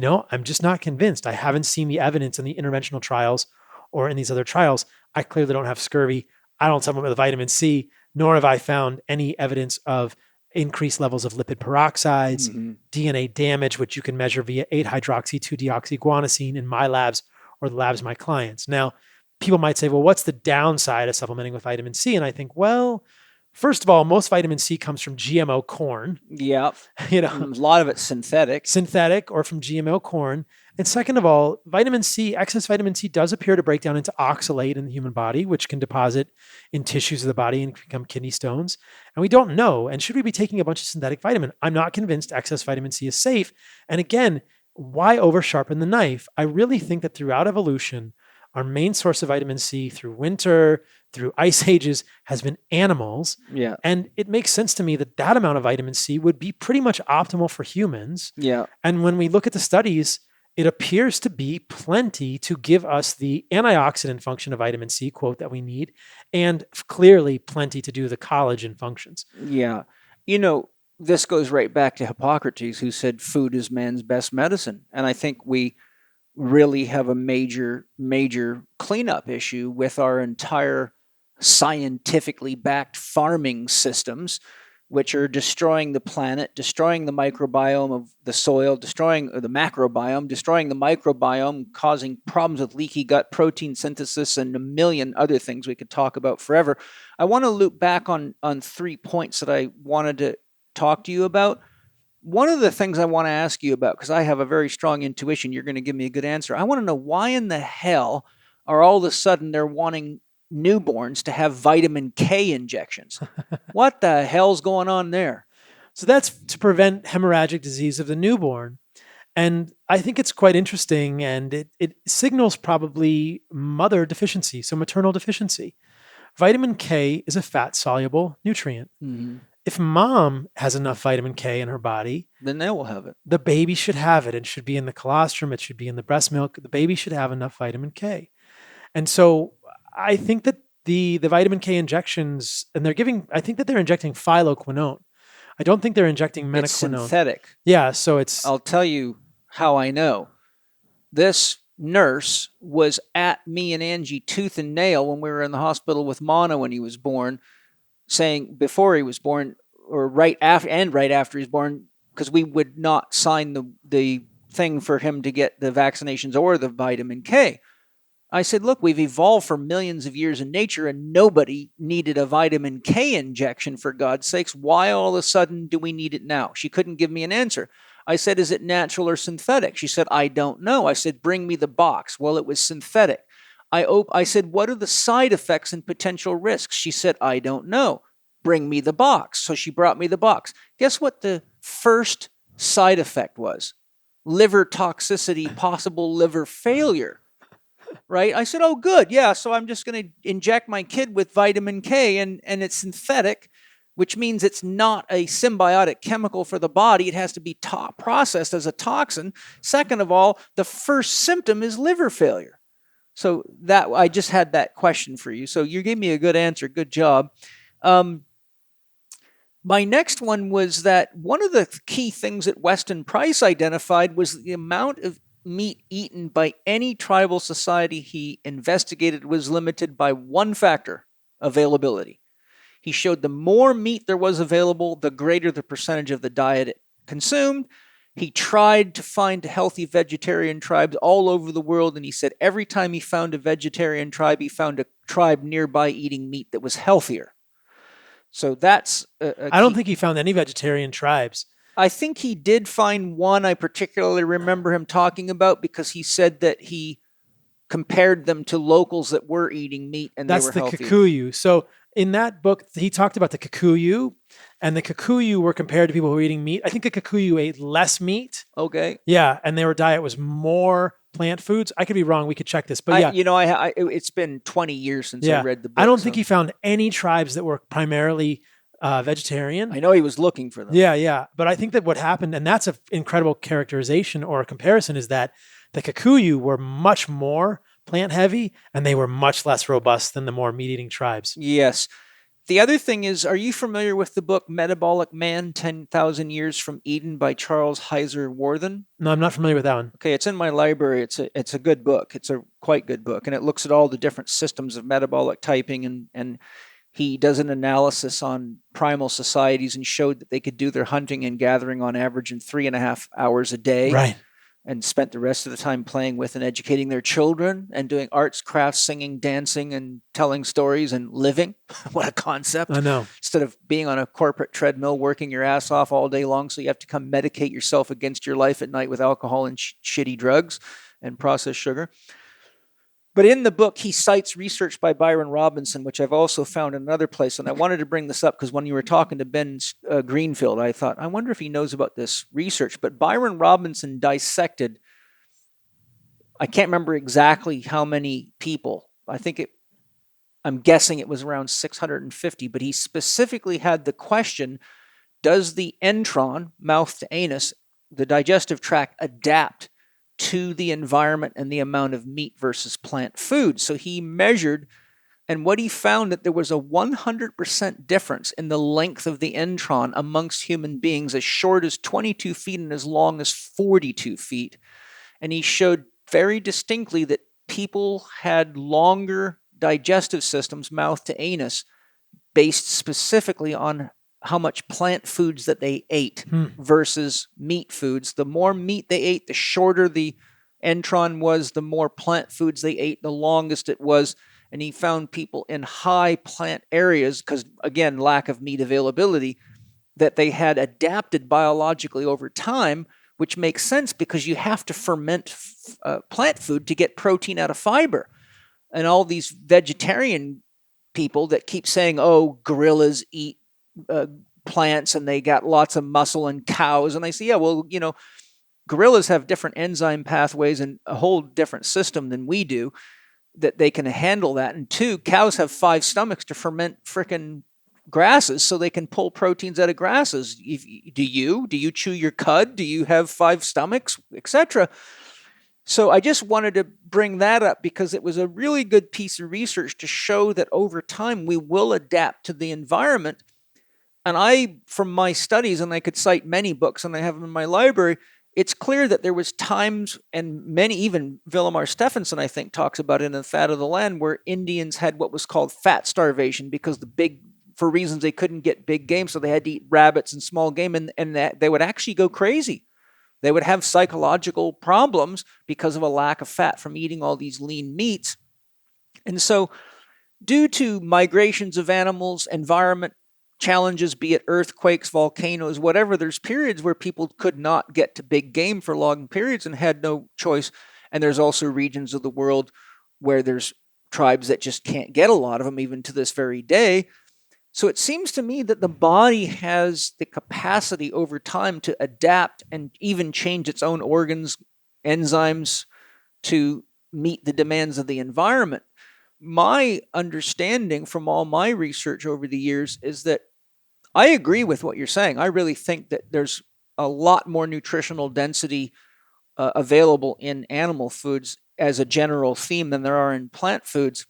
I'm just not convinced. I haven't seen the evidence in the interventional trials or in these other trials. I clearly don't have scurvy. I don't supplement with vitamin C, nor have I found any evidence of increased levels of lipid peroxides, DNA damage, which you can measure via 8-hydroxy-2-deoxyguanosine in my labs or the labs of my clients. Now, people might say, well, what's the downside of supplementing with vitamin C? And I think, well, first of all, most vitamin C comes from GMO corn. Yeah. A lot of it's synthetic or from GMO corn. And second of all, vitamin C, excess vitamin C does appear to break down into oxalate in the human body, which can deposit in tissues of the body and become kidney stones. And we don't know. And should we be taking a bunch of synthetic vitamin? I'm not convinced excess vitamin C is safe. And again, why over sharpen the knife? I really think that throughout evolution, our main source of vitamin C through winter, through ice ages, has been animals. Yeah. And it makes sense to me that that amount of vitamin C would be pretty much optimal for humans. Yeah. And when we look at the studies, it appears to be plenty to give us the antioxidant function of vitamin C, quote, that we need, and clearly plenty to do the collagen functions. Yeah. This goes right back to Hippocrates, who said food is man's best medicine. And I think we really have a major cleanup issue with our entire scientifically backed farming systems, which are destroying the planet, destroying the microbiome of the soil, destroying the macrobiome, destroying the microbiome, causing problems with leaky gut protein synthesis and a million other things we could talk about forever. I want to loop back on 3 points that I wanted to talk to you about. One of the things I want to ask you about, because I have a very strong intuition, you're going to give me a good answer. I want to know, why in the hell are all of a sudden they're wanting newborns to have vitamin K injections? What the hell's going on there? So that's to prevent hemorrhagic disease of the newborn. And I think it's quite interesting, and it signals probably mother deficiency, so maternal deficiency. Vitamin K is a fat-soluble nutrient. Mm-hmm. If mom has enough vitamin K in her body, then they will have it. The baby should have it. It should be in the colostrum. It should be in the breast milk. The baby should have enough vitamin K. And so I think that the vitamin K injections, and I think that they're injecting phylloquinone. I don't think they're injecting menaquinone. It's synthetic. Yeah, so I'll tell you how I know. This nurse was at me and Angie tooth and nail when we were in the hospital with Mono when he was born, saying before he was born, or right after he was born, because we would not sign the thing for him to get the vaccinations or the vitamin K. I said, look, we've evolved for millions of years in nature and nobody needed a vitamin K injection, for God's sakes. Why all of a sudden do we need it now? She couldn't give me an answer. I said, is it natural or synthetic? She said, I don't know. I said, bring me the box. Well, it was synthetic. I said, what are the side effects and potential risks? She said, I don't know. Bring me the box. So she brought me the box. Guess what the first side effect was? Liver toxicity, possible liver failure. Right? I said, oh, good. Yeah, so I'm just going to inject my kid with vitamin K, and it's synthetic, which means it's not a symbiotic chemical for the body. It has to be processed as a toxin. Second of all, the first symptom is liver failure. So that I just had that question for you. So you gave me a good answer. Good job. My next one was that one of the key things that Weston Price identified was the amount of meat eaten by any tribal society he investigated was limited by one factor: availability. He showed the more meat there was available, the greater the percentage of the diet it consumed. He tried to find healthy vegetarian tribes all over the world, and he said every time he found a vegetarian tribe, he found a tribe nearby eating meat that was healthier. So that's I don't think he found any vegetarian tribes. I think he did find one I particularly remember him talking about, because he said that he compared them to locals that were eating meat and they were healthy. That's the Kikuyu. So in that book, he talked about the Kikuyu, and the Kikuyu were compared to people who were eating meat. I think the Kikuyu ate less meat. Okay. Yeah, and their diet was more plant foods. I could be wrong. We could check this. But yeah. It's been 20 years since I read the book. I don't think he found any tribes that were primarily vegetarian. I know he was looking for them. Yeah. But I think that what happened, and that's an incredible characterization or a comparison, is that the Kikuyu were much more plant heavy and they were much less robust than the more meat eating tribes. Yes. The other thing is, are you familiar with the book Metabolic Man, 10,000 Years from Eden by Charles Heiser Warthen? No, I'm not familiar with that one. Okay, it's in my library. It's a good book. It's a quite good book. And it looks at all the different systems of metabolic typing. And He does an analysis on primal societies and showed that they could do their hunting and gathering on average in 3.5 hours a day. Right. And spent the rest of the time playing with and educating their children and doing arts, crafts, singing, dancing, and telling stories and living. What a concept. I know. Instead of being on a corporate treadmill, working your ass off all day long, so you have to come medicate yourself against your life at night with alcohol and shitty drugs and processed sugar. But in the book, he cites research by Byron Robinson, which I've also found in another place. And I wanted to bring this up because when you were talking to Ben Greenfield, I thought, I wonder if he knows about this research. But Byron Robinson dissected, I can't remember exactly how many people. I'm guessing it was around 650. But he specifically had the question, does the entron, mouth to anus, the digestive tract, adapt to the environment and the amount of meat versus plant food? So he measured, and what he found that there was a 100% difference in the length of the entron amongst human beings, as short as 22 feet and as long as 42 feet. And he showed very distinctly that people had longer digestive systems, mouth to anus, based specifically on how much plant foods that they ate versus meat foods. The more meat they ate, the shorter the entron was. The more plant foods they ate, the longest it was. And he found people in high plant areas, because again, lack of meat availability, that they had adapted biologically over time, which makes sense because you have to ferment plant food to get protein out of fiber. And all these vegetarian people that keep saying, oh, gorillas eat plants and they got lots of muscle, and cows. And I say, yeah, well, gorillas have different enzyme pathways and a whole different system than we do, that they can handle that. And 2, cows have 5 stomachs to ferment frickin' grasses so they can pull proteins out of grasses. Do you chew your cud? Do you have 5 stomachs, etc.? So I just wanted to bring that up because it was a really good piece of research to show that over time we will adapt to the environment. And from my studies, and I could cite many books, and I have them in my library, it's clear that there was times, and many, even Villamar Stephenson, I think, talks about it in The Fat of the Land, where Indians had what was called fat starvation for reasons they couldn't get big game, so they had to eat rabbits and small game, and that they would actually go crazy. They would have psychological problems because of a lack of fat from eating all these lean meats. And so, due to migrations of animals, environment challenges, be it earthquakes, volcanoes, whatever, there's periods where people could not get to big game for long periods and had no choice. And there's also regions of the world where there's tribes that just can't get a lot of them, even to this very day. So it seems to me that the body has the capacity over time to adapt and even change its own organs, enzymes, to meet the demands of the environment. My understanding from all my research over the years is that I agree with what you're saying. I really think that there's a lot more nutritional density available in animal foods as a general theme than there are in plant foods.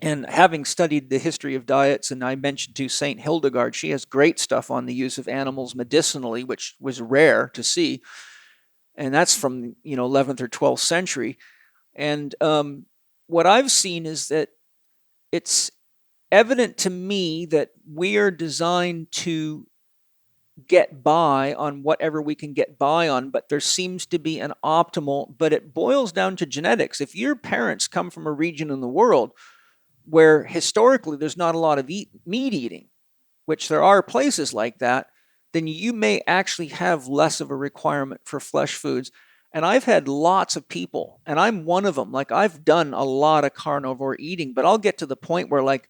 And having studied the history of diets, and I mentioned to St. Hildegard, she has great stuff on the use of animals medicinally, which was rare to see. And that's from 11th or 12th century. And what I've seen is that it's evident to me that we are designed to get by on whatever we can get by on, but there seems to be an optimal, but it boils down to genetics. If your parents come from a region in the world where historically there's not a lot of meat eating, which there are places like that, then you may actually have less of a requirement for flesh foods. And I've had lots of people, and I'm one of them, like I've done a lot of carnivore eating, but I'll get to the point where like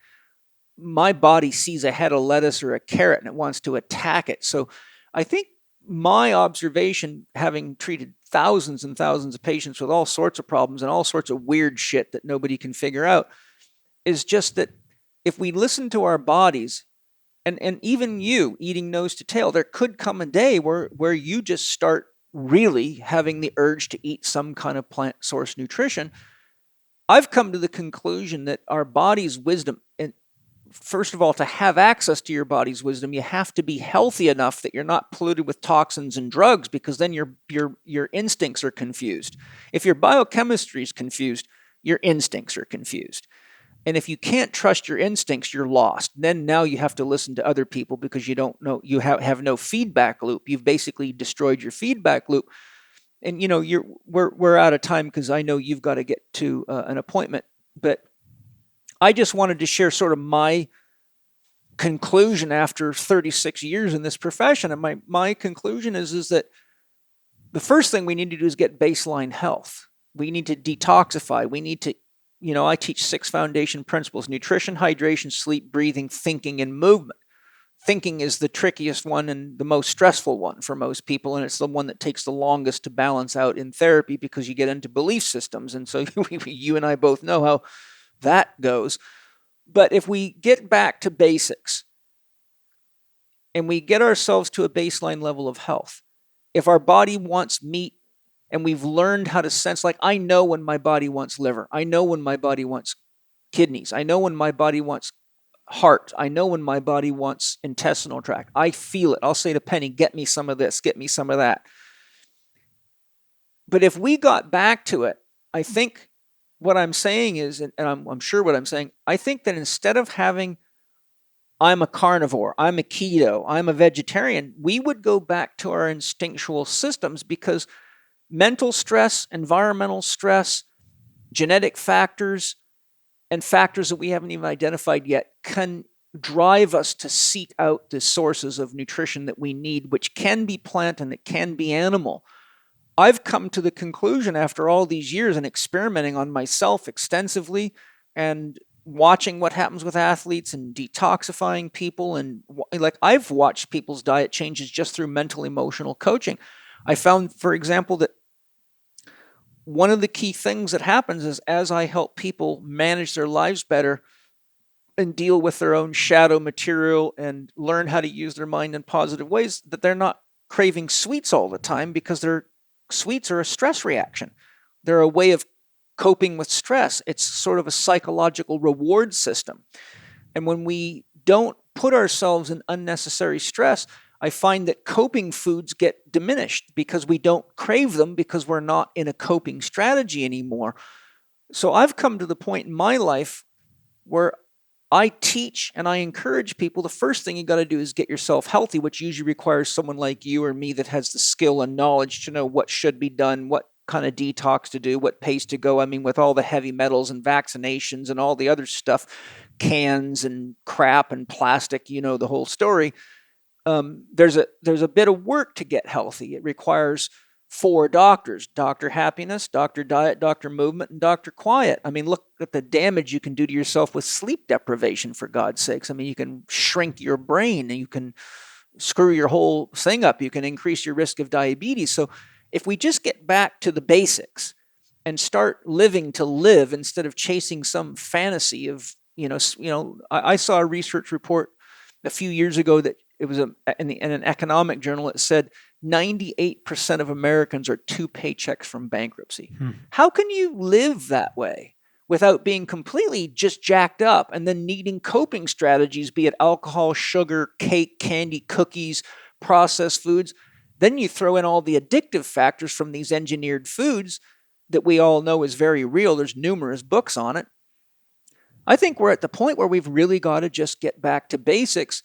my body sees a head of lettuce or a carrot and it wants to attack it. So I think my observation, having treated thousands and thousands of patients with all sorts of problems and all sorts of weird shit that nobody can figure out, is just that if we listen to our bodies, and even you eating nose to tail, there could come a day where you just start really having the urge to eat some kind of plant source nutrition. I've come to the conclusion that our body's wisdom, and first of all, to have access to your body's wisdom, you have to be healthy enough that you're not polluted with toxins and drugs, because then your instincts are confused. If your biochemistry is confused, your instincts are confused. And if you can't trust your instincts, you're lost. Then now you have to listen to other people because you don't know, you have no feedback loop. You've basically destroyed your feedback loop. And we're out of time because I know you've got to get to an appointment. But I just wanted to share sort of my conclusion after 36 years in this profession. And my conclusion is that the first thing we need to do is get baseline health. We need to detoxify. We need to, I teach 6 foundation principles: nutrition, hydration, sleep, breathing, thinking, and movement. Thinking is the trickiest one and the most stressful one for most people, and it's the one that takes the longest to balance out in therapy because you get into belief systems. And so you and I both know how that goes. But if we get back to basics and we get ourselves to a baseline level of health, if our body wants meat and we've learned how to sense, like I know when my body wants liver, I know when my body wants kidneys, I know when my body wants heart, I know when my body wants intestinal tract. I feel it. I'll say to Penny, get me some of this, get me some of that. But if we got back to it, I think what I'm saying is, and I'm sure what I'm saying, I think that instead of having, I'm a carnivore, I'm a keto, I'm a vegetarian, we would go back to our instinctual systems, because mental stress, environmental stress, genetic factors, and factors that we haven't even identified yet can drive us to seek out the sources of nutrition that we need, which can be plant and it can be animal. I've come to the conclusion after all these years and experimenting on myself extensively and watching what happens with athletes and detoxifying people, and like I've watched people's diet changes just through mental emotional coaching. I found, for example, that one of the key things that happens is as I help people manage their lives better and deal with their own shadow material and learn how to use their mind in positive ways, that they're not craving sweets all the time, because sweets are a stress reaction. They're a way of coping with stress. It's sort of a psychological reward system. And when we don't put ourselves in unnecessary stress, I find that coping foods get diminished because we don't crave them, because we're not in a coping strategy anymore. So I've come to the point in my life where I teach and I encourage people, the first thing you got to do is get yourself healthy, which usually requires someone like you or me that has the skill and knowledge to know what should be done, what kind of detox to do, what pace to go. I mean, with all the heavy metals and vaccinations and all the other stuff, cans and crap and plastic, the whole story. There's a bit of work to get healthy. It requires 4 doctors: Dr. Happiness, Dr. Diet, Dr. Movement, and Dr. Quiet. I mean, look at the damage you can do to yourself with sleep deprivation, for God's sakes. I mean, you can shrink your brain and you can screw your whole thing up. You can increase your risk of diabetes. So if we just get back to the basics and start living to live instead of chasing some fantasy of, I saw a research report a few years ago that it was in an economic journal. It said 98% of Americans are 2 paychecks from bankruptcy. How can you live that way without being completely just jacked up and then needing coping strategies, be it alcohol, sugar, cake, candy, cookies, processed foods? Then you throw in all the addictive factors from these engineered foods that we all know is very real. There's numerous books on it. I think we're at the point where we've really got to just get back to basics,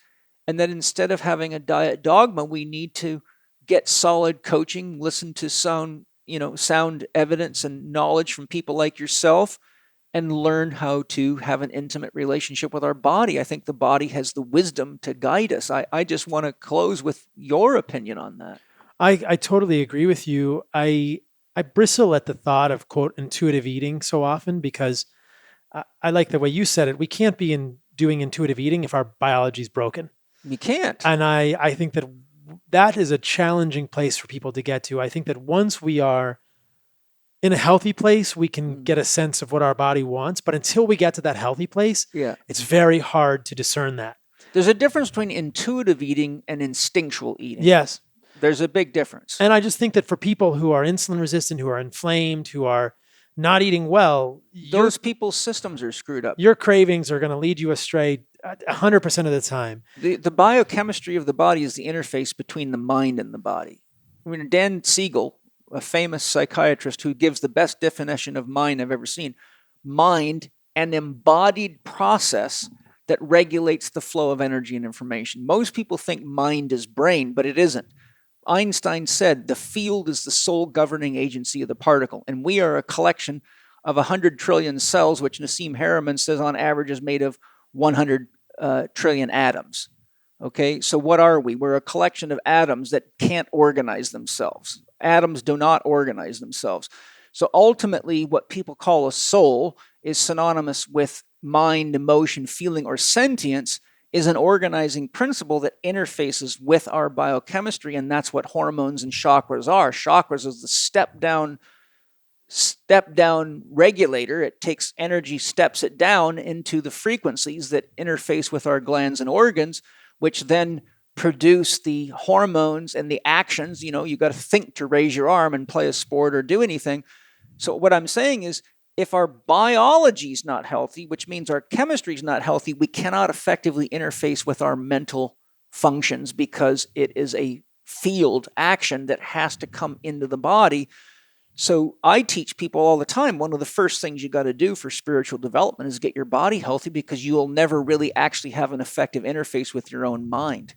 and that instead of having a diet dogma, we need to get solid coaching, listen to sound evidence and knowledge from people like yourself, and learn how to have an intimate relationship with our body. I think the body has the wisdom to guide us. I just want to close with your opinion on that. I totally agree with you. I bristle at the thought of, quote, intuitive eating so often, because I like the way you said it. We can't be doing intuitive eating if our biology is broken. You can't. And I think that is a challenging place for people to get to. I think that once we are in a healthy place, we can get a sense of what our body wants. But until we get to that healthy place, it's very hard to discern that. There's a difference between intuitive eating and instinctual eating. Yes. There's a big difference. And I just think that for people who are insulin resistant, who are inflamed, who are not eating well, those people's systems are screwed up. Your cravings are going to lead you astray 100% of the time. The biochemistry of the body is the interface between the mind and the body. I mean, Dan Siegel, a famous psychiatrist who gives the best definition of mind I've ever seen, mind an embodied process that regulates the flow of energy and information. Most people think mind is brain, but it isn't. Einstein said the field is the sole governing agency of the particle, and we are a collection of 100 trillion cells, which Nassim Haramein says on average is made of 100 trillion atoms. Okay, so what are we? We're a collection of atoms that can't organize themselves. Atoms do not organize themselves. So ultimately, what people call a soul is synonymous with mind, emotion, feeling, or sentience, is an organizing principle that interfaces with our biochemistry, and that's what hormones and chakras are. Chakras is the step down regulator. It takes energy, steps it down into the frequencies that interface with our glands and organs, which then produce the hormones and the actions. You know, you got to think to raise your arm and play a sport or do anything. So what I'm saying is, if our biology is not healthy, which means our chemistry is not healthy, we cannot effectively interface with our mental functions, because it is a field action that has to come into the body. So I teach people all the time, one of the first things you got to do for spiritual development is get your body healthy, because you will never really actually have an effective interface with your own mind.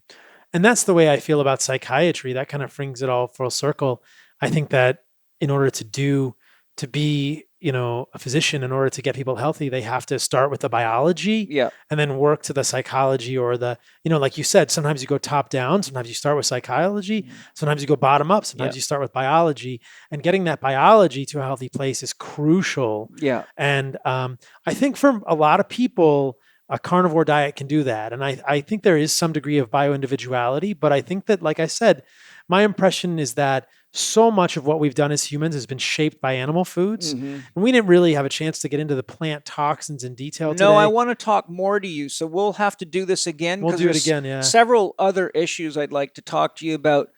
And that's the way I feel about psychiatry. That kind of brings it all full circle. I think that in order to be, a physician, in order to get people healthy, they have to start with the biology, and then work to the psychology, or the, like you said, sometimes you go top down, sometimes you start with psychology, sometimes you go bottom up, sometimes you start with biology, and getting that biology to a healthy place is crucial. And I think for a lot of people, a carnivore diet can do that. And I think there is some degree of bioindividuality, but I think that, like I said, my impression is that so much of what we've done as humans has been shaped by animal foods. And we didn't really have a chance to get into the plant toxins in detail today. No, I want to talk more to you. So we'll have to do this again. We'll do it again, yeah. Several other issues I'd like to talk to you about,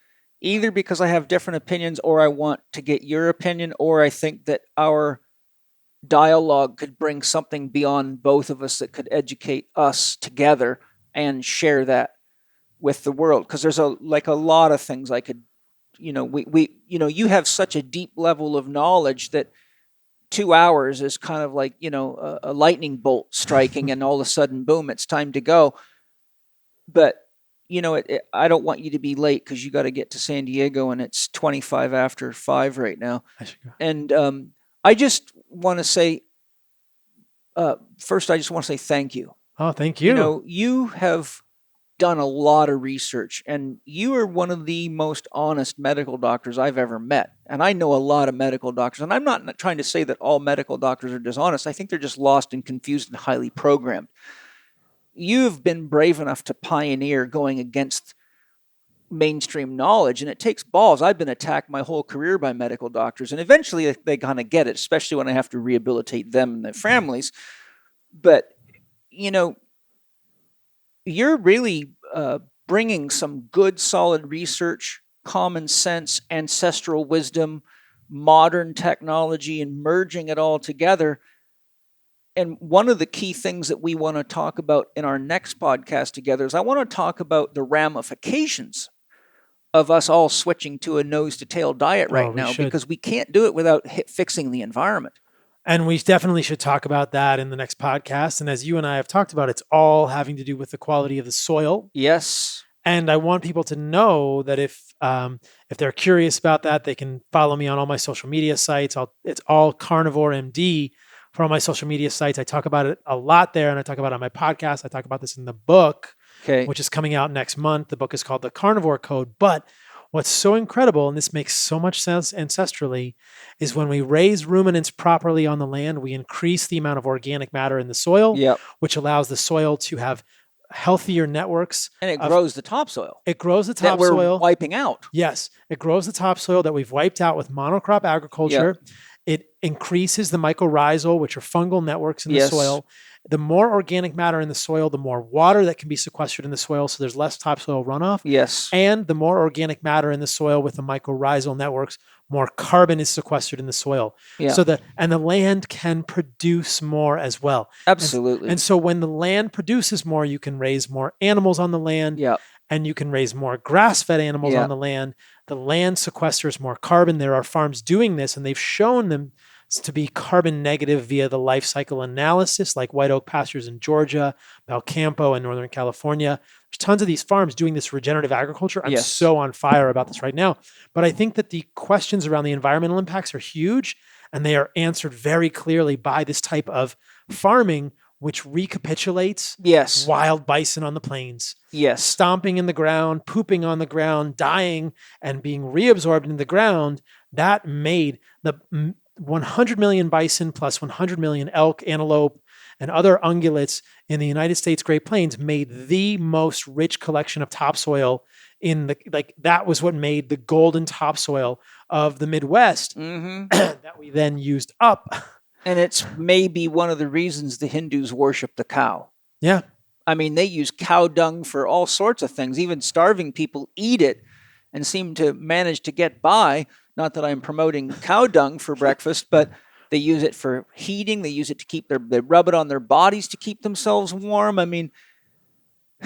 either because I have different opinions, or I want to get your opinion, or I think that our dialogue could bring something beyond both of us that could educate us together and share that with the world. Because there's a lot of things I could, you have such a deep level of knowledge that 2 hours is kind of like, a lightning bolt striking and all of a sudden, boom, it's time to go. But, I don't want you to be late, because you got to get to San Diego, and it's 25 after 5 right now. I should go. And I just want to say, first, I just want to say thank you. Oh, thank you. You have done a lot of research, and you are one of the most honest medical doctors I've ever met. And I know a lot of medical doctors, and I'm not trying to say that all medical doctors are dishonest. I think they're just lost and confused and highly programmed. You've been brave enough to pioneer going against mainstream knowledge, and it takes balls. I've been attacked my whole career by medical doctors, and eventually they kind of get it, especially when I have to rehabilitate them and their families. But, you're really bringing some good, solid research, common sense, ancestral wisdom, modern technology, and merging it all together. And one of the key things that we want to talk about in our next podcast together is I want to talk about the ramifications of us all switching to a nose-to-tail diet right now, because we can't do it without fixing the environment. And we definitely should talk about that in the next podcast. And as you and I have talked about, it's all having to do with the quality of the soil. Yes. And I want people to know that if they're curious about that, they can follow me on all my social media sites. It's all Carnivore MD for all my social media sites. I talk about it a lot there, and I talk about it on my podcast. I talk about this in the book, which is coming out next month. The book is called The Carnivore Code. But what's so incredible, and this makes so much sense ancestrally, is when we raise ruminants properly on the land, we increase the amount of organic matter in the soil, which allows the soil to have healthier networks. And it grows the topsoil. It grows the topsoil. That we're wiping out. Yes. It grows the topsoil that we've wiped out with monocrop agriculture. It increases the mycorrhizal, which are fungal networks in the soil. The more organic matter in the soil, the more water that can be sequestered in the soil, so there's less topsoil runoff. Yes. And the more organic matter in the soil with the mycorrhizal networks, more carbon is sequestered in the soil. So the land can produce more as well. Absolutely. And so when the land produces more, you can raise more animals on the land. And you can raise more grass-fed animals on the land. The land sequesters more carbon. There are farms doing this, and they've shown to be carbon negative via the life cycle analysis, like White Oak Pastures in Georgia, Belcampo in Northern California. There's tons of these farms doing this regenerative agriculture. I'm so on fire about this right now. But I think that the questions around the environmental impacts are huge, and they are answered very clearly by this type of farming, which recapitulates wild bison on the plains, stomping in the ground, pooping on the ground, dying, and being reabsorbed in the ground. That made the 100 million bison plus 100 million elk, antelope, and other ungulates in the United States Great Plains made the most rich collection of topsoil in the, that was what made the golden topsoil of the Midwest that we then used up. And it's maybe one of the reasons the Hindus worship the cow. Yeah. I mean, they use cow dung for all sorts of things. Even starving people eat it and seem to manage to get by. Not that I'm promoting cow dung for breakfast, but they use it for heating. They use it to keep they rub it on their bodies to keep themselves warm. I mean,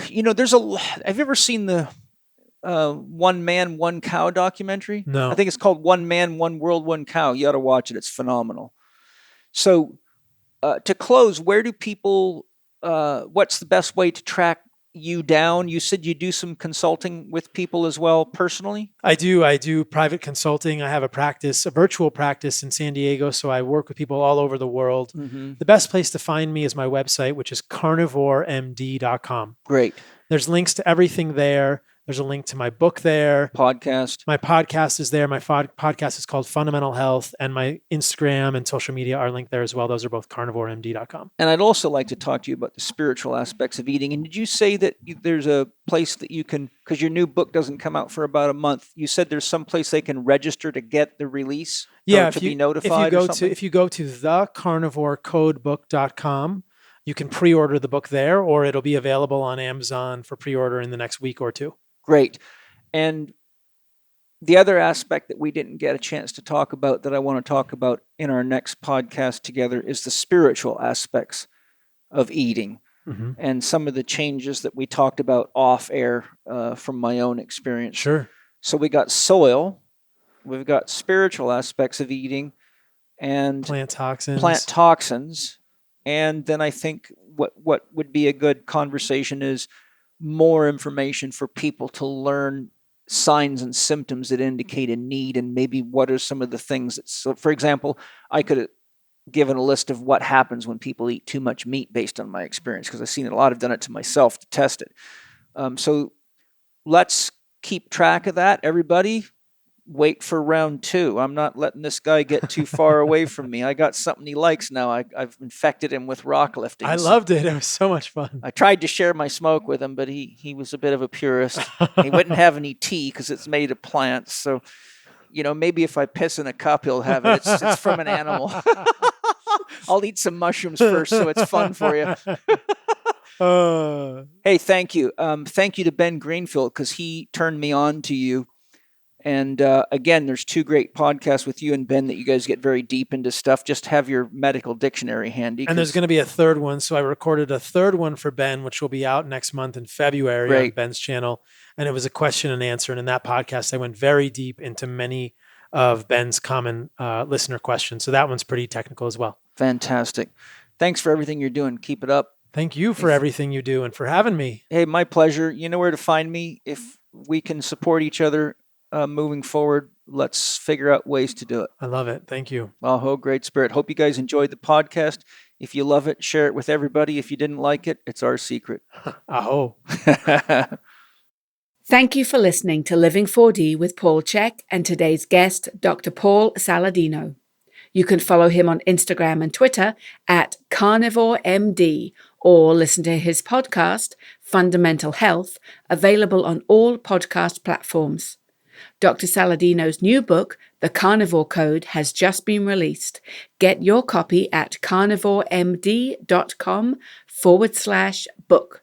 you know, have you ever seen the One Man, One Cow documentary? No. I think it's called One Man, One World, One Cow. You ought to watch it. It's phenomenal. So to close, where do people, what's the best way to track you down? You said you do some consulting with people as well personally? I do private consulting. I have a virtual practice in San Diego. So I work with people all over the world. The best place to find me is my website, which is carnivoremd.com. Great. There's links to everything there. There's a link to my book there. Podcast. My podcast is there. My podcast is called Fundamental Health, and my Instagram and social media are linked there as well. Those are both carnivoremd.com. And I'd also like to talk to you about the spiritual aspects of eating. And did you say that there's a place that you can, because your new book doesn't come out for about a month, you said there's some place they can register to get the release? Yeah. To be notified if you go to thecarnivorecodebook.com, you can pre-order the book there, or it'll be available on Amazon for pre-order in the next week or two. Great. And the other aspect that we didn't get a chance to talk about that I want to talk about in our next podcast together is the spiritual aspects of eating and some of the changes that we talked about off air from my own experience. Sure. So we got soil, we've got spiritual aspects of eating, and plant toxins. And then I think what would be a good conversation is more information for people to learn signs and symptoms that indicate a need, and maybe what are some of the things that, so for example, I could have given a list of what happens when people eat too much meat based on my experience, because I've seen a lot, have done it to myself to test it. So let's keep track of that, everybody. Wait for round 2. I'm not letting this guy get too far away from me. I got something he likes now. I've infected him with rock lifting. I loved it. It was so much fun. I tried to share my smoke with him, but he was a bit of a purist. He wouldn't have any tea because it's made of plants. So, you know, maybe if I piss in a cup, he'll have it. It's from an animal. I'll eat some mushrooms first, so it's fun for you. Hey, thank you. Thank you to Ben Greenfield, because he turned me on to you. And again, there's 2 great podcasts with you and Ben that you guys get very deep into stuff. Just have your medical dictionary handy. And there's going to be a 3rd one. So I recorded a 3rd one for Ben, which will be out next month in February on Ben's channel. And it was a question and answer. And in that podcast, I went very deep into many of Ben's common listener questions. So that one's pretty technical as well. Fantastic. Thanks for everything you're doing. Keep it up. Thank you for everything you do and for having me. Hey, my pleasure. You know where to find me. If we can support each other moving forward, let's figure out ways to do it. I love it. Thank you. Aho, great spirit. Hope you guys enjoyed the podcast. If you love it, share it with everybody. If you didn't like it, it's our secret. Aho. Thank you for listening to Living 4D with Paul Chek and today's guest, Dr. Paul Saladino. You can follow him on Instagram and Twitter at CarnivoreMD, or listen to his podcast, Fundamental Health, available on all podcast platforms. Dr. Saladino's new book, The Carnivore Code, has just been released. Get your copy at carnivoremd.com/book.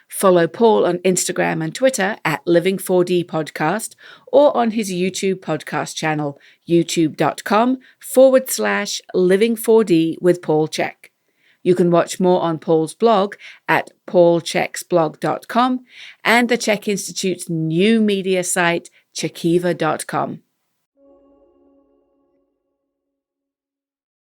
Follow Paul on Instagram and Twitter at Living4D Podcast, or on his YouTube podcast channel, youtube.com/Living4D with Paul Chek. You can watch more on Paul's blog at paulcheksblog.com and the Chek Institute's new media site, chekiva.com.